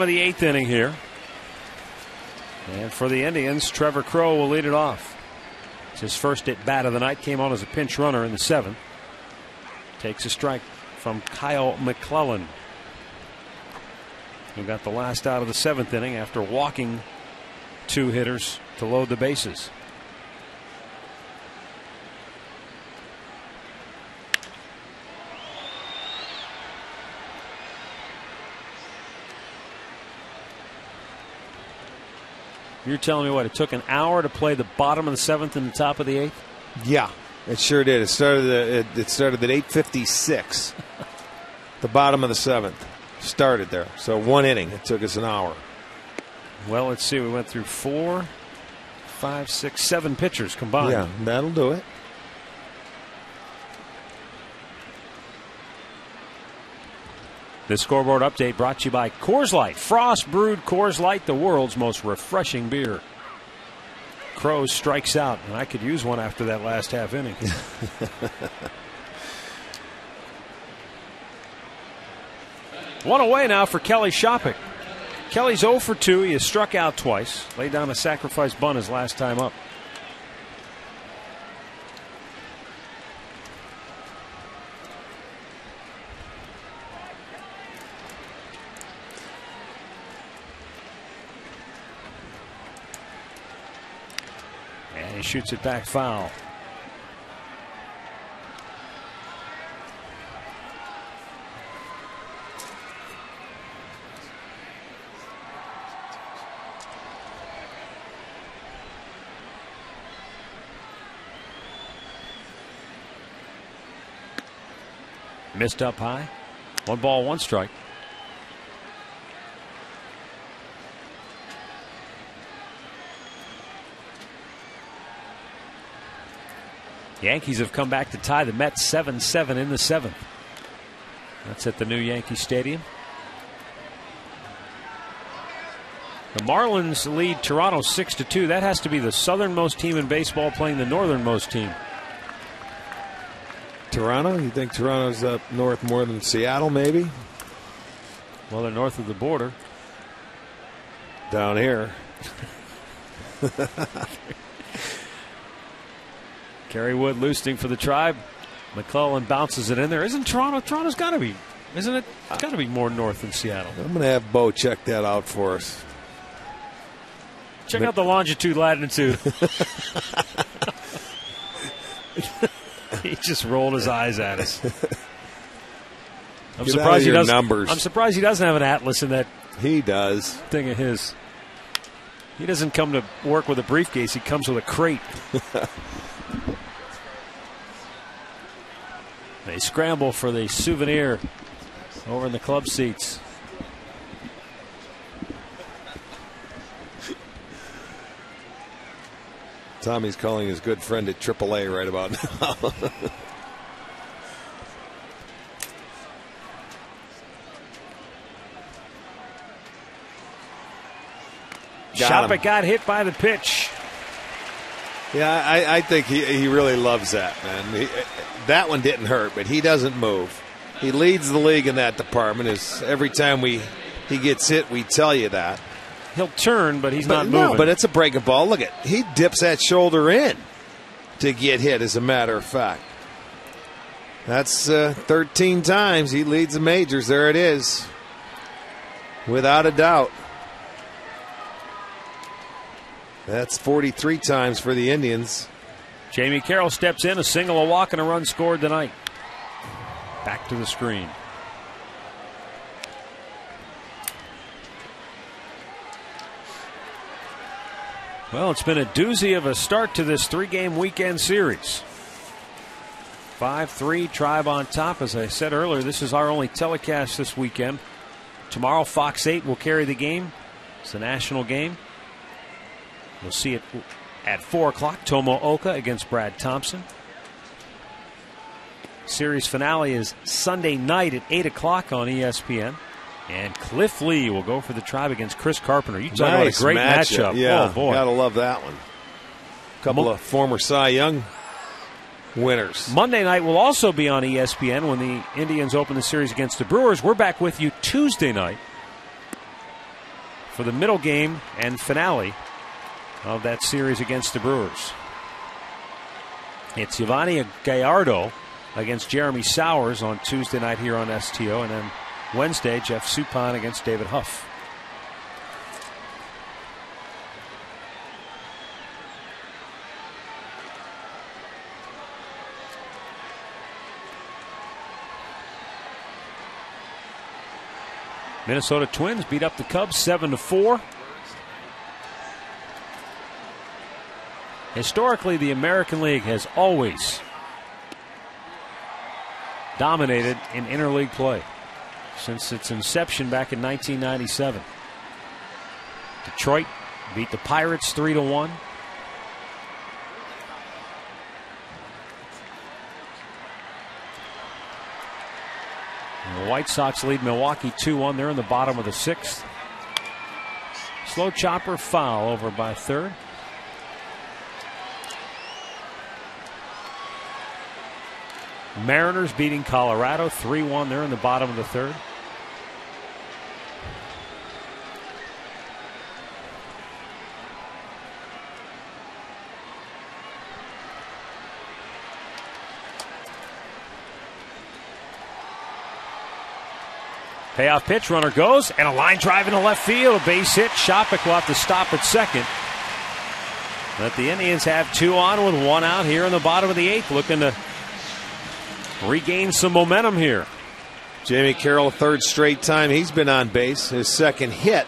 of the 8th inning here. And for the Indians, Trevor Crowe will lead it off. It's his first at bat of the night. Came on as a pinch runner in the 7th. Takes a strike from Kyle McClellan, who got the last out of the 7th inning after walking 2 hitters to load the bases. You're telling me what, it took an hour to play the bottom of the 7th and the top of the 8th? Yeah, it sure did. It started at 8:56. The bottom of the 7th started there. So 1 inning. It took us an hour. Well, let's see. We went through 4, 5, 6, 7 pitchers combined. Yeah, that'll do it. This scoreboard update brought to you by Coors Light. Frost brewed Coors Light, the world's most refreshing beer. Crowe strikes out, and I could use one after that last half inning. One away now for Kelly Shopik. Kelly's 0 for 2. He has struck out twice. Laid down a sacrifice bunt his last time up. And he shoots it back foul. Missed up high. 1 ball, 1 strike. Yankees have come back to tie the Mets 7-7 in the 7th. That's at the new Yankee Stadium. The Marlins lead Toronto 6-2. That has to be the southernmost team in baseball playing the northernmost team. Toronto? You think Toronto's up north more than Seattle, maybe? Well, they're north of the border. Down here. Kerry Wood loosening for the Tribe. McClellan bounces it in there. Isn't Toronto? Toronto's got to be, isn't it? It's got to be more north than Seattle. I'm going to have Bo check that out for us. Check out the longitude, latitude. He just rolled his eyes at us. I'm surprised he doesn't. Numbers. I'm surprised he doesn't have an atlas in that. He does. Thing of his. He doesn't come to work with a briefcase. He comes with a crate. They scramble for the souvenir over in the club seats. Tommy's calling his good friend at AAA right about now. Shopik got hit by the pitch. Yeah, I think he really loves that, man. That one didn't hurt, but he doesn't move. He leads the league in that department. Every time he gets hit, we tell you that. He'll turn, but he's not moving. No, but it's a breaking ball. Look he dips that shoulder in to get hit, as a matter of fact. That's 13 times he leads the majors. There it is. Without a doubt. That's 43 times for the Indians. Jamie Carroll steps in, a single, a walk, and a run scored tonight. Back to the screen. Well, it's been a doozy of a start to this 3-game weekend series. 5-3, Tribe on top. As I said earlier, this is our only telecast this weekend. Tomorrow, Fox 8 will carry the game. It's a national game. We'll see it at 4 o'clock. Tomo Oka against Brad Thompson. Series finale is Sunday night at 8 o'clock on ESPN. And Cliff Lee will go for the Tribe against Chris Carpenter. You talk about a great matchup. Yeah, oh, boy. Gotta love that one. A couple of former Cy Young winners. Monday night will also be on ESPN when the Indians open the series against the Brewers. We're back with you Tuesday night for the middle game and finale of that series against the Brewers. It's Giovanni Gallardo against Jeremy Sowers on Tuesday night here on STO, and then Wednesday, Jeff Suppan against David Huff. Minnesota Twins beat up the Cubs 7-4. Historically, the American League has always dominated in interleague play since its inception back in 1997. Detroit beat the Pirates 3-1. The White Sox lead Milwaukee 2-1. They're in the bottom of the 6th. Slow chopper foul over by third. Mariners beating Colorado 3-1. They're in the bottom of the 3rd. Payoff pitch, runner goes, and a line drive into left field. A base hit. Shopik will have to stop at second. But the Indians have 2 on with 1 out here in the bottom of the 8th, looking to regain some momentum here. Jamie Carroll, 3rd straight time he's been on base. His 2nd hit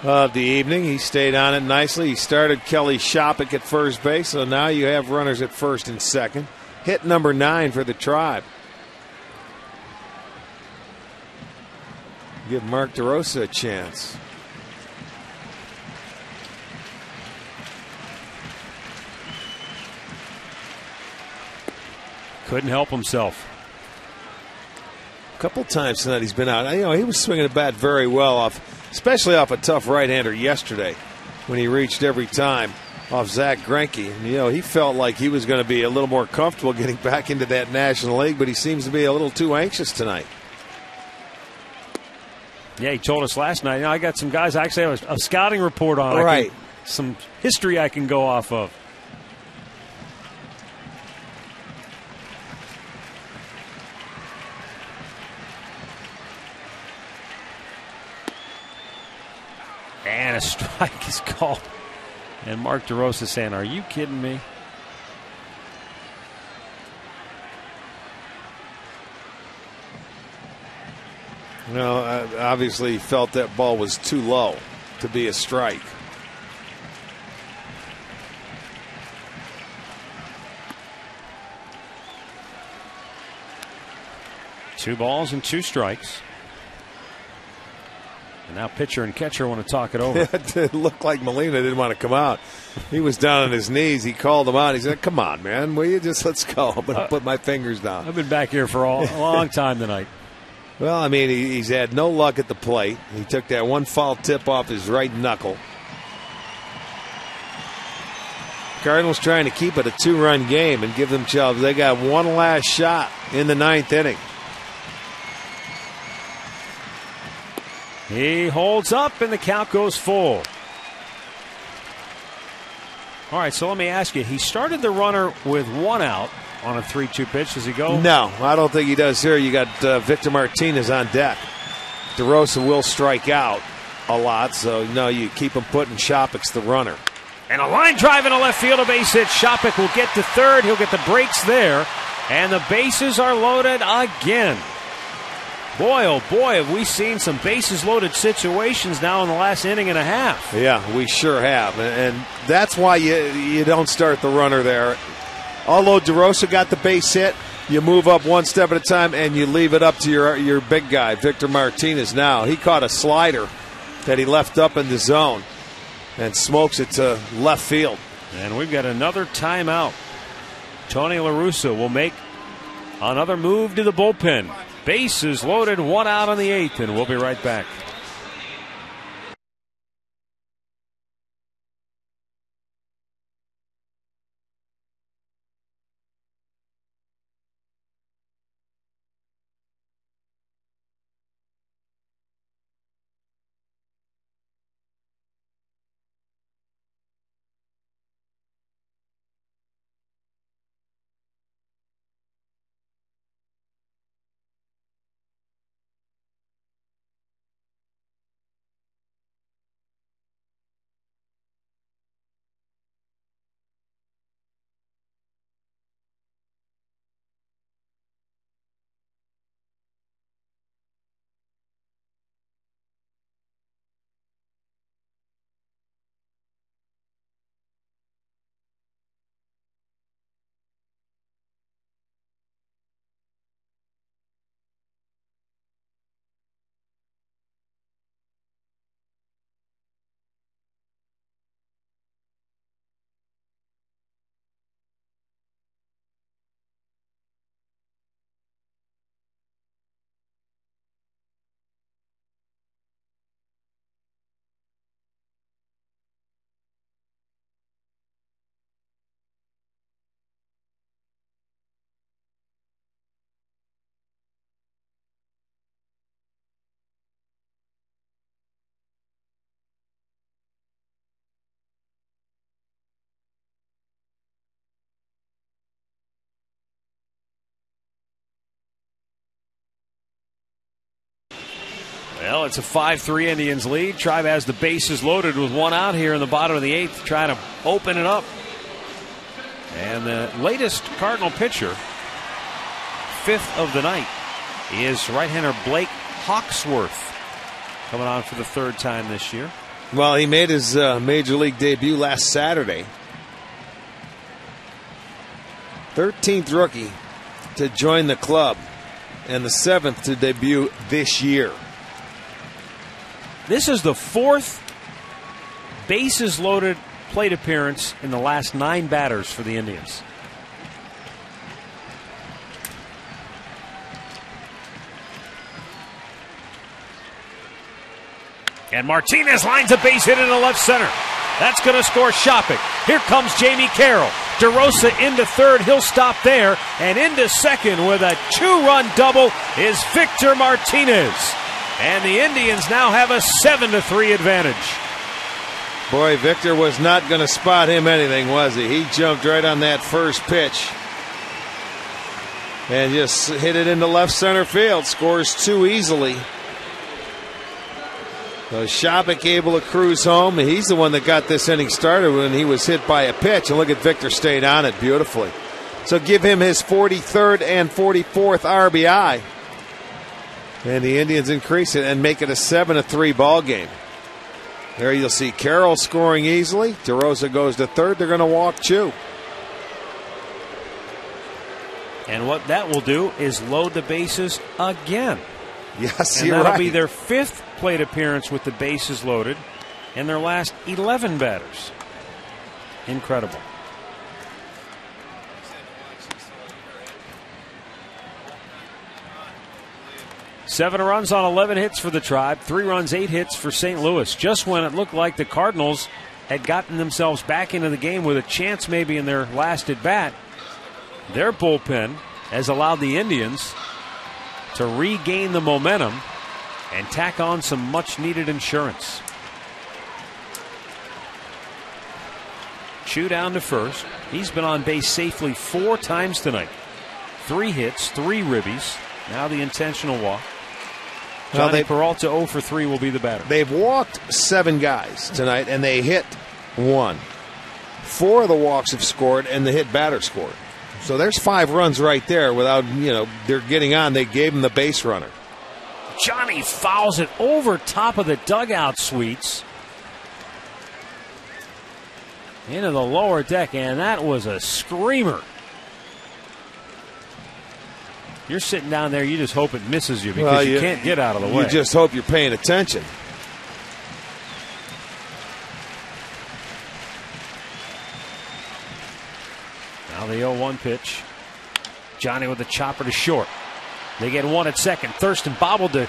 of the evening. He stayed on it nicely. He started Kelly Shopik at first base, so now you have runners at first and second. Hit number 9 for the Tribe. Give Mark DeRosa a chance. Couldn't help himself. A couple times tonight he's been out. You know, he was swinging the bat very well especially off a tough right-hander yesterday when he reached every time off Zach Greinke. And, you know, he felt like he was going to be a little more comfortable getting back into that National League, but he seems to be a little too anxious tonight. Yeah, he told us last night, you know, I got some guys I actually have a scouting report on. Right. Some history I can go off of. And a strike is called. And Mark DeRosa saying, are you kidding me? No, obviously he felt that ball was too low to be a strike. Two balls and 2 strikes. And now pitcher and catcher want to talk it over. It looked like Molina didn't want to come out. He was down on his knees. He called him out. He said, come on, man. Will you just let's go? I'm going to put my fingers down. I've been back here for a long time tonight. Well, I mean, he's had no luck at the plate. He took that one foul tip off his right knuckle. Cardinals trying to keep it a 2-run game and give themselves, they got one last shot in the 9th inning. He holds up and the count goes full. All right, so let me ask you, he started the runner with 1 out on a 3-2 pitch. Does he go? No, I don't think he does here. You got Victor Martinez on deck. DeRosa will strike out a lot, so no, you keep him putting Shopik's the runner. And a line drive into left field, a base hit. Shopik will get to third. He'll get the breaks there. And the bases are loaded again. Boy, oh boy, have we seen some bases loaded situations now in the last inning and a half. Yeah, we sure have. And that's why you don't start the runner there. Although DeRosa got the base hit, you move up one step at a time and you leave it up to your big guy, Victor Martinez now. He caught a slider that he left up in the zone and smokes it to left field. And we've got another timeout. Tony La Russa will make another move to the bullpen. Bases loaded, 1 out on the 8th, and we'll be right back. Well, it's a 5-3 Indians lead. Tribe has the bases loaded with one out here in the bottom of the eighth, trying to open it up. And the latest Cardinal pitcher, fifth of the night, is right-hander Blake Hawksworth, coming on for the third time this year. Well, he made his major league debut last Saturday. 13th rookie to join the club, and the 7th to debut this year. This is the fourth bases loaded plate appearance in the last 9 batters for the Indians. And Martinez lines a base hit into left center. That's going to score Shopping. Here comes Jamie Carroll. DeRosa into third. He'll stop there. And into second with a 2-run double is Victor Martinez. And the Indians now have a 7-3 advantage. Boy, Victor was not going to spot him anything, was he? He jumped right on that first pitch and just hit it into left center field. Scores 2 easily. So Shopping able to cruise home. He's the one that got this inning started when he was hit by a pitch. And look at Victor stayed on it beautifully. So give him his 43rd and 44th RBI. And the Indians increase it and make it a 7-3 ball game. There you'll see Carroll scoring easily. DeRosa goes to third. They're going to walk Chu. And what that will do is load the bases again. Yes, and you're that'll right. be their 5th plate appearance with the bases loaded in their last 11 batters. Incredible. Seven runs on 11 hits for the Tribe. 3 runs, 8 hits for St. Louis. Just when it looked like the Cardinals had gotten themselves back into the game with a chance maybe in their last at bat, their bullpen has allowed the Indians to regain the momentum and tack on some much-needed insurance. Chu down to first. He's been on base safely 4 times tonight. 3 hits, 3 ribbies. Now the intentional walk. Johnny Peralta 0 for 3 will be the batter. They've walked 7 guys tonight, and they hit 1. 4 of the walks have scored, and the hit batter scored. So there's 5 runs right there without, they're getting on. They gave him the base runner. Johnny fouls it over top of the dugout suites into the lower deck, and that was a screamer. You're sitting down there, you just hope it misses you because you can't get out of the way. You just hope you're paying attention. Now the 0-1 pitch. Johnny with the chopper to short. They get 1 at second. Thurston bobbled to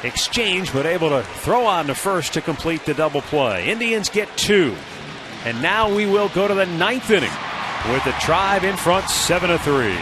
exchange, but able to throw on to first to complete the double play. Indians get 2. And now we will go to the 9th inning with the Tribe in front 7-3.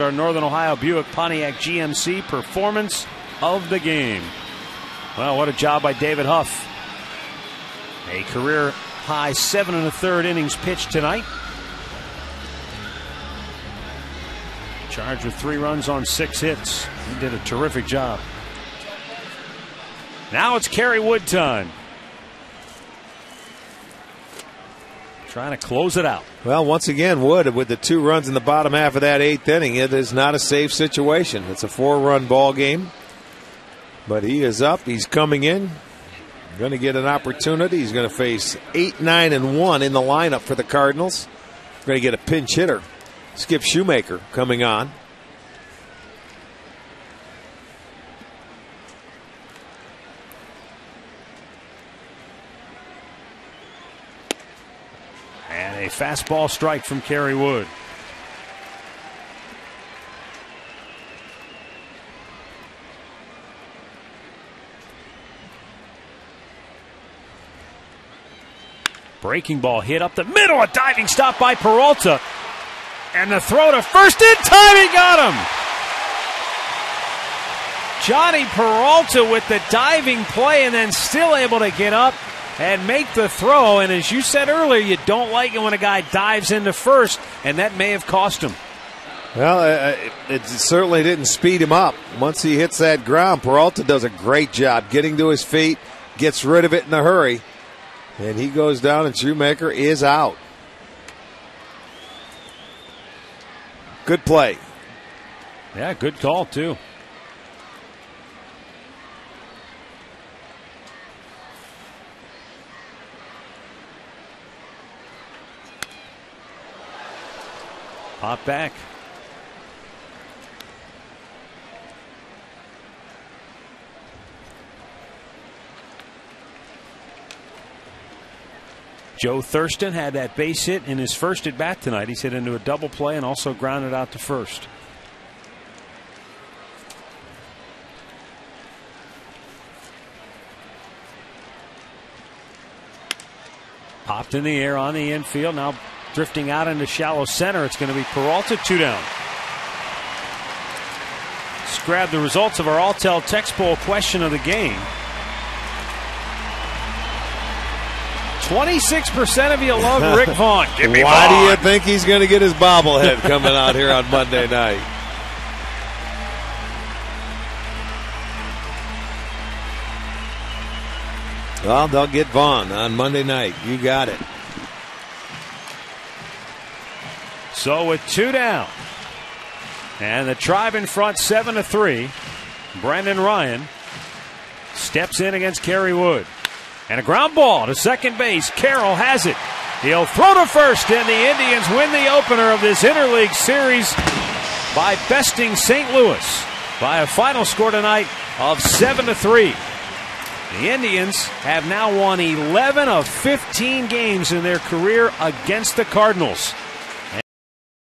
Our Northern Ohio Buick Pontiac GMC performance of the game. Well, what a job by David Huff. A career high 7 1/3 innings pitched tonight. Charged with 3 runs on 6 hits. He did a terrific job. Now it's Kerry Wood time. Trying to close it out. Well, once again, Wood with the 2 runs in the bottom half of that 8th inning. It is not a safe situation. It's a 4-run ball game. But he is up. He's coming in. Going to get an opportunity. He's going to face 8, 9, and 1 in the lineup for the Cardinals. Going to get a pinch hitter. Skip Shoemaker coming on. And a fastball strike from Kerry Wood. Breaking ball hit up the middle. A diving stop by Peralta. And the throw to first in time. He got him. Johnny Peralta with the diving play and then still able to get up and make the throw. And as you said earlier, you don't like it when a guy dives into first, and that may have cost him. Well, it certainly didn't speed him up. Once he hits that ground, Peralta does a great job getting to his feet, gets rid of it in a hurry, and he goes down, and Shoemaker is out. Good play. Yeah, good call, too. Pop back. Joe Thurston had that base hit in his first at bat tonight. He's hit into a double play and also grounded out to first. Popped in the air on the infield. Now drifting out into shallow center. It's going to be Peralta, 2 down. Let's grab the results of our All-Tel text poll question of the game. 26% of you love Rick Vaughn. Give me Why Vaughn. do you think he's going to get his bobblehead coming out here on Monday night? Well, they'll get Vaughn on Monday night. You got it. So with 2 down, and the Tribe in front 7-3, Brendan Ryan steps in against Kerry Wood. And a ground ball to second base. Carroll has it. He'll throw to first, and the Indians win the opener of this interleague series by besting St. Louis by a final score tonight of 7-3. The Indians have now won 11 of 15 games in their career against the Cardinals.